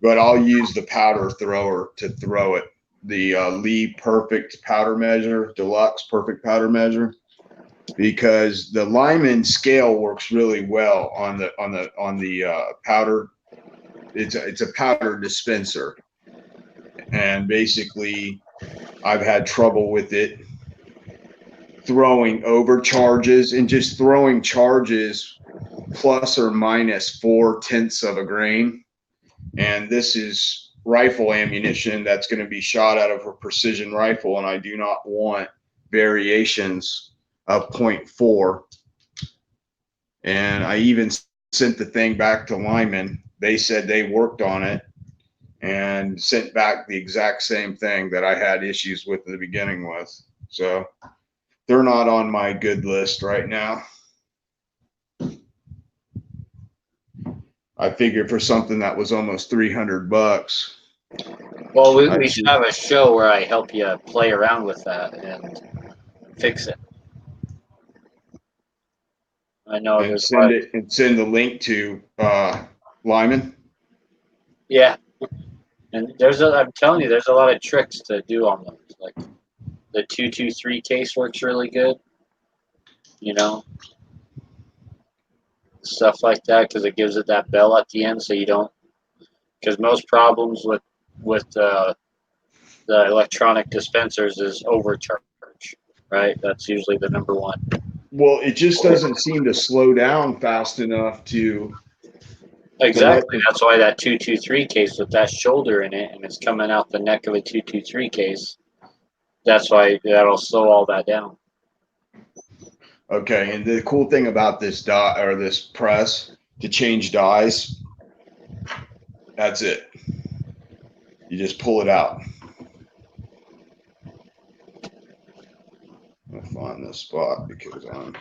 Speaker 2: but I'll use the powder thrower to throw it. The Lee Perfect powder measure, deluxe perfect powder measure, because the Lyman scale works really well on the powder. It's a powder dispenser, and basically, I've had trouble with it throwing overcharges and just throwing charges plus or minus 0.4 of a grain. And this is rifle ammunition that's going to be shot out of a precision rifle, and I do not want variations of 0.4. And I even sent the thing back to Lyman. They said they worked on it and sent back the exact same thing that I had issues with at the beginning with. So they're not on my good list right now. I figured for something that was almost $300.
Speaker 1: Well, we should have a show where I help you play around with that and fix it. I know
Speaker 2: And
Speaker 1: there's
Speaker 2: send the link to Lyman.
Speaker 1: Yeah, and I'm telling you, there's a lot of tricks to do on those. Like the 223 case works really good. Stuff like that, because it gives it that bell at the end, so you don't. Because most problems with the electronic dispensers is overcharge, right? That's usually the number one.
Speaker 2: Well, it just doesn't seem to slow down fast enough to.
Speaker 1: Exactly. That's why that 223 case with that shoulder in it, and it's coming out the neck of a 223 case. That's why that'll slow all that down.
Speaker 2: Okay, and the cool thing about this this press to change dies, that's it. You just pull it out. I'll find this spot because I'm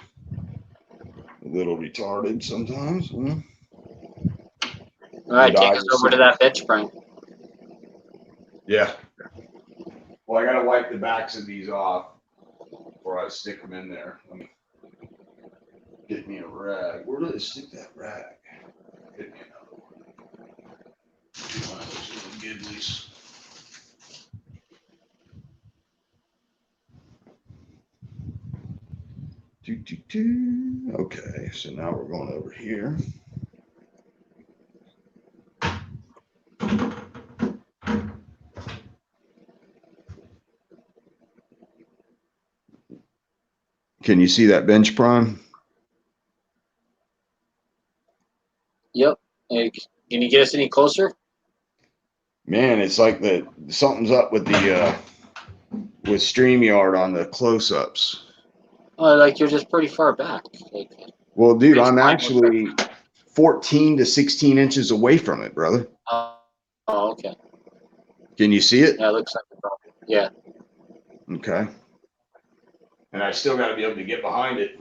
Speaker 2: a little retarded sometimes.
Speaker 1: All right, take us over to that bench prime.
Speaker 2: Yeah. Well, I got to wipe the backs of these off before I stick them in there. Let me get me a rag. Where did I stick that rag? Get me another one. One of those little gidleys. Okay, so now we're going over here. Can you see that bench prime?
Speaker 1: Yep. Hey, can you get us any closer?
Speaker 2: Man, it's like something's up with the with StreamYard on the close-ups.
Speaker 1: Oh, like you're just pretty far back.
Speaker 2: Well, dude, I'm actually 14 to 16 inches away from it, brother.
Speaker 1: Oh, okay.
Speaker 2: Can you see it?
Speaker 1: Yeah, it looks like a problem. Yeah.
Speaker 2: Okay. And I still got to be able to get behind it.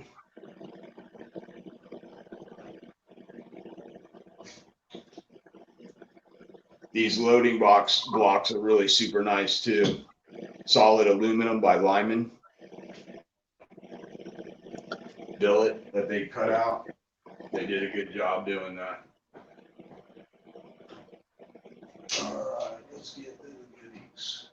Speaker 2: These loading box blocks are really super nice too. Solid aluminum by Lyman. Billet that they cut out. They did a good job doing that. All right, let's get the goodies.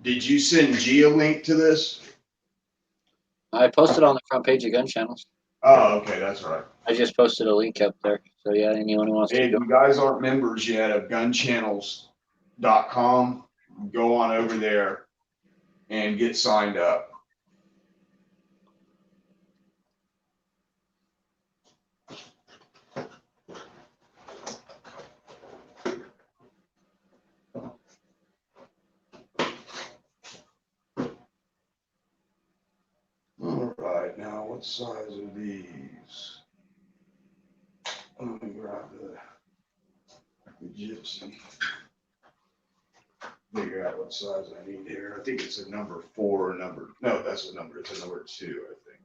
Speaker 2: Did you send G a link to this?
Speaker 1: I posted on the front page of Gun Channels.
Speaker 2: Oh, okay, that's right.
Speaker 1: I just posted a link up there. So yeah, anyone who wants
Speaker 2: Hey,
Speaker 1: to
Speaker 2: if
Speaker 1: go.
Speaker 2: you guys aren't members yet of gunchannels.com, go on over there and get signed up. All right, now what size are these? Let me grab the gypsy. Figure out what size I need here. I think it's a number 4 or number. No, that's a number. It's a number 2, I think.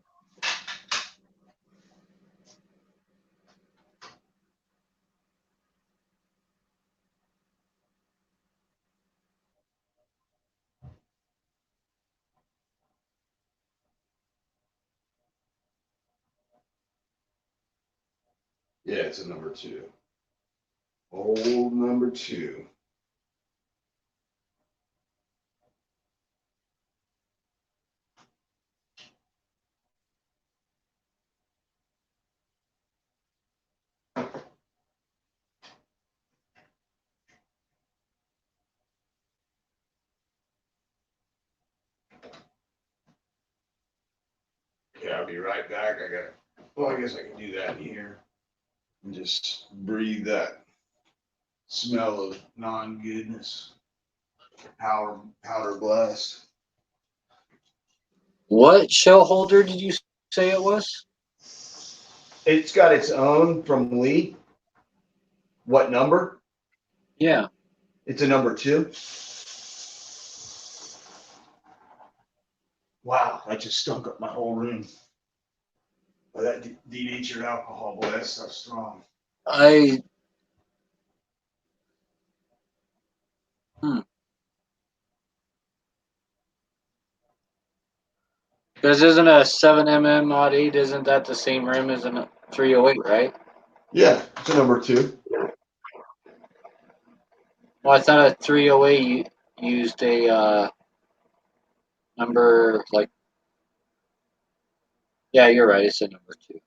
Speaker 2: Yeah, it's a number 2. Old number 2. Okay, I'll be right back. Well, I guess I can do that in here and just breathe that smell of non-goodness. Powder blast.
Speaker 1: What shell holder did you say it was?
Speaker 2: It's got its own from Lee. What number?
Speaker 1: Yeah.
Speaker 2: It's a number 2. Wow, I just stunk up my whole room. Oh, that denatured alcohol, boy, that stuff's strong.
Speaker 1: This isn't a 7mm-08, isn't that the same rim as a 308, right?
Speaker 2: Yeah, it's a number 2.
Speaker 1: Well, I thought a 308 used a number like. Yeah, you're right. It's a number 2.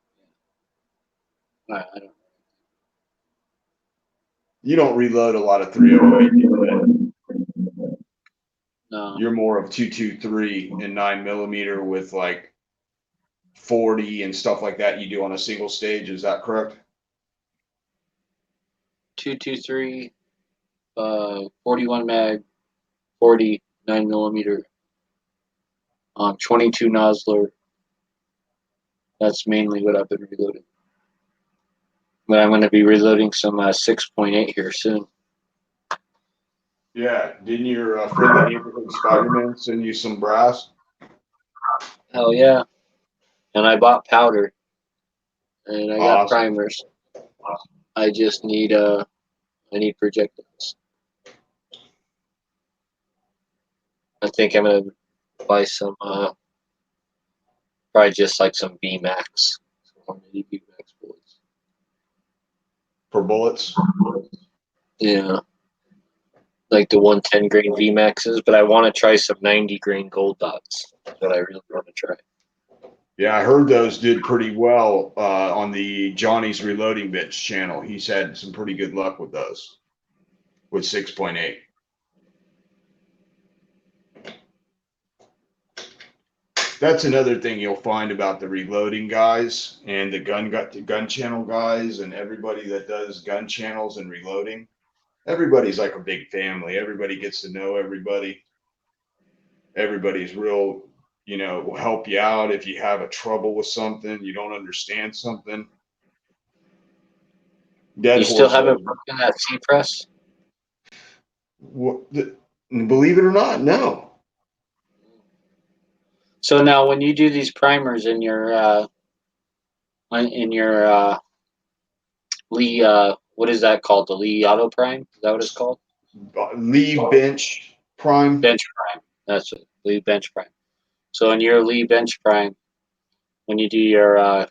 Speaker 1: I don't.
Speaker 2: You don't reload a lot of 308.
Speaker 1: No.
Speaker 2: You're more of 223 and 9mm with like 40 and stuff like that you do on a single stage. Is that correct?
Speaker 1: 223, 41 mag, 40 9mm, 22 nozzler. That's mainly what I've been reloading. But I'm going to be reloading some 6.8 here soon.
Speaker 2: Yeah. Didn't your friend the neighborhood Spider-Man send you some brass?
Speaker 1: Hell yeah. And I bought powder. And I got
Speaker 2: Awesome.
Speaker 1: primers. I just need I need projectiles. I think I'm gonna buy some probably just like some VMAX. VMAX bullets.
Speaker 2: For bullets?
Speaker 1: Yeah. Like the 110 grain VMAXs, but I want to try some 90 grain gold dots. That's what I really want to try.
Speaker 2: Yeah, I heard those did pretty well on the Johnny's Reloading Bits channel. He's had some pretty good luck with those, with 6.8. That's another thing you'll find about the reloading guys and the gun channel guys and everybody that does gun channels and reloading. Everybody's like a big family. Everybody gets to know everybody. Everybody's real, will help you out if you have a trouble with something, you don't understand something. Dead
Speaker 1: You still
Speaker 2: horse
Speaker 1: haven't
Speaker 2: legend.
Speaker 1: broken that C press?
Speaker 2: Believe it or not, no.
Speaker 1: So now when you do these primers in your Lee, what is that called? The Lee Auto Prime? Is that what it's called?
Speaker 2: Lee bench prime.
Speaker 1: Bench Prime. That's it. Lee Bench Prime. So in your Lee Bench Prime, when you do your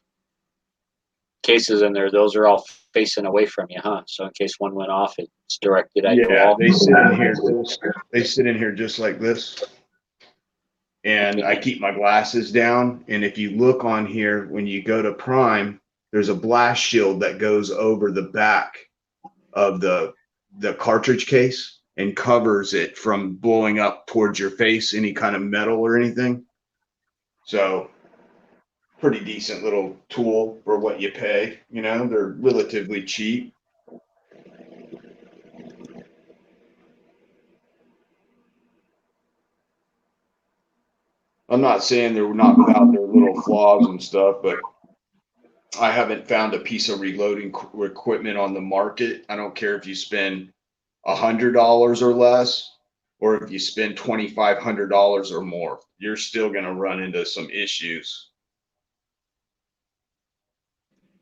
Speaker 1: cases in there, those are all facing away from you, huh? So in case one went off, it's directed at your
Speaker 2: Yeah,
Speaker 1: wall.
Speaker 2: they sit in here. They sit in here just like this. And I
Speaker 1: Okay.
Speaker 2: keep my glasses down. And if you look on here, when you go to prime, there's a blast shield that goes over the back of the cartridge case and covers it from blowing up towards your face, any kind of metal or anything. So pretty decent little tool for what you pay. You know, they're relatively cheap. I'm not saying they're not without their little flaws and stuff, but I haven't found a piece of reloading equipment on the market. I don't care if you spend $100 or less, or if you spend $2,500 or more, you're still going to run into some issues.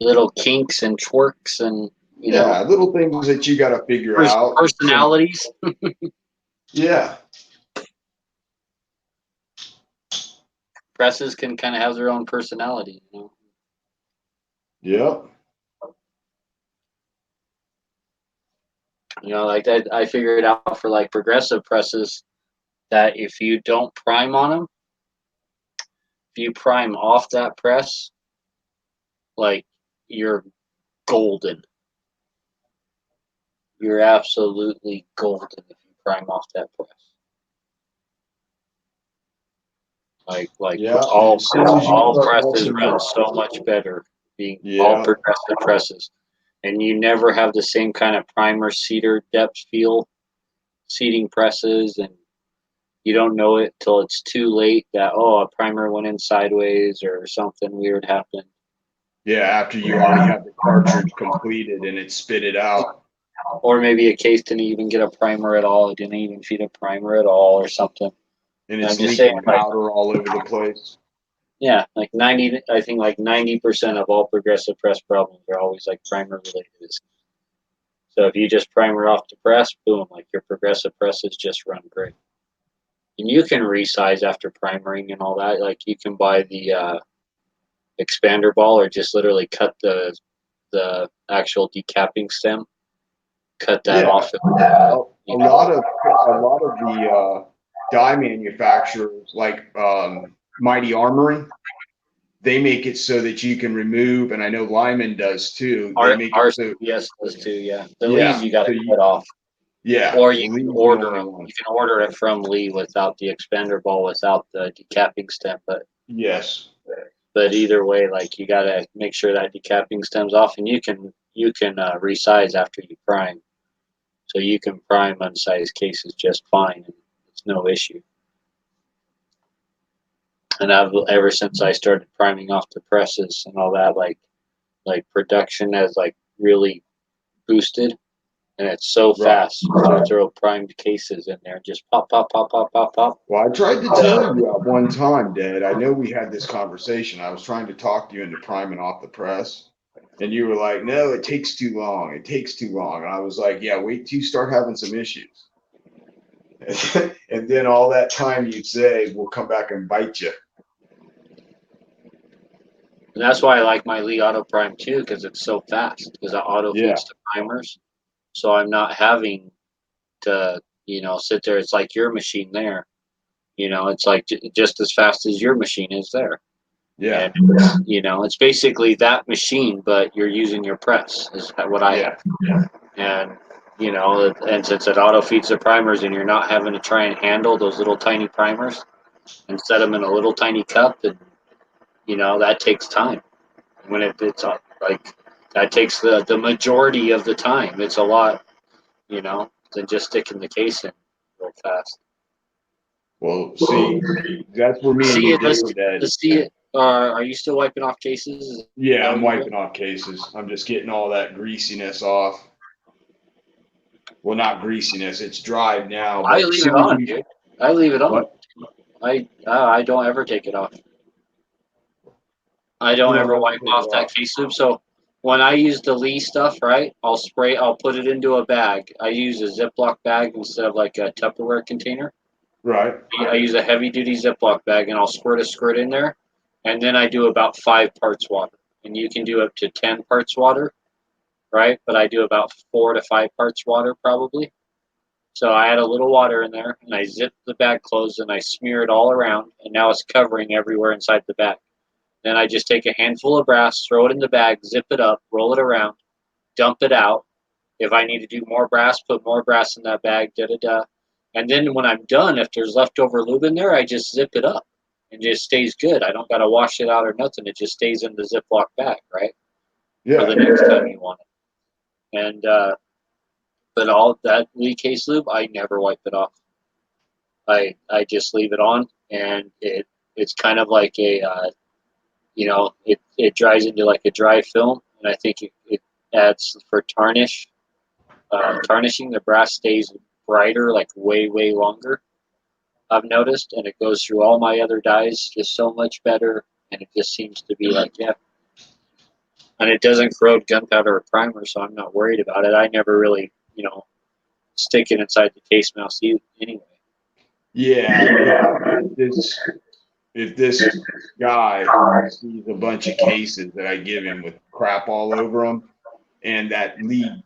Speaker 1: Little kinks and twerks and
Speaker 2: Yeah, little things that you got to figure out.
Speaker 1: personalities.
Speaker 2: Yeah.
Speaker 1: Presses can kind of have their own personality.
Speaker 2: Yep.
Speaker 1: Like I figured out for like progressive presses that if you don't prime on them, if you prime off that press, like you're golden. You're absolutely golden if you prime off that press. Like
Speaker 2: Yeah.
Speaker 1: all
Speaker 2: As soon as you start
Speaker 1: presses
Speaker 2: messing
Speaker 1: run
Speaker 2: with,
Speaker 1: so much better being all
Speaker 2: yeah.
Speaker 1: progressive presses, and you never have the same kind of primer seater depth feel seating presses, and you don't know it till it's too late that a primer went in sideways or something weird happened.
Speaker 2: Yeah. After you already have the cartridge completed and it spit it out.
Speaker 1: Or maybe a case didn't even get a primer at all. It didn't even feed a primer at all or something.
Speaker 2: And
Speaker 1: I'm
Speaker 2: it's
Speaker 1: just saying,
Speaker 2: leaking powder all over the place.
Speaker 1: yeah, like 90% of all progressive press problems are always like primer related. So if you just primer off the press, boom, like your progressive presses just run great. And you can resize after primering and all that. Like you can buy the expander ball or just literally cut the actual decapping stem, cut that off.
Speaker 2: A lot of the die manufacturers like Mighty Armoring, they make it so that you can remove, and I know Lyman does too. They make it so
Speaker 1: yes does too, yeah. The leaves you got
Speaker 2: so
Speaker 1: to cut off.
Speaker 2: yeah,
Speaker 1: Or
Speaker 2: the
Speaker 1: you can
Speaker 2: lead's the
Speaker 1: order
Speaker 2: only
Speaker 1: them.
Speaker 2: one.
Speaker 1: You can order it from Lee without the expander ball, without the decapping stem.
Speaker 2: Yes.
Speaker 1: But either way, like you gotta make sure that decapping stem's off, and you can resize after you prime. So you can prime unsized cases just fine, and it's no issue. And I've ever since I started priming off the presses and all that, like production has like really boosted, and it's so fast. You throw primed cases in there, just pop, pop, pop, pop, pop, pop.
Speaker 2: Well, I tried to tell you at one time, Dad. I know we had this conversation. I was trying to talk you into priming off the press, and you were like, "No, it takes too long. It takes too long." And I was like, "Yeah, wait till you start having some issues." And then all that time you'd say will come back and bite you.
Speaker 1: And that's why I like my Lee Auto Prime too, because it's so fast. Because it auto
Speaker 2: Yeah.
Speaker 1: feeds the primers, so I'm not having to sit there. It's like your machine there. It's like just as fast as your machine is there.
Speaker 2: Yeah.
Speaker 1: And it's basically that machine, but you're using your press. Is what I have. And and since it auto feeds the primers, and you're not having to try and handle those little tiny primers and set them in a little tiny cup, and that takes time. When it's like that takes the majority of the time. It's a lot, than just sticking the case in real fast.
Speaker 2: Well, see, that's where me and
Speaker 1: See
Speaker 2: you
Speaker 1: it.
Speaker 2: differ, Dad.
Speaker 1: Let's see it. Are you still wiping off cases? Is
Speaker 2: Yeah,
Speaker 1: that
Speaker 2: I'm
Speaker 1: what you're doing?
Speaker 2: wiping off cases. I'm just getting all that greasiness off. Well, not greasiness. It's dried now,
Speaker 1: I
Speaker 2: but
Speaker 1: leave it
Speaker 2: soon as
Speaker 1: on,
Speaker 2: we
Speaker 1: dude. I leave it on.
Speaker 2: what
Speaker 1: I don't ever take it off. I
Speaker 2: you
Speaker 1: don't
Speaker 2: don't
Speaker 1: ever
Speaker 2: ever
Speaker 1: wipe
Speaker 2: take it
Speaker 1: off that
Speaker 2: off.
Speaker 1: case lube. So when I use the Lee stuff, right, I'll put it into a bag. I use a Ziploc bag instead of like a Tupperware container.
Speaker 2: Right.
Speaker 1: I use a heavy duty Ziploc bag and I'll squirt a squirt in there. And then I do about 5 parts water. And you can do up to 10 parts water, right? But I do about 4 to 5 parts water probably. So I add a little water in there and I zip the bag closed and I smear it all around. And now it's covering everywhere inside the bag. Then I just take a handful of brass, throw it in the bag, zip it up, roll it around, dump it out. If I need to do more brass, put more brass in that bag, da da da. And then when I'm done, if there's leftover lube in there, I just zip it up and just stays good. I don't got to wash it out or nothing. It just stays in the Ziploc bag, right? For
Speaker 2: Yeah.
Speaker 1: the next time you want it. And, but all that Lee case lube, I never wipe it off. I just leave it on and it's kind of like it dries into like a dry film, and I think it adds for tarnish. Tarnishing the brass stays brighter, like way longer. I've noticed, and it goes through all my other dyes just so much better, and it just seems to be like and it doesn't corrode gunpowder or primer, so I'm not worried about it. I never really, stick it inside the case mouse anyway.
Speaker 2: Yeah. If this guy sees a bunch of cases that I give him with crap all over them, and that Lee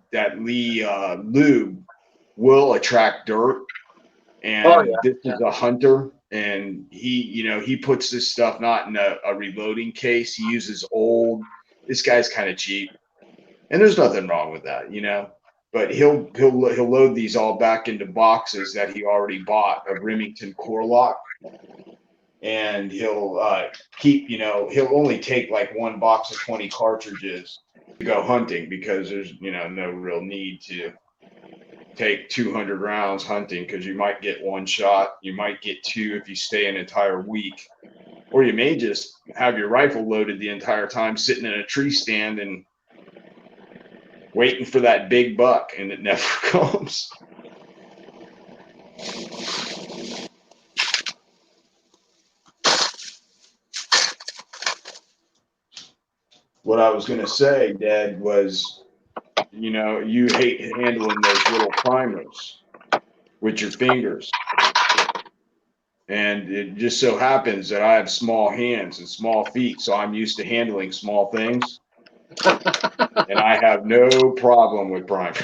Speaker 2: lube will attract dirt,
Speaker 1: Oh
Speaker 2: and this
Speaker 1: yeah,
Speaker 2: is a hunter, and he puts this stuff not in a reloading case. He uses old. This guy's kind of cheap, and there's nothing wrong with that. But he'll load these all back into boxes that he already bought of Remington Core Lock, and he'll only take like one box of 20 cartridges to go hunting, because there's no real need to take 200 rounds hunting, because you might get one shot, you might get two if you stay an entire week, or you may just have your rifle loaded the entire time sitting in a tree stand and waiting for that big buck, and it never comes. What I was going to say, Dad, was you hate handling those little primers with your fingers. And it just so happens that I have small hands and small feet, so I'm used to handling small things. And I have no problem with primers.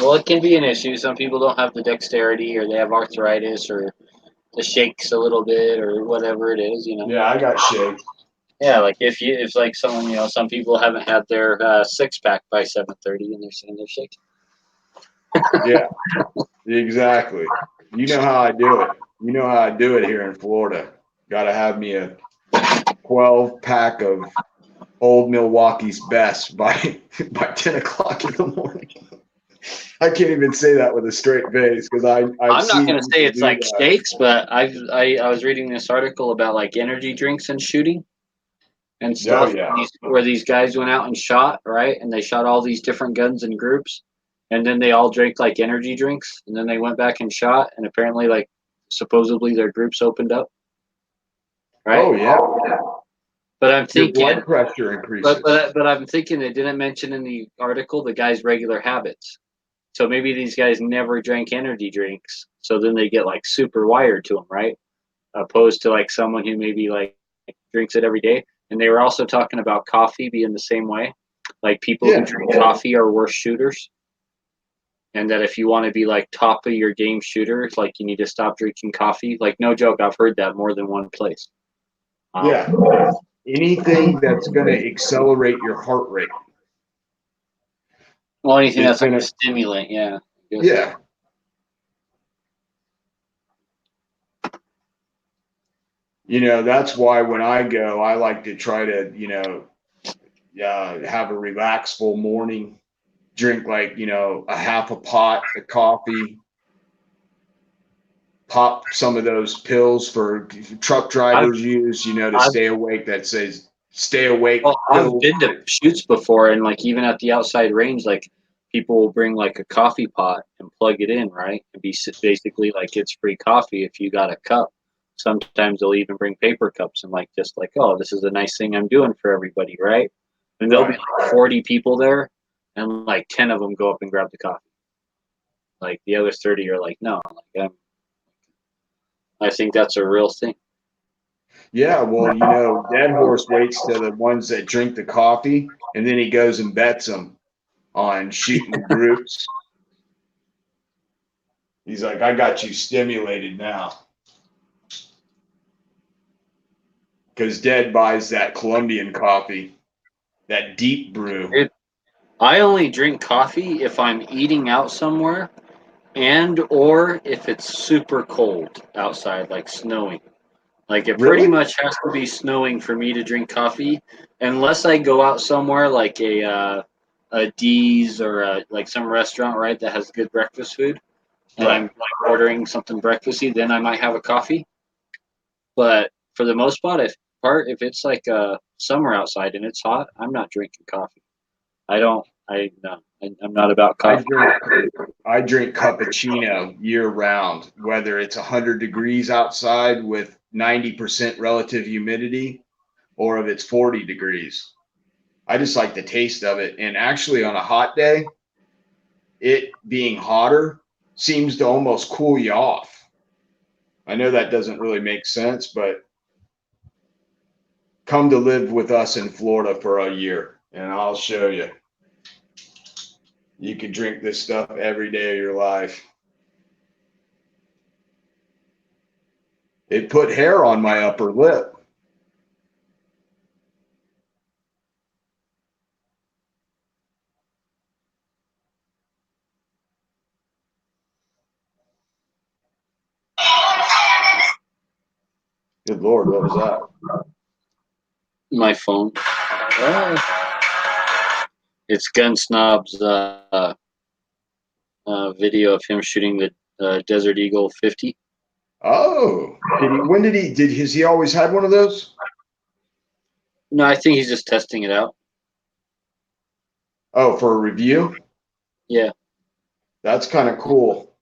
Speaker 1: well, it can be an issue. Some people don't have the dexterity, or they have arthritis, or the shakes a little bit, or whatever it is.
Speaker 2: Yeah, I got shakes.
Speaker 1: Yeah, like if like someone, some people haven't had their 6 pack by 7:30, and they're saying they're shaking.
Speaker 2: Yeah, exactly. You know how I do it. You know how I do it here in Florida. Got to have me a 12 pack of old Milwaukee's best by by 10 o'clock in the morning. I can't even say that with a straight face, because I've
Speaker 1: I'm not
Speaker 2: seen
Speaker 1: gonna say
Speaker 2: people
Speaker 1: it's
Speaker 2: do
Speaker 1: like
Speaker 2: that.
Speaker 1: shakes, but I was reading this article about like energy drinks and shooting and
Speaker 2: Oh
Speaker 1: stuff.
Speaker 2: yeah,
Speaker 1: Where these guys went out and shot, right, and they shot all these different guns in groups, and then they all drank like energy drinks, and then they went back and shot, and apparently like supposedly their groups opened up, right?
Speaker 2: oh yeah.
Speaker 1: But I'm
Speaker 2: Your
Speaker 1: thinking,
Speaker 2: blood pressure increases.
Speaker 1: but I'm thinking they didn't mention in the article the guy's regular habits. So maybe these guys never drank energy drinks, so then they get like super wired to them, right? Opposed to like someone who maybe like drinks it every day. And they were also talking about coffee being the same way. Like people who
Speaker 2: Yeah,
Speaker 1: drink coffee are worse shooters, and that if you want to be like top of your game shooter, like you need to stop drinking coffee. Like no joke, I've heard that more than one place. Um,
Speaker 2: yeah. Anything that's going to accelerate your heart rate
Speaker 1: well, anything
Speaker 2: is
Speaker 1: that's like
Speaker 2: going
Speaker 1: a
Speaker 2: to,
Speaker 1: stimulant, yeah. I guess.
Speaker 2: yeah. That's why when I go, I like to try to, have a relaxful morning, drink like, a half a pot of coffee, pop some of those pills for truck drivers use, you know, to
Speaker 1: I've
Speaker 2: stay awake. That says stay awake
Speaker 1: well, I've
Speaker 2: pills.
Speaker 1: been to shoots before, and like even at the outside range, like people will bring like a coffee pot and plug it in, right? And be basically like it's free coffee if you got a cup. Sometimes they'll even bring paper cups and like just like, oh, this is a nice thing I'm doing for everybody, right? And there'll be
Speaker 2: Right.
Speaker 1: like 40 people there, and like 10 of them go up and grab the coffee. Like the other 30 are like, no, like I think that's a real thing.
Speaker 2: Yeah, well, you know, Dead Horse waits to the ones that drink the coffee, and then he goes and bets them on shooting groups. He's like, I got you stimulated now. Because Dead buys that Colombian coffee, that deep brew.
Speaker 1: I only drink coffee if I'm eating out somewhere and or if it's super cold outside, like snowing. Like it pretty
Speaker 2: Really?
Speaker 1: much has to be snowing for me to drink coffee, unless I go out somewhere like a D's or like some restaurant, right, that has good breakfast food, and I'm
Speaker 2: Right.
Speaker 1: like ordering something breakfasty, then I might have a coffee. But for the most if it's like summer outside and it's hot, I'm not drinking coffee. I don't. I no. I'm not about
Speaker 2: I
Speaker 1: coffee.
Speaker 2: drink I drink cappuccino year round, whether it's 100 degrees outside with 90% relative humidity or if it's 40 degrees. I just like the taste of it. And actually, on a hot day, it being hotter seems to almost cool you off. I know that doesn't really make sense, but come to live with us in Florida for a year and I'll show you. You can drink this stuff every day of your life. It put hair on my upper lip. Good Lord, what was that?
Speaker 1: My phone. It's Gun Snob's video of him shooting the Desert Eagle 50.
Speaker 2: Oh, when has he always had one of those?
Speaker 1: No, I think he's just testing it out.
Speaker 2: Oh, for a review?
Speaker 1: Yeah,
Speaker 2: That's kind of cool.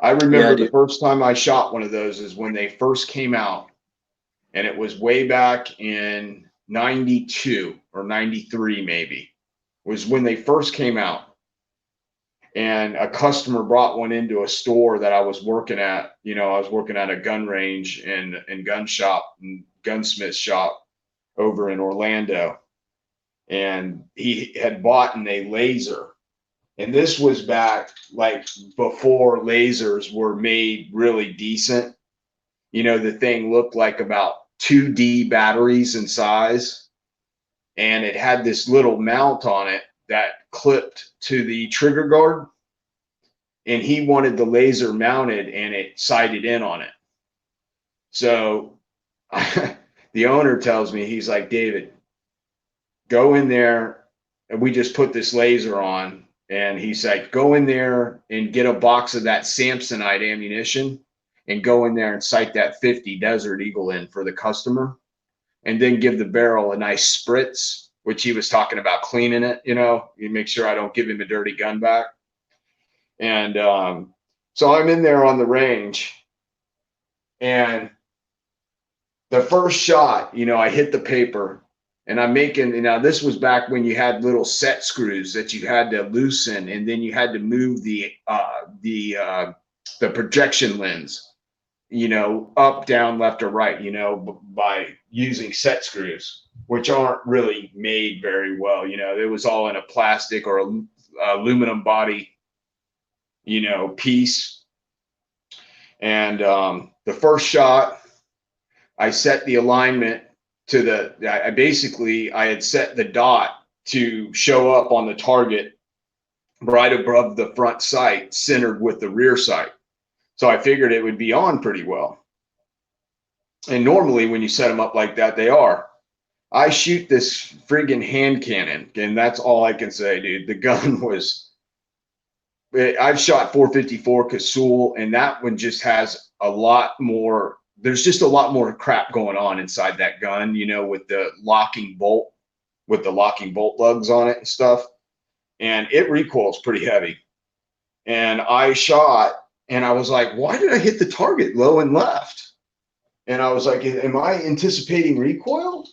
Speaker 2: I
Speaker 1: yeah,
Speaker 2: remember the
Speaker 1: dude.
Speaker 2: first time I shot one of those is when they first came out, and it was way back in 92 or 93, maybe, was when they first came out. And a customer brought one into a store that I was working at. You know, I was working at a gun range and gun shop and gunsmith shop over in Orlando. And he had bought a laser. And this was back like before lasers were made really decent. You know, the thing looked like about 2D batteries in size. And it had this little mount on it that clipped to the trigger guard. And he wanted the laser mounted and it sighted in on it. So the owner tells me, he's like, David, go in there. And we just put this laser on. And he's like, go in there and get a box of that Samsonite ammunition and go in there and sight that 50 Desert Eagle in for the customer. And then give the barrel a nice spritz, which he was talking about cleaning it, you know, you make sure I don't give him a dirty gun back. And so I'm in there on the range, and the first shot, you know, I hit the paper, and I'm making, you know, this was back when you had little set screws that you had to loosen, and then you had to move the projection lens, you know, up, down, left, or right, you know, by using set screws, which aren't really made very well. You know, it was all in a plastic or aluminum body, you know, piece. And the first shot, I set the alignment to I had set the dot to show up on the target right above the front sight, centered with the rear sight. So I figured it would be on pretty well. And normally when you set them up like that, they are. I shoot this friggin' hand cannon, and that's all I can say, dude. The gun was, I've shot 454 Casull, and that one just has a lot more. There's just a lot more crap going on inside that gun, you know, with the locking bolt, with the locking bolt lugs on it and stuff. And it recoils pretty heavy. And I shot, and I was like, why did I hit the target low and left? And I was like, am I anticipating recoil?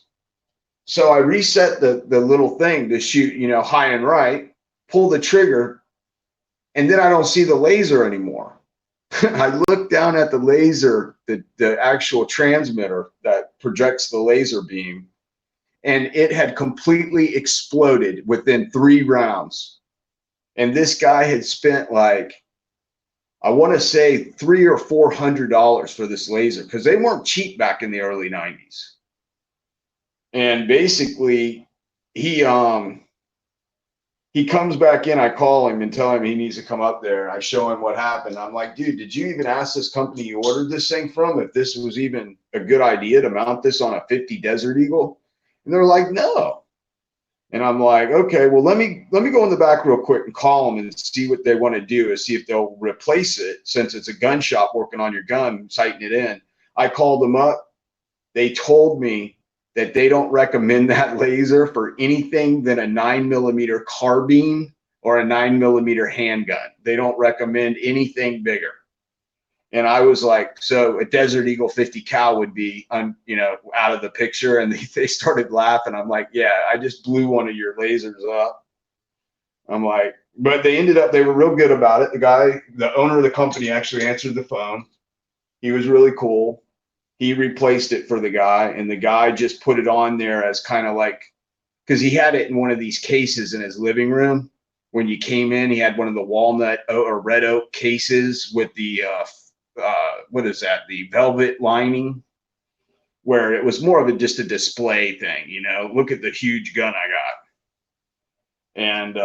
Speaker 2: So I reset the little thing to shoot, you know, high and right, pull the trigger, and then I don't see the laser anymore. I look down at the laser, the actual transmitter that projects the laser beam, and it had completely exploded within 3 rounds. And this guy had spent like, I want to say $300 or $400 for this laser, because they weren't cheap back in the early 90s. And basically, he comes back in. I call him and tell him he needs to come up there. I show him what happened. I'm like, dude, did you even ask this company you ordered this thing from if this was even a good idea to mount this on a 50 Desert Eagle? And they're like, no. And I'm like, okay, well, let me go in the back real quick and call them and see what they want to do, and see if they'll replace it, since it's a gun shop working on your gun, sighting it in. I called them up. They told me that they don't recommend that laser for anything than a 9mm carbine or a 9mm handgun. They don't recommend anything bigger. And I was like, so a Desert Eagle 50 cal would be, you know, out of the picture. And they started laughing. I'm like, yeah, I just blew one of your lasers up. I'm like, but they were real good about it. The owner of the company actually answered the phone. He was really cool. He replaced it for the guy, and the guy just put it on there as kind of like, because he had it in one of these cases in his living room. When you came in, he had one of the walnut or red oak cases with the what is that? The velvet lining, where it was more of just a display thing. You know, look at the huge gun I got. And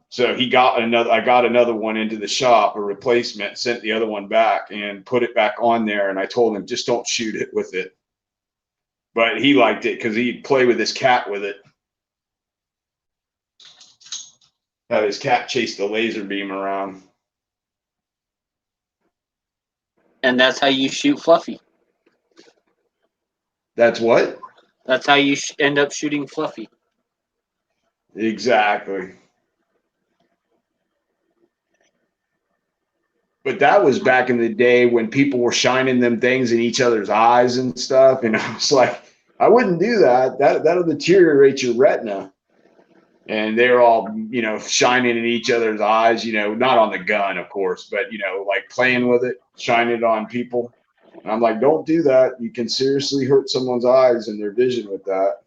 Speaker 2: so I got another one into the shop, a replacement, sent the other one back and put it back on there. And I told him, just don't shoot it with it. But he liked it because he'd play with his cat with it. Have his cat chase the laser beam around.
Speaker 1: And that's how you shoot Fluffy.
Speaker 2: That's what?
Speaker 1: That's how you end up shooting Fluffy.
Speaker 2: Exactly. But that was back in the day when people were shining them things in each other's eyes and stuff. And I was like, I wouldn't do that. That'll deteriorate your retina. And they're all, you know, shining in each other's eyes, you know, not on the gun, of course, but, you know, like playing with it, shining it on people. And I'm like, don't do that. You can seriously hurt someone's eyes and their vision with that.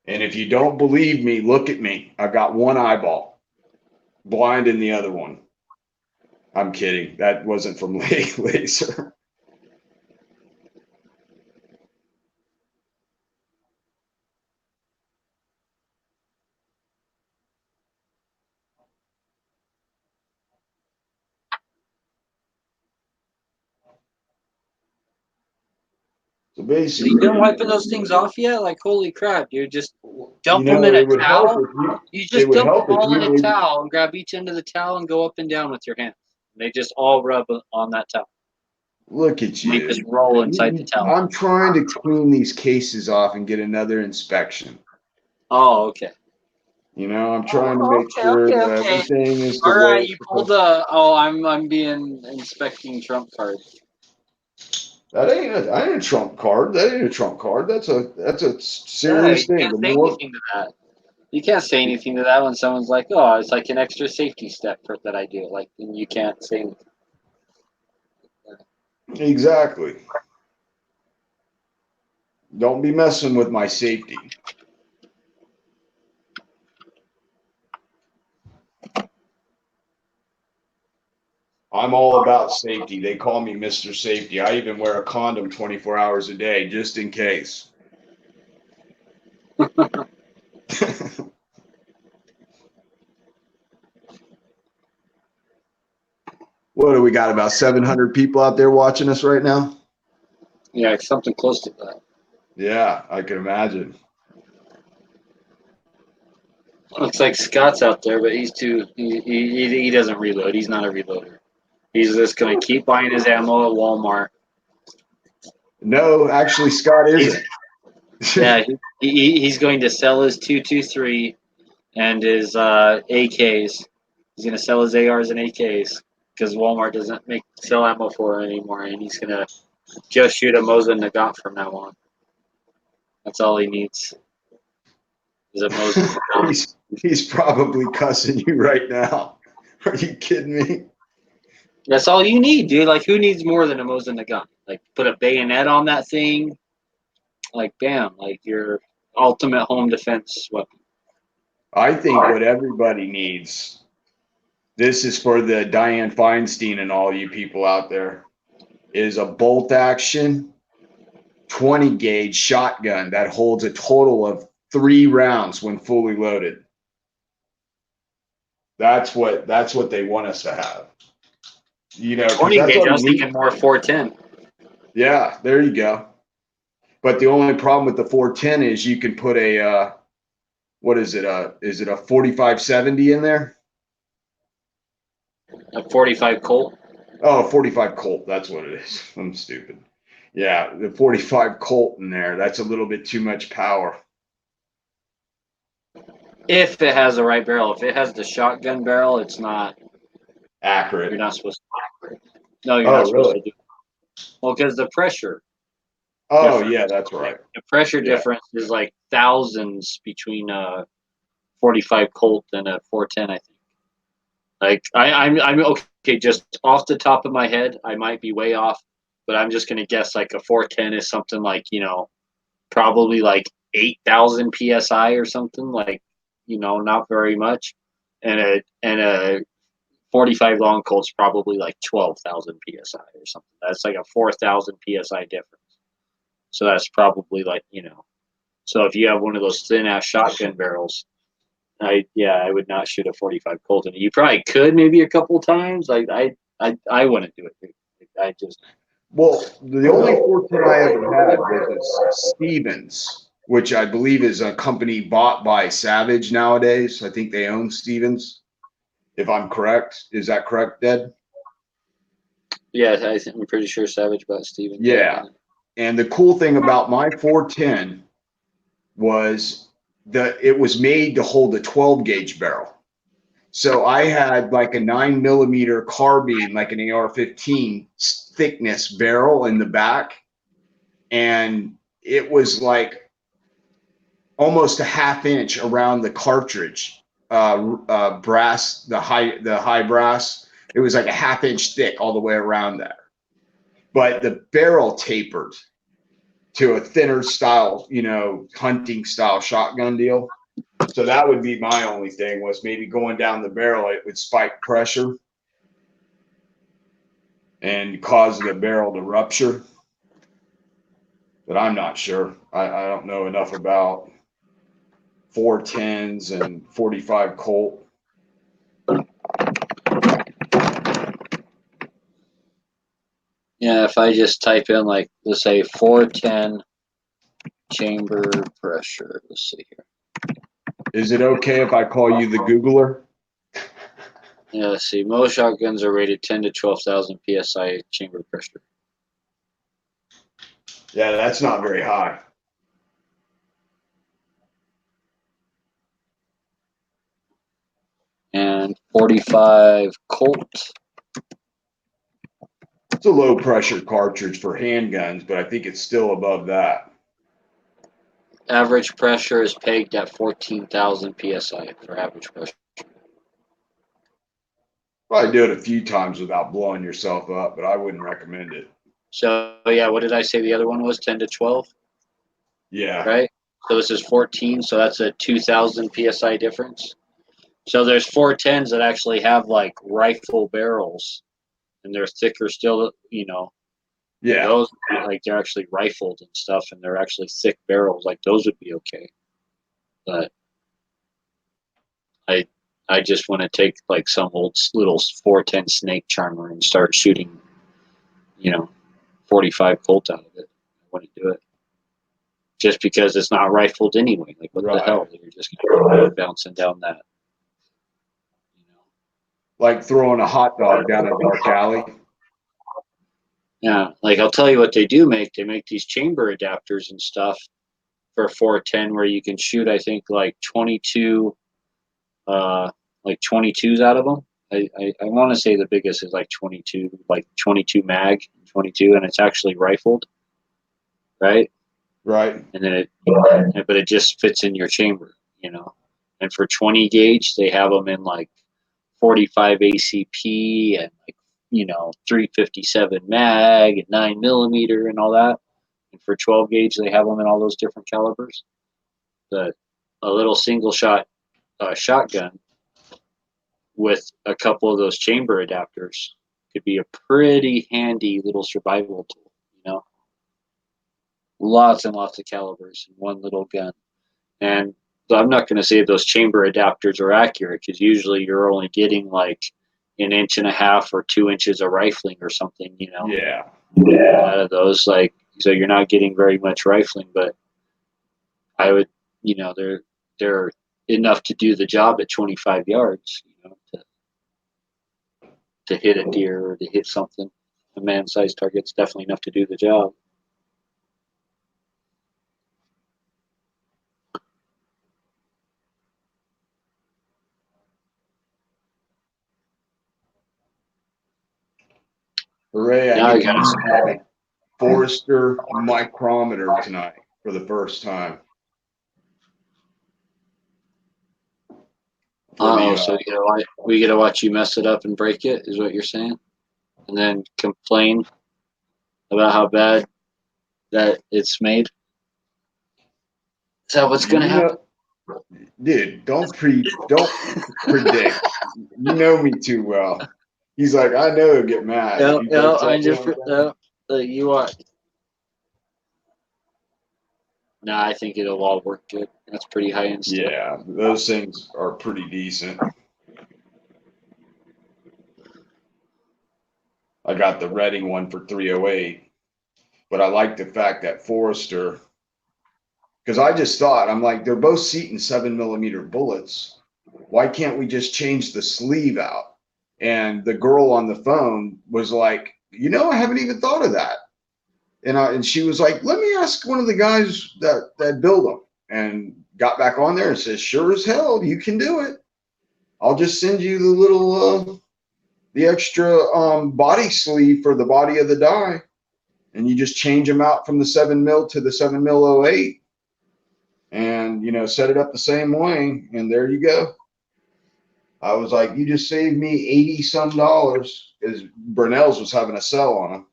Speaker 2: And if you don't believe me, look at me. I've got one eyeball, blind in the other one. I'm kidding. That wasn't from laser. So basically,
Speaker 1: So you been wiping those things off yet? Like, holy crap, you just dump
Speaker 2: you
Speaker 1: them
Speaker 2: know,
Speaker 1: in a
Speaker 2: it would help
Speaker 1: towel.
Speaker 2: if you.
Speaker 1: You
Speaker 2: It
Speaker 1: just
Speaker 2: would
Speaker 1: dump them
Speaker 2: help if
Speaker 1: all in a
Speaker 2: you.
Speaker 1: towel and grab each end of the towel and go up and down with your hands. They just all rub on that towel.
Speaker 2: Look at
Speaker 1: They
Speaker 2: you.
Speaker 1: just roll inside the towel.
Speaker 2: I'm trying to clean these cases off and get another inspection.
Speaker 1: Oh, okay.
Speaker 2: You know, I'm trying to make
Speaker 1: Okay,
Speaker 2: sure
Speaker 1: okay,
Speaker 2: that
Speaker 1: okay.
Speaker 2: everything is the
Speaker 1: All
Speaker 2: way
Speaker 1: right,
Speaker 2: it's
Speaker 1: you pulled
Speaker 2: supposed to.
Speaker 1: I'm being inspecting Trump cards.
Speaker 2: That ain't a trump card. That ain't a trump card. That's a
Speaker 1: Yeah,
Speaker 2: serious
Speaker 1: you
Speaker 2: thing.
Speaker 1: can't
Speaker 2: The
Speaker 1: say
Speaker 2: more
Speaker 1: anything to that. You can't say anything to that when someone's like, "Oh, it's like an extra safety step that I do." Like, you can't say anything.
Speaker 2: exactly. Don't be messing with my safety. I'm all about safety. They call me Mr. Safety. I even wear a condom 24 hours a day just in case. What do we got? About 700 people out there watching us right now?
Speaker 1: Yeah, something close to that.
Speaker 2: Yeah, I can imagine.
Speaker 1: Looks like Scott's out there, but he's too. He doesn't reload. He's not a reloader. He's just gonna keep buying his ammo at Walmart.
Speaker 2: No, actually, Scott
Speaker 1: He's
Speaker 2: isn't.
Speaker 1: yeah. He's going to sell his 223 and his AKs. He's gonna sell his ARs and AKs because Walmart doesn't sell ammo for it anymore, and he's gonna just shoot a Mosin Nagant from now on. That's all he needs. Is a Mosin Nagant.
Speaker 2: He's probably cussing you right now. Are you kidding me?
Speaker 1: That's all you need, dude. Like, who needs more than a Mosin Nagant? Like, put a bayonet on that thing. Like, bam, like your ultimate home defense weapon.
Speaker 2: I think what everybody needs, this is for the Diane Feinstein and all you people out there, is a bolt action 20 gauge shotgun that holds a total of 3 rounds when fully loaded. That's what they want us to have. You know,
Speaker 1: 20
Speaker 2: that's
Speaker 1: gauge,
Speaker 2: all
Speaker 1: I
Speaker 2: you
Speaker 1: was thinking
Speaker 2: need.
Speaker 1: more 410.
Speaker 2: Yeah, there you go. But the only problem with the 410 is you can put a what is it? Is it a 4570 in there?
Speaker 1: A 45 Colt.
Speaker 2: Oh, 45 Colt. That's what it is. I'm stupid. Yeah, the 45 Colt in there. That's a little bit too much power.
Speaker 1: If it has the right barrel. If it has the shotgun barrel, it's not.
Speaker 2: Accurate.
Speaker 1: You're not supposed to. No, you're
Speaker 2: Oh,
Speaker 1: not supposed
Speaker 2: really?
Speaker 1: to do it. Well, because the pressure.
Speaker 2: Oh,
Speaker 1: Difference.
Speaker 2: yeah, that's right.
Speaker 1: The pressure
Speaker 2: Yeah.
Speaker 1: difference is like thousands between a 45 Colt and a 410, I think. Like, I'm okay, just off the top of my head, I might be way off, but I'm just going to guess like a 410 is something like, probably like 8,000 psi or something, like, not very much. And a 45 long Colt's probably like 12,000 psi or something. That's like a 4,000 psi difference. So that's probably like, so if you have one of those thin ass shotgun barrels, I would not shoot a 45 Colt in it. You probably could maybe a couple times. Like I wouldn't do it. I just
Speaker 2: Well, the only 410 I ever had was a Stevens, which I believe is a company bought by Savage nowadays. I think they own Stevens, if I'm correct. Is that correct, Dad?
Speaker 1: I'm pretty sure Savage bought Steven.
Speaker 2: Yeah. And the cool thing about my 410 was that it was made to hold a 12 gauge barrel. So I had like a 9mm carbine, like an AR-15 thickness barrel in the back. And it was like almost a half inch around the cartridge, brass, the high brass. It was like a half inch thick all the way around there. But the barrel tapered to a thinner style, hunting style shotgun deal. So that would be my only thing, was maybe going down the barrel, it would spike pressure and cause the barrel to rupture. But I'm not sure. I don't know enough about 410s and 45 Colt.
Speaker 1: Yeah, if I just type in like, let's say 410 chamber pressure. Let's see here.
Speaker 2: Is it okay if I call you the Googler?
Speaker 1: Yeah, let's see. Most shotguns are rated 10 to 12,000 psi chamber pressure.
Speaker 2: Yeah, that's not very high.
Speaker 1: And 45 Colt.
Speaker 2: It's a low pressure cartridge for handguns, but I think it's still above that.
Speaker 1: Average pressure is pegged at 14,000 psi for average pressure.
Speaker 2: Probably do it a few times without blowing yourself up, but I wouldn't recommend it.
Speaker 1: So yeah, what did I say the other one was? 10 to 12?
Speaker 2: Yeah.
Speaker 1: Right? So this is 14, so that's a 2,000 psi difference. So there's 410s that actually have like rifle barrels, and they're thicker still,
Speaker 2: Yeah.
Speaker 1: Those, like, they're actually rifled and stuff, and they're actually thick barrels. Like, those would be okay. But I just want to take like some old little 410 snake charmer and start shooting, 45 Colt out of it. I want to do it. just because it's not rifled anyway. Like, what the hell? You're just gonna be bouncing down that.
Speaker 2: Like throwing a hot dog down a dark alley.
Speaker 1: Yeah, like I'll tell you what they do make. They make these chamber adapters and stuff for 410 where you can shoot, I think, like 22, like 22s out of them. I want to say the biggest is like 22, like 22 mag, 22, and it's actually rifled, right?
Speaker 2: Right.
Speaker 1: And then but it just fits in your chamber, And for 20 gauge, they have them in like 45 ACP and like 357 mag and 9mm and all that. And for 12 gauge, they have them in all those different calibers. But a little single shot shotgun with a couple of those chamber adapters could be a pretty handy little survival tool. Lots and lots of calibers in one little gun. And I'm not going to say those chamber adapters are accurate because usually you're only getting like an inch and a half or 2 inches of rifling or something,
Speaker 2: Yeah.
Speaker 1: out of those. Like, so you're not getting very much rifling, but I would, they're enough to do the job at 25 yards, to hit a deer or to hit something. A man-sized target's definitely enough to do the job.
Speaker 2: Hooray, I
Speaker 1: Now I
Speaker 2: get to
Speaker 1: got
Speaker 2: use my Forester micrometer tonight for the first time.
Speaker 1: so we get to watch you mess it up and break it, is what you're saying? And then complain about how bad that it's made? Is that what's going to happen?
Speaker 2: Dude, don't predict. You know me too well. He's like, I know he'll get mad.
Speaker 1: You what? Nah, I think it'll all work good. That's pretty high end stuff.
Speaker 2: Yeah, those things are pretty decent. I got the Redding one for 308, but I like the fact that Forester, because I just thought, I'm like, they're both Seton 7mm bullets. Why can't we just change the sleeve out? And the girl on the phone was like, I haven't even thought of that. And she was like, let me ask one of the guys that build them, and got back on there and says, sure as hell, you can do it. I'll just send you the little, the extra body sleeve for the body of the die. And you just change them out from the 7mm to the 7mm-08 and, set it up the same way. And there you go. I was like, you just saved me 80 some dollars because Brunel's was having a sale on them.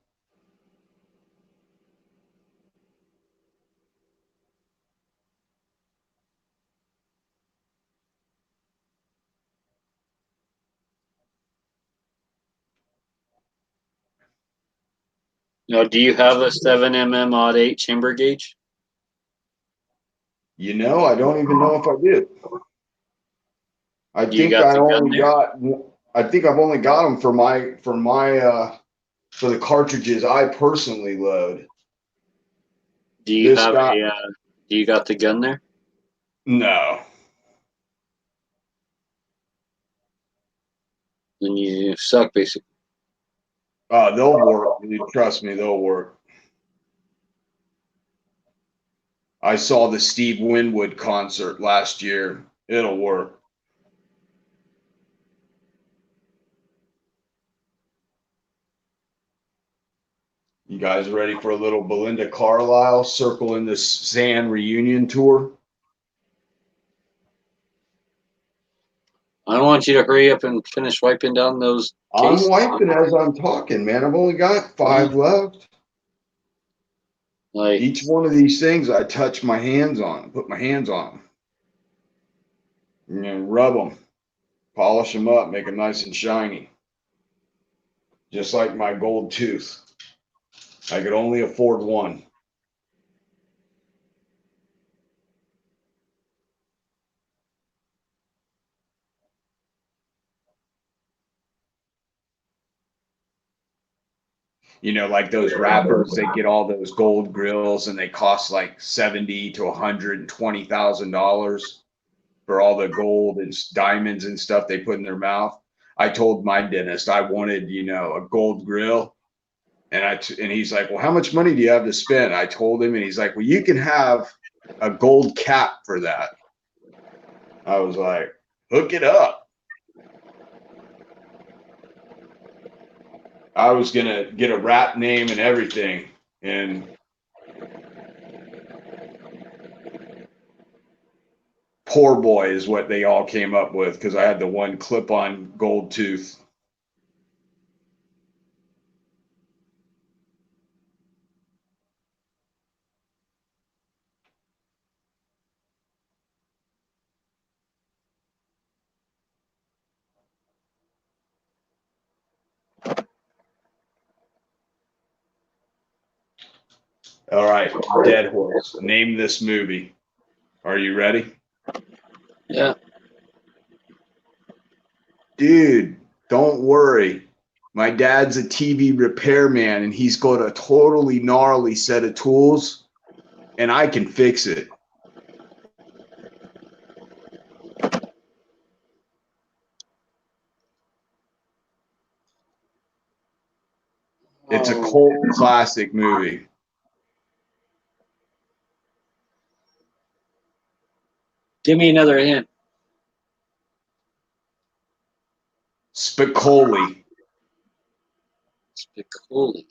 Speaker 1: Now, do you have a 7mm-08 chamber gauge?
Speaker 2: I don't even know if I do. I think I've only got them for the cartridges I personally load.
Speaker 1: Do you got the gun there?
Speaker 2: No.
Speaker 1: Then you suck, basically.
Speaker 2: They'll work. Trust me, they'll work. I saw the Steve Winwood concert last year. It'll work. You guys ready for a little Belinda Carlisle Circle in the Sand reunion tour?
Speaker 1: I want you to hurry up and finish wiping down those cases.
Speaker 2: I'm wiping as I'm talking, man. I've only got 5 left. Like, each one of these things I touch my hands on, put my hands on them, and rub them, polish them up, make them nice and shiny. Just like my gold tooth. I could only afford one. You know, like those rappers, they get all those gold grills and they cost like 70 to $120,000 for all the gold and diamonds and stuff they put in their mouth. I told my dentist I wanted, you know, a gold grill. And he's like, well, how much money do you have to spend? I told him, and he's like, well, you can have a gold cap for that. I was like, hook it up. I was gonna get a rap name and everything, and Poor Boy is what they all came up with because I had the one clip-on gold tooth. All right, Dead Horse. Name this movie. Are you ready?
Speaker 1: Yeah.
Speaker 2: Dude, don't worry. My dad's a TV repairman and he's got a totally gnarly set of tools and I can fix it. It's a cult classic movie.
Speaker 1: Give me another hint.
Speaker 2: Spicoli.
Speaker 1: Spicoli.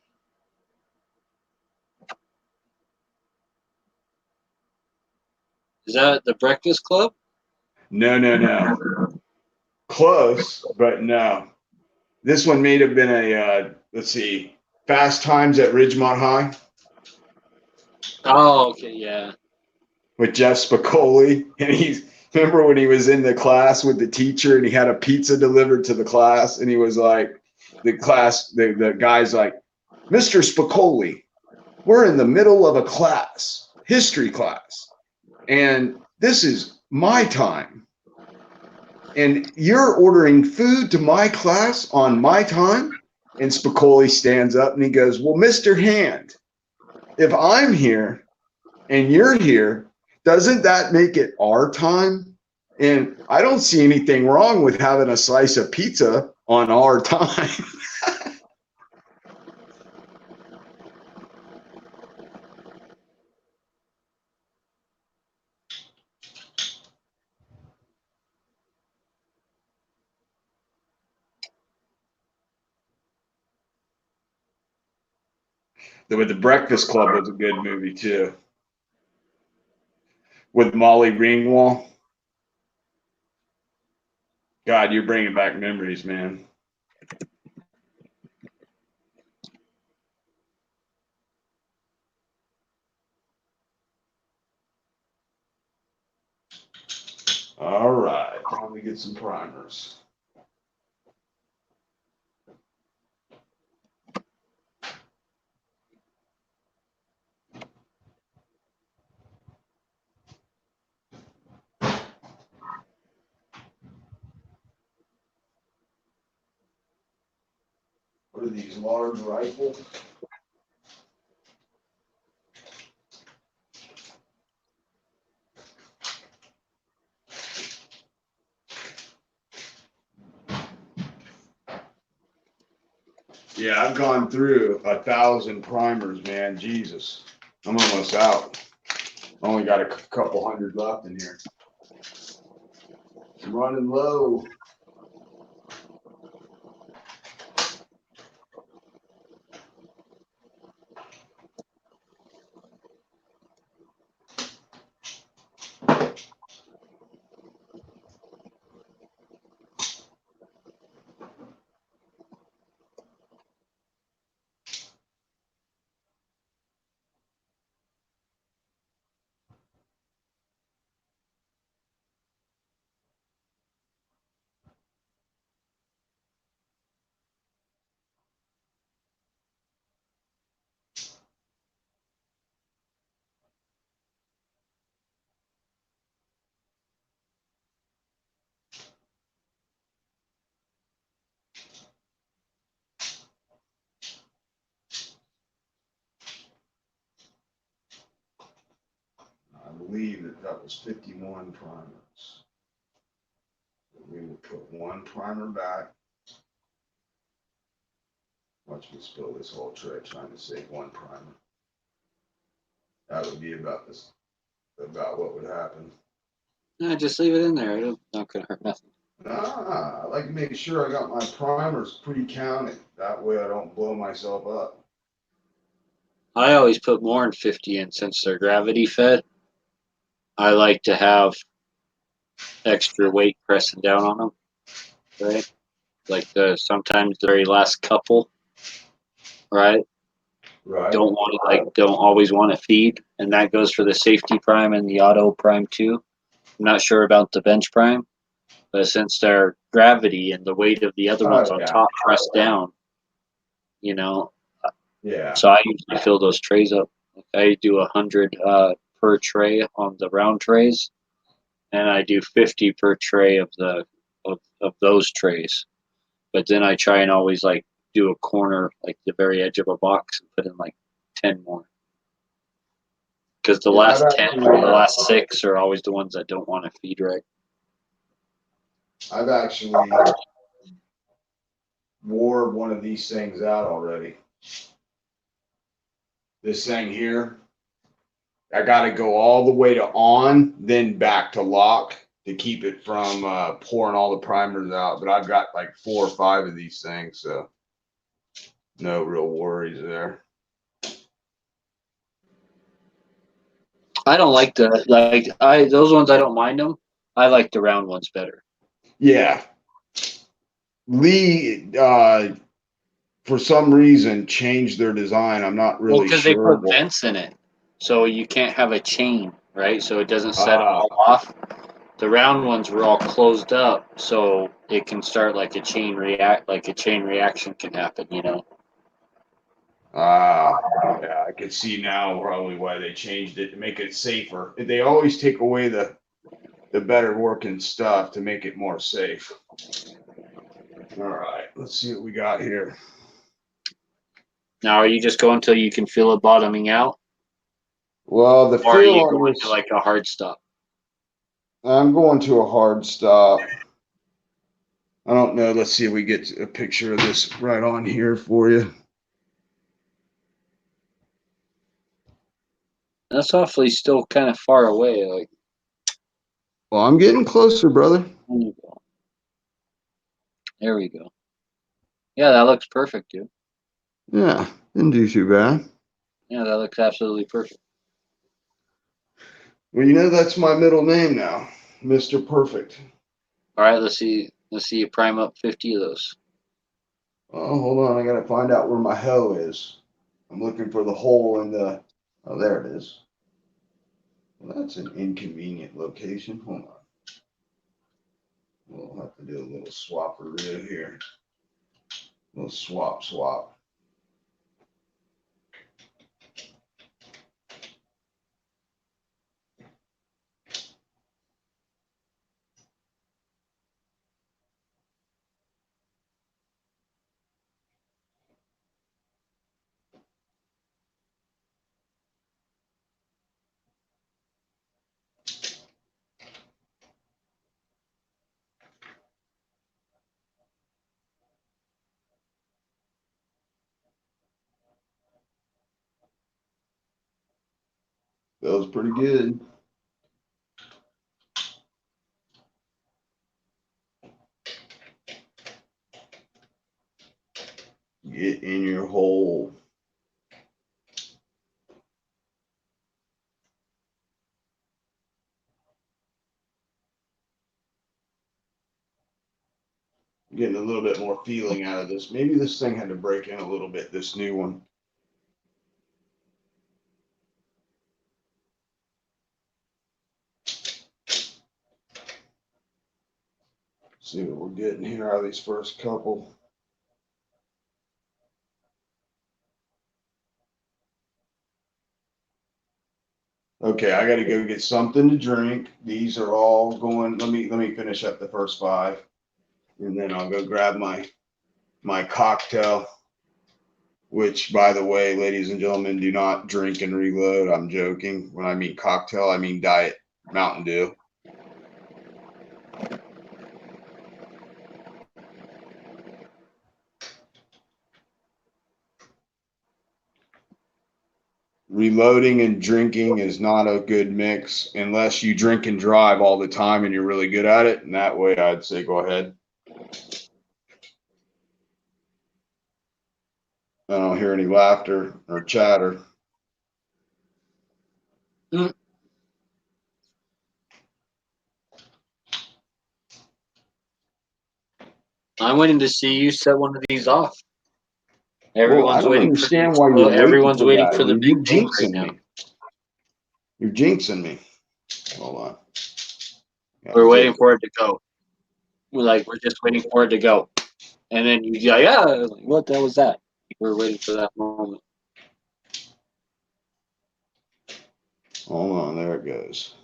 Speaker 1: Is that The Breakfast Club?
Speaker 2: No. Close, but no. This one may have been a, let's see, Fast Times at Ridgemont High
Speaker 1: Oh, okay, yeah.
Speaker 2: with Jeff Spicoli. And remember when he was in the class with the teacher and he had a pizza delivered to the class and he was like, the guy's like, Mr. Spicoli, we're in the middle of a class, history class, and this is my time. And you're ordering food to my class on my time? And Spicoli stands up and he goes, well, Mr. Hand, if I'm here and you're here, doesn't that make it our time? And I don't see anything wrong with having a slice of pizza on our time. With The Breakfast Club was a good movie too. With Molly Ringwald. God, you're bringing back memories, man. All right, let me get some primers. What are these, large rifles? Yeah, I've gone through 1,000 primers, man. Jesus, I'm almost out. Only got a couple hundred left in here. I'm running low. That was 51 primers. We will put one primer back. Watch me spill this whole tray trying to save one primer. That would be about what would happen.
Speaker 1: No, just leave it in there. It's not gonna hurt nothing.
Speaker 2: I like to make sure I got my primers pre-counted. That way I don't blow myself up.
Speaker 1: I always put more than 50 in since they're gravity fed. I like to have extra weight pressing down on them, right? Like sometimes the very last couple, right?
Speaker 2: Right.
Speaker 1: Don't always want to feed, and that goes for the safety prime and the auto prime too. I'm not sure about the bench prime, but since they're gravity and the weight of the other ones on top pressed down, you know.
Speaker 2: Yeah.
Speaker 1: So I usually fill those trays up. I do 100 per tray on the round trays, and I do 50 per tray of those trays. But then I try and always like do a corner, like the very edge of a box, and put in like 10 more. Because the last 10 or the last 6 are always the ones that don't want to feed right.
Speaker 2: I've actually wore one of these things out already. This thing here, I got to go all the way to on, then back to lock to keep it from pouring all the primers out. But I've got like 4 or 5 of these things, so no real worries there.
Speaker 1: I don't like those ones. I don't mind them. I like the round ones better.
Speaker 2: Yeah. Lee, for some reason, changed their design. I'm not really
Speaker 1: because
Speaker 2: sure.
Speaker 1: they put vents in it, so you can't have a chain, right? So it doesn't set them all off. The round ones were all closed up, so it can start like a chain reaction can happen, you know.
Speaker 2: Yeah, I could see now probably why they changed it to make it safer. They always take away the better working stuff to make it more safe. All right, let's see what we got here.
Speaker 1: Now, are you just going until you can feel it bottoming out?
Speaker 2: Well, the
Speaker 1: or are
Speaker 2: feel
Speaker 1: you
Speaker 2: on
Speaker 1: going
Speaker 2: this,
Speaker 1: to like a hard stop?
Speaker 2: I'm going to a hard stop. I don't know. Let's see if we get a picture of this right on here for you.
Speaker 1: That's awfully still kind of far away. Like,
Speaker 2: well, I'm getting closer, brother.
Speaker 1: there you go. There we go. Yeah, that looks perfect, dude.
Speaker 2: Yeah, didn't do too bad.
Speaker 1: Yeah, that looks absolutely perfect.
Speaker 2: Well, you know that's my middle name now, Mr. Perfect.
Speaker 1: All right, let's see. Let's see you prime up 50 of those.
Speaker 2: Oh, hold on. I got to find out where my hoe is. I'm looking for the hole in the. Oh, there it is. Well, that's an inconvenient location. Hold on. We'll have to do a little swapperoo here. A little swap. Feels pretty good. Get in your hole. Getting a little bit more feeling out of this. Maybe this thing had to break in a little bit, this new one. See what we're getting here out of these first couple. Okay, I got to go get something to drink. These are all going. Let me finish up the first 5, and then I'll go grab my cocktail. Which, by the way, ladies and gentlemen, do not drink and reload. I'm joking. When I mean cocktail, I mean diet Mountain Dew. Reloading and drinking is not a good mix unless you drink and drive all the time and you're really good at it. And that way, I'd say go ahead. I don't hear any laughter or chatter.
Speaker 1: Mm. I'm waiting to see you set one of these off.
Speaker 2: Well, I
Speaker 1: Everyone's
Speaker 2: don't
Speaker 1: waiting for
Speaker 2: understand why you're waiting
Speaker 1: everyone's
Speaker 2: for
Speaker 1: waiting
Speaker 2: that.
Speaker 1: for the
Speaker 2: You're
Speaker 1: big boom right
Speaker 2: jinxing
Speaker 1: now.
Speaker 2: me. You're jinxing me. Hold on.
Speaker 1: We're waiting for it to go. We're just waiting for it to go. And then you go, yeah, like, what the hell was that? We're waiting for that moment.
Speaker 2: Hold on, there it goes.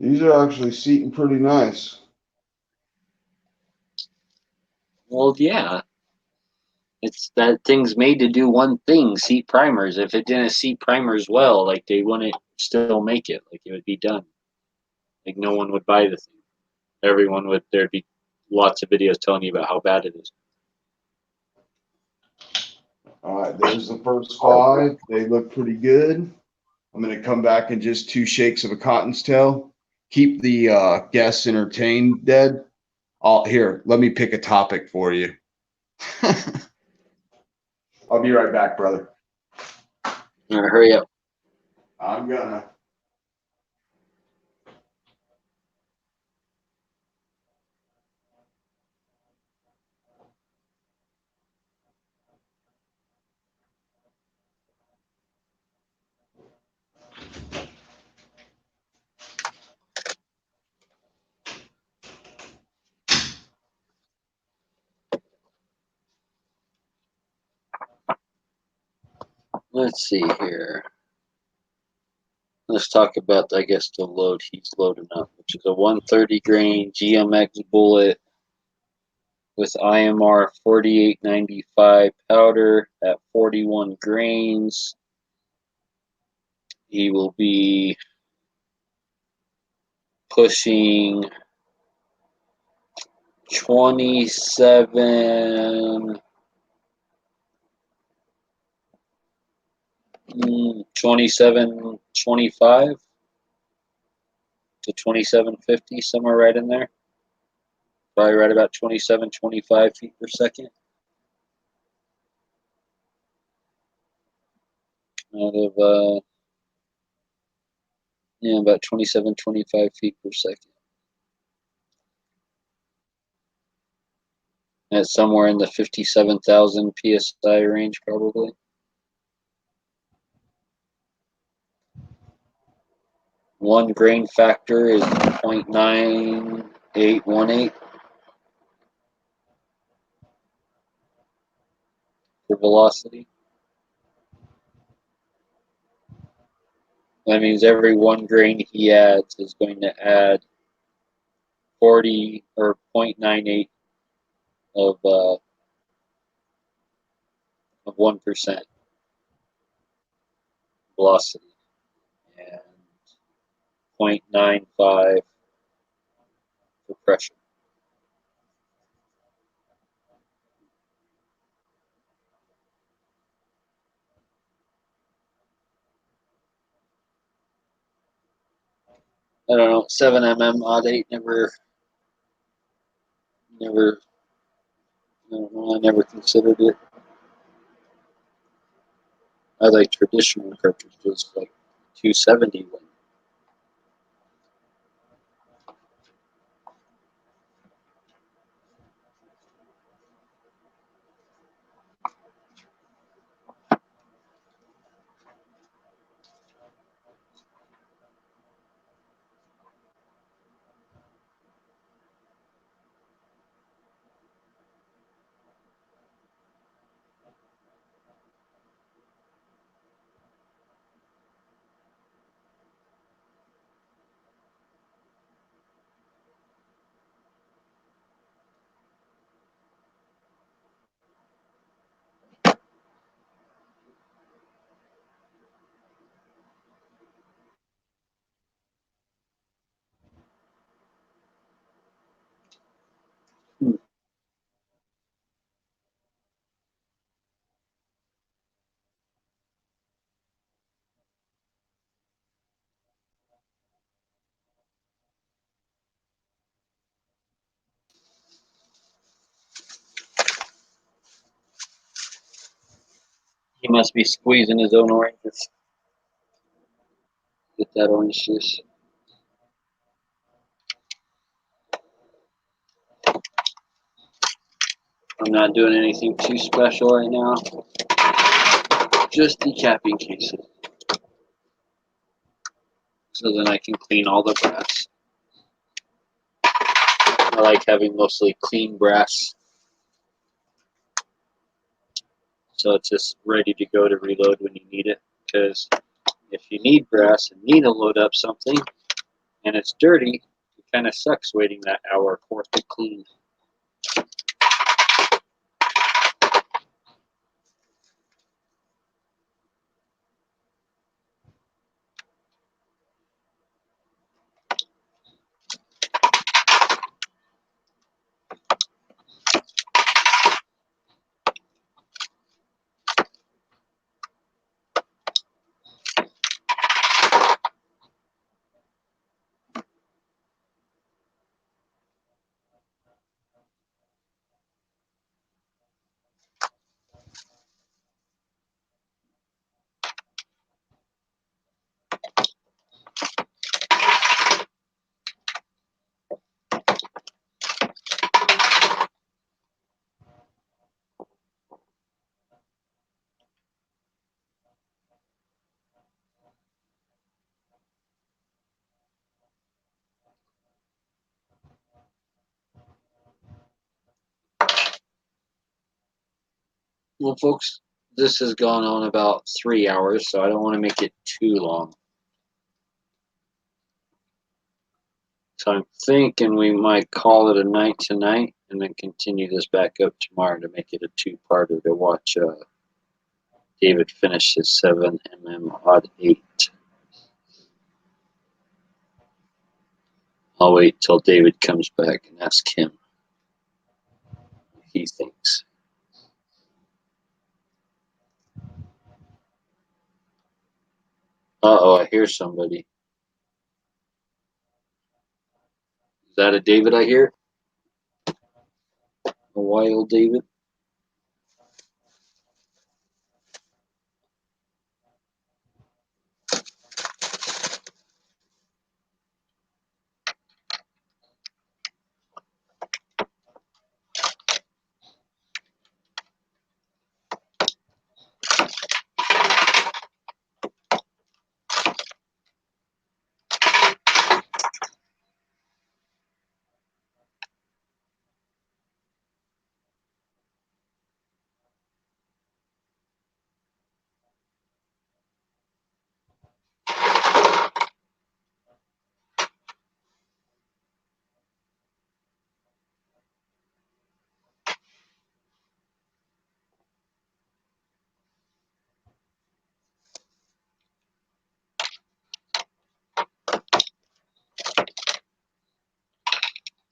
Speaker 2: These are actually seating pretty nice.
Speaker 1: Well, yeah. It's that thing's made to do one thing, seat primers. If it didn't seat primers well, like they wouldn't still make it. Like it would be done. Like no one would buy the thing. Everyone would there'd be lots of videos telling you about how bad it is.
Speaker 2: All right, there's the first 5. They look pretty good. I'm going to come back in just 2 shakes of a cotton's tail. Keep the guests entertained, Dead. Here, let me pick a topic for you. I'll be right back, brother.
Speaker 1: All right, hurry up.
Speaker 2: I'm gonna.
Speaker 1: Let's see here. Let's talk about, I guess, the load he's loading up, which is a 130 grain GMX bullet with IMR 4895 powder at 41 grains. He will be pushing 27, 2725 to 2750, somewhere right in there. Probably right about 2725 feet per second. Out of, about 2725 feet per second. That's somewhere in the 57,000 psi range, probably. One grain factor is 0.9818 for velocity. That means every 1 grain he adds is going to add 40 or 0.98 of 1% velocity and 0.95 for pressure. I don't know. 7mm-08 never. I don't know. I never considered it. I like traditional cartridges like 270 one. He must be squeezing his own oranges. Get that orange juice. I'm not doing anything too special right now. Just decapping cases. So then I can clean all the brass. I like having mostly clean brass. So it's just ready to go to reload when you need it. Because if you need brass and need to load up something and it's dirty, it kind of sucks waiting that hour for it to clean. Well, folks, this has gone on about 3 hours, so I don't want to make it too long. So I'm thinking we might call it a night tonight and then continue this back up tomorrow to make it a two-parter to watch David finish his 7mm-08. I'll wait till David comes back and ask him what he thinks. Uh-oh, I hear somebody. Is that a David I hear? A wild David?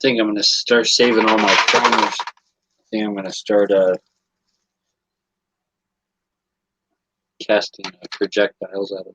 Speaker 1: I think I'm going to start saving all my primers. I think I'm going to start casting projectiles out of them.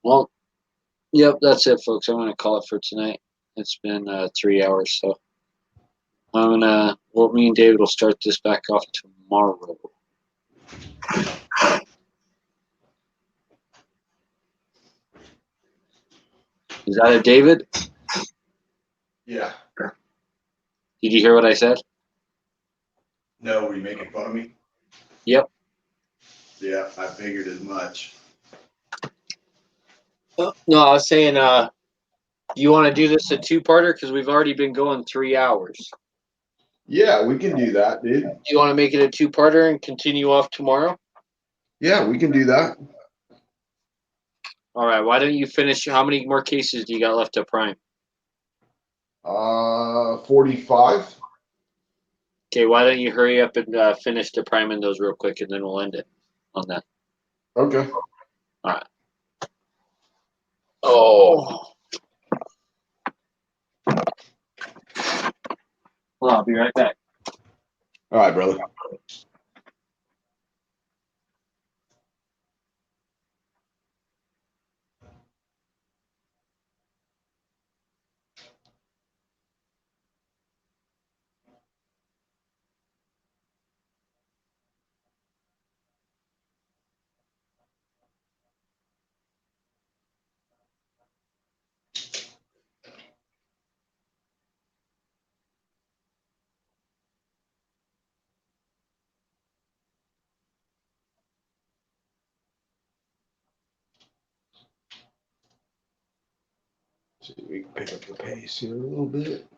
Speaker 1: Well, yep, that's it, folks. I'm going to call it for tonight. It's been 3 hours, so Well, me and David will start this back off tomorrow. Is that a David?
Speaker 2: Yeah.
Speaker 1: Did you hear what I said?
Speaker 2: No, were you making fun of me?
Speaker 1: Yep.
Speaker 2: Yeah, I figured as much.
Speaker 1: No, I was saying, you want to do this a two-parter because we've already been going 3 hours.
Speaker 2: Yeah, we can do that, dude.
Speaker 1: Do you want to make it a two-parter and continue off tomorrow?
Speaker 2: Yeah, we can do that.
Speaker 1: All right. Why don't you finish? How many more cases do you got left to prime?
Speaker 2: 45.
Speaker 1: Okay. Why don't you hurry up and finish the priming those real quick, and then we'll end it on that.
Speaker 2: Okay.
Speaker 1: All right. Oh. Well, I'll be right back.
Speaker 2: All right, brother. See if we can pick up the pace here a little bit.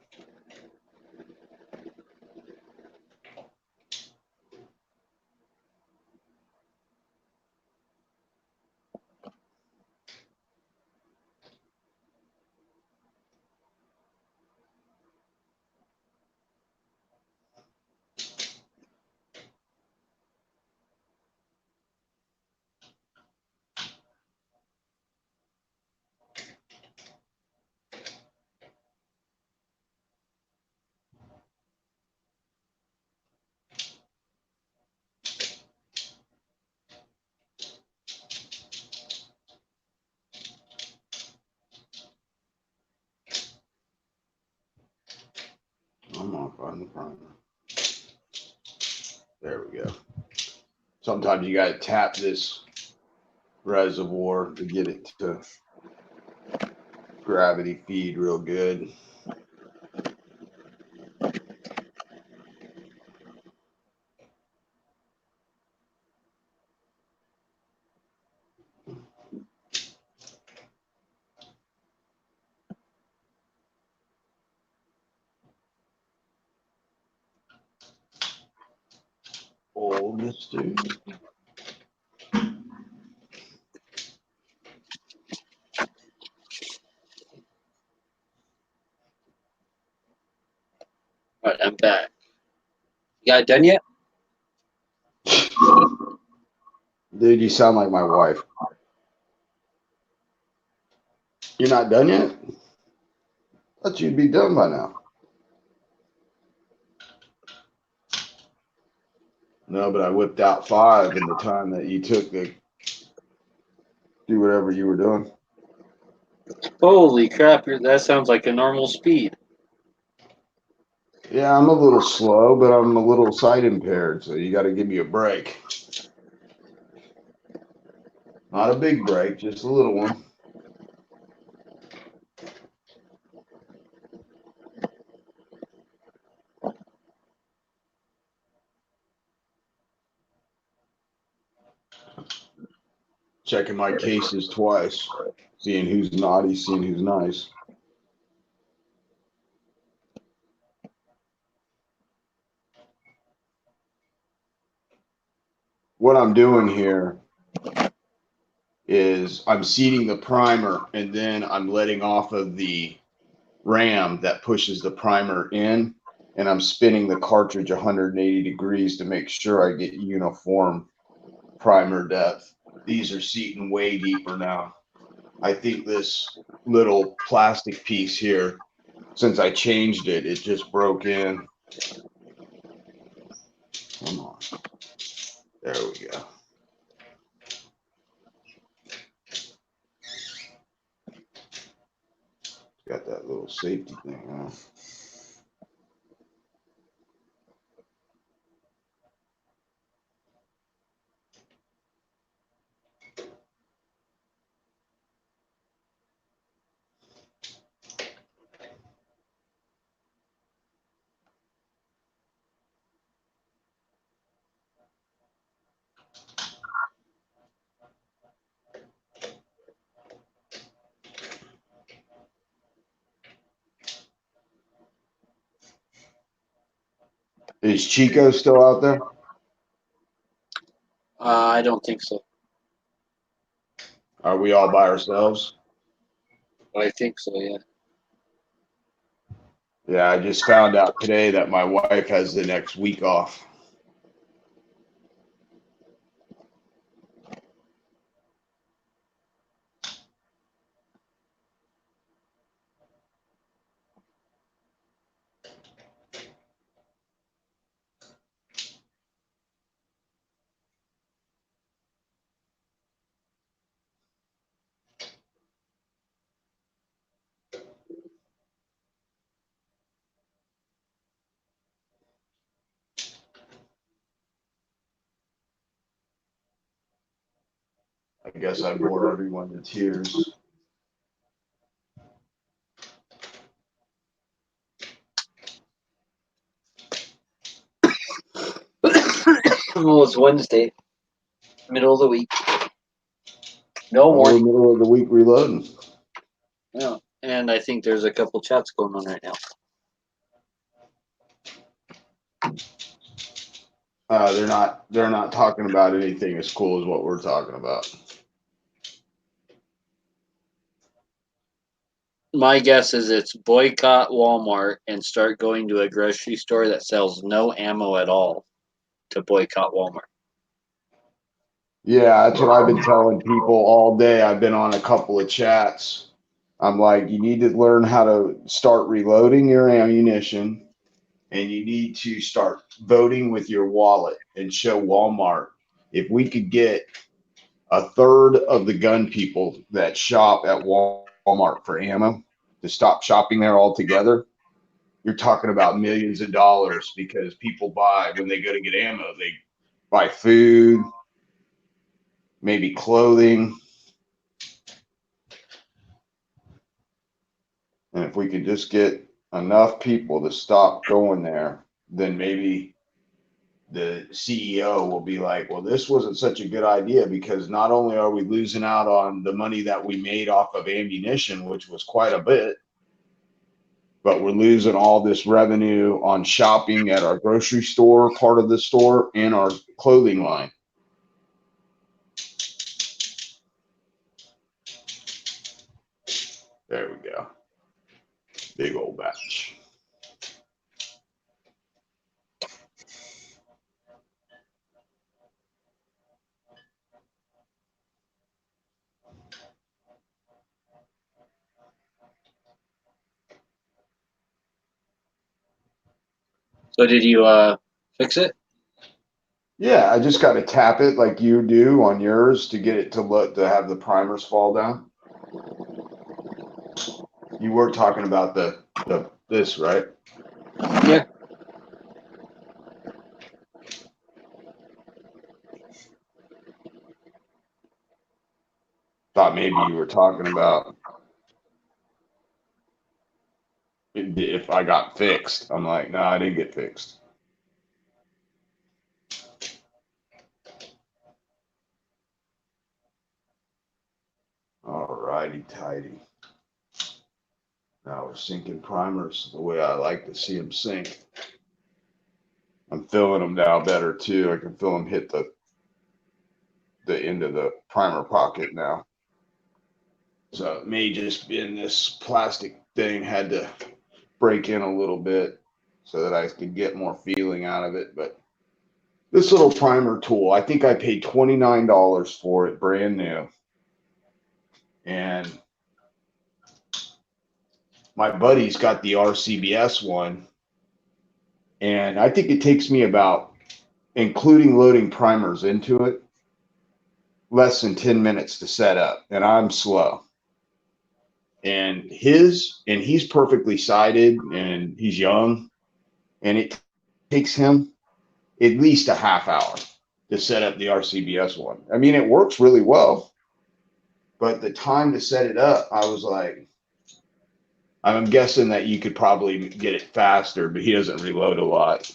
Speaker 2: I'm on find the primer. There we go. Sometimes you got to tap this reservoir to get it to gravity feed real good. Oldest dude.
Speaker 1: All right. I'm back. You got it done yet?
Speaker 2: Dude, you sound like my wife. You're not done yet? Thought you'd be done by now. No, but I whipped out 5 in the time that you took to do whatever you were doing.
Speaker 1: Holy crap! That sounds like a normal speed.
Speaker 2: Yeah, I'm a little slow, but I'm a little sight impaired, so you got to give me a break. Not a big break, just a little one. Checking my cases twice, seeing who's naughty, seeing who's nice. What I'm doing here is I'm seating the primer and then I'm letting off of the ram that pushes the primer in, and I'm spinning the cartridge 180 degrees to make sure I get uniform primer depth. These are seating way deeper now. I think this little plastic piece here, since I changed it, it just broke in. Come on. There we go. Got that little safety thing on. Is Chico still out there?
Speaker 1: I don't think so.
Speaker 2: Are we all by ourselves?
Speaker 1: I think so, yeah.
Speaker 2: Yeah, I just found out today that my wife has the next week off. I guess I bore everyone to tears.
Speaker 1: Well, it's Wednesday, middle of the week. No
Speaker 2: Well, we're
Speaker 1: morning.
Speaker 2: middle of the week reloading.
Speaker 1: Yeah. And I think there's a couple chats going on right now.
Speaker 2: They're not talking about anything as cool as what we're talking about.
Speaker 1: My guess is it's boycott Walmart and start going to a grocery store that sells no ammo at all to boycott Walmart.
Speaker 2: Yeah, that's what I've been telling people all day. I've been on a couple of chats. I'm like, you need to learn how to start reloading your ammunition, and you need to start voting with your wallet and show Walmart. If we could get a third of the gun people that shop at Walmart for ammo to stop shopping there altogether, you're talking about millions of dollars, because people buy when they go to get ammo, they buy food, maybe clothing. And if we could just get enough people to stop going there, then maybe the CEO will be like, well, this wasn't such a good idea, because not only are we losing out on the money that we made off of ammunition, which was quite a bit, but we're losing all this revenue on shopping at our grocery store part of the store and our clothing line. There we go. Big old batch.
Speaker 1: So did you fix it?
Speaker 2: Yeah, I just got to tap it like you do on yours to get it to look to have the primers fall down. You were talking about the this, right?
Speaker 1: Yeah.
Speaker 2: Thought maybe you were talking about if I got fixed. I'm like, no, I didn't get fixed. All righty, tidy. Now we're sinking primers the way I like to see them sink. I'm filling them now better too. I can feel them hit the end of the primer pocket now. So it may just be in this plastic thing had to break in a little bit so that I could get more feeling out of it. But this little primer tool, I think I paid $29 for it, brand new. And my buddy's got the RCBS one. And I think it takes me about, including loading primers into it, less than 10 minutes to set up. And I'm slow. And he's perfectly sighted and he's young. And it takes him at least a half hour to set up the RCBS one. I mean, it works really well, but the time to set it up, I was like, I'm guessing that you could probably get it faster, but he doesn't reload a lot.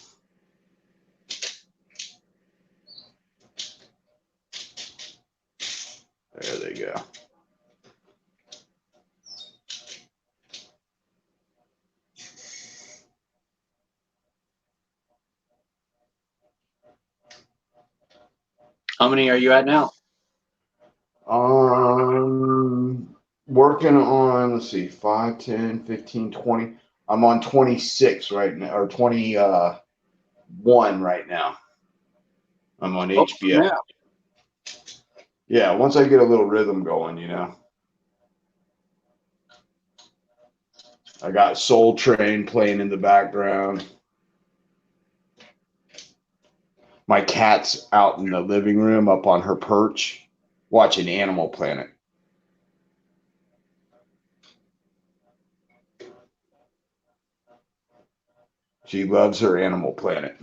Speaker 2: There they go.
Speaker 1: How many are you at now?
Speaker 2: Working on, let's see, 5, 10, 15, 20. I'm on 26 right now, or 21 right now. I'm on
Speaker 1: Oh,
Speaker 2: HBO. Yeah, once I get a little rhythm going, you know. I got Soul Train playing in the background. My cat's out in the living room up on her perch watching Animal Planet. She loves her Animal Planet.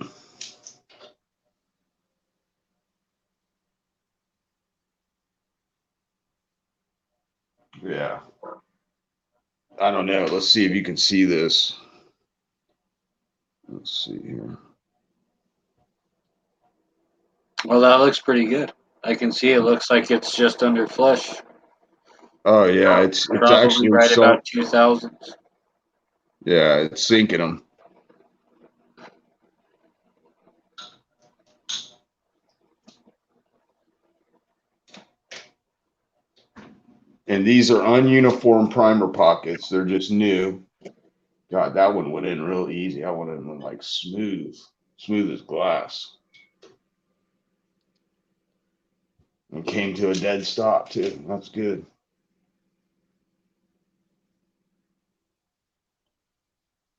Speaker 2: Yeah. I don't know. Let's see if you can see this. Let's see here.
Speaker 1: Well, that looks pretty good. I can see it looks like it's just under flush.
Speaker 2: Oh yeah, it's
Speaker 1: Probably
Speaker 2: actually
Speaker 1: right
Speaker 2: so.
Speaker 1: about 2000s.
Speaker 2: Yeah, it's sinking them. And these are ununiform primer pockets. They're just new. God, that one went in real easy. That one went like smooth as glass. And came to a dead stop too. That's good.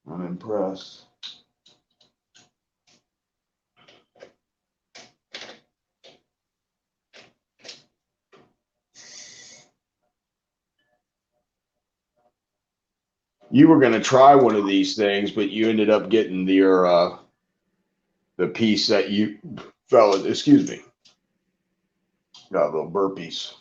Speaker 2: I'm impressed. You were going to try one of these things, but you ended up getting the piece that you fell. Excuse me. Got a little burpees.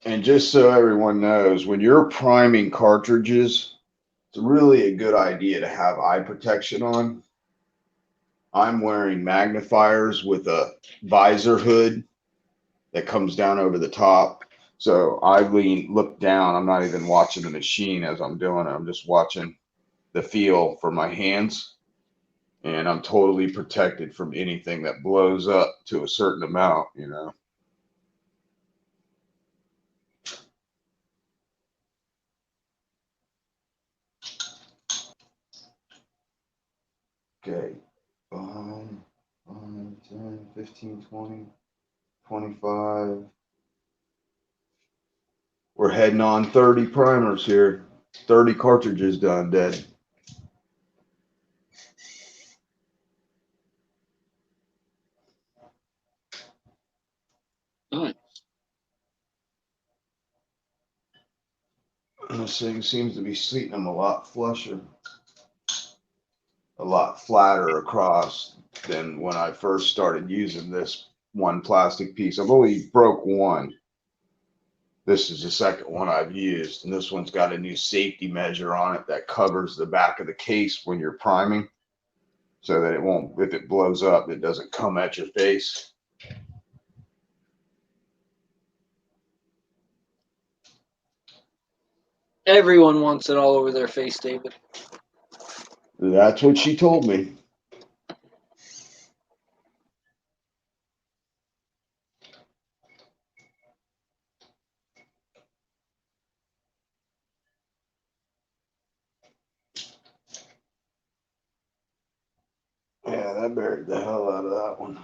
Speaker 2: And just so everyone knows, when you're priming cartridges, it's really a good idea to have eye protection on. I'm wearing magnifiers with a visor hood that comes down over the top. So I look down. I'm not even watching the machine as I'm doing it. I'm just watching the feel for my hands. And I'm totally protected from anything that blows up to a certain amount, you know. Okay. 5, 10, 15, 20, 25. We're heading on 30 primers here. 30 cartridges done, dead.
Speaker 1: Nice.
Speaker 2: This thing seems to be seating them a lot flusher, a lot flatter across than when I first started using this one plastic piece. I've only broke one. This is the second one I've used, and this one's got a new safety measure on it that covers the back of the case when you're priming so that it won't, if it blows up, it doesn't come at your face.
Speaker 1: Everyone wants it all over their face, David.
Speaker 2: That's what she told me. Yeah, that buried the hell out of that one.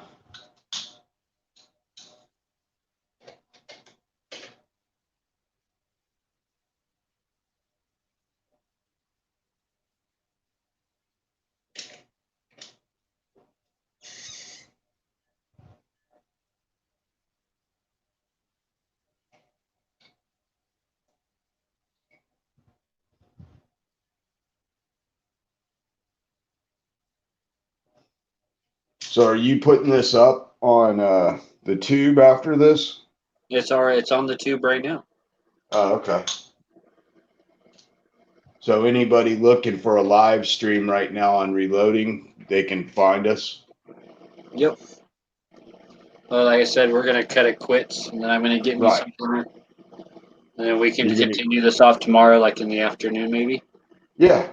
Speaker 2: So are you putting this up on the tube after this?
Speaker 1: It's all right. It's on the tube right now.
Speaker 2: Oh, okay. So anybody looking for a live stream right now on Reloading, they can find us.
Speaker 1: Yep. Well, like I said, we're gonna cut it quits, and then I'm gonna get me
Speaker 2: Right.
Speaker 1: some dinner, and then we can
Speaker 2: You're gonna,
Speaker 1: continue this off tomorrow, like in the afternoon, maybe.
Speaker 2: yeah.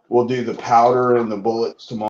Speaker 2: We'll do the powder and the bullets tomorrow.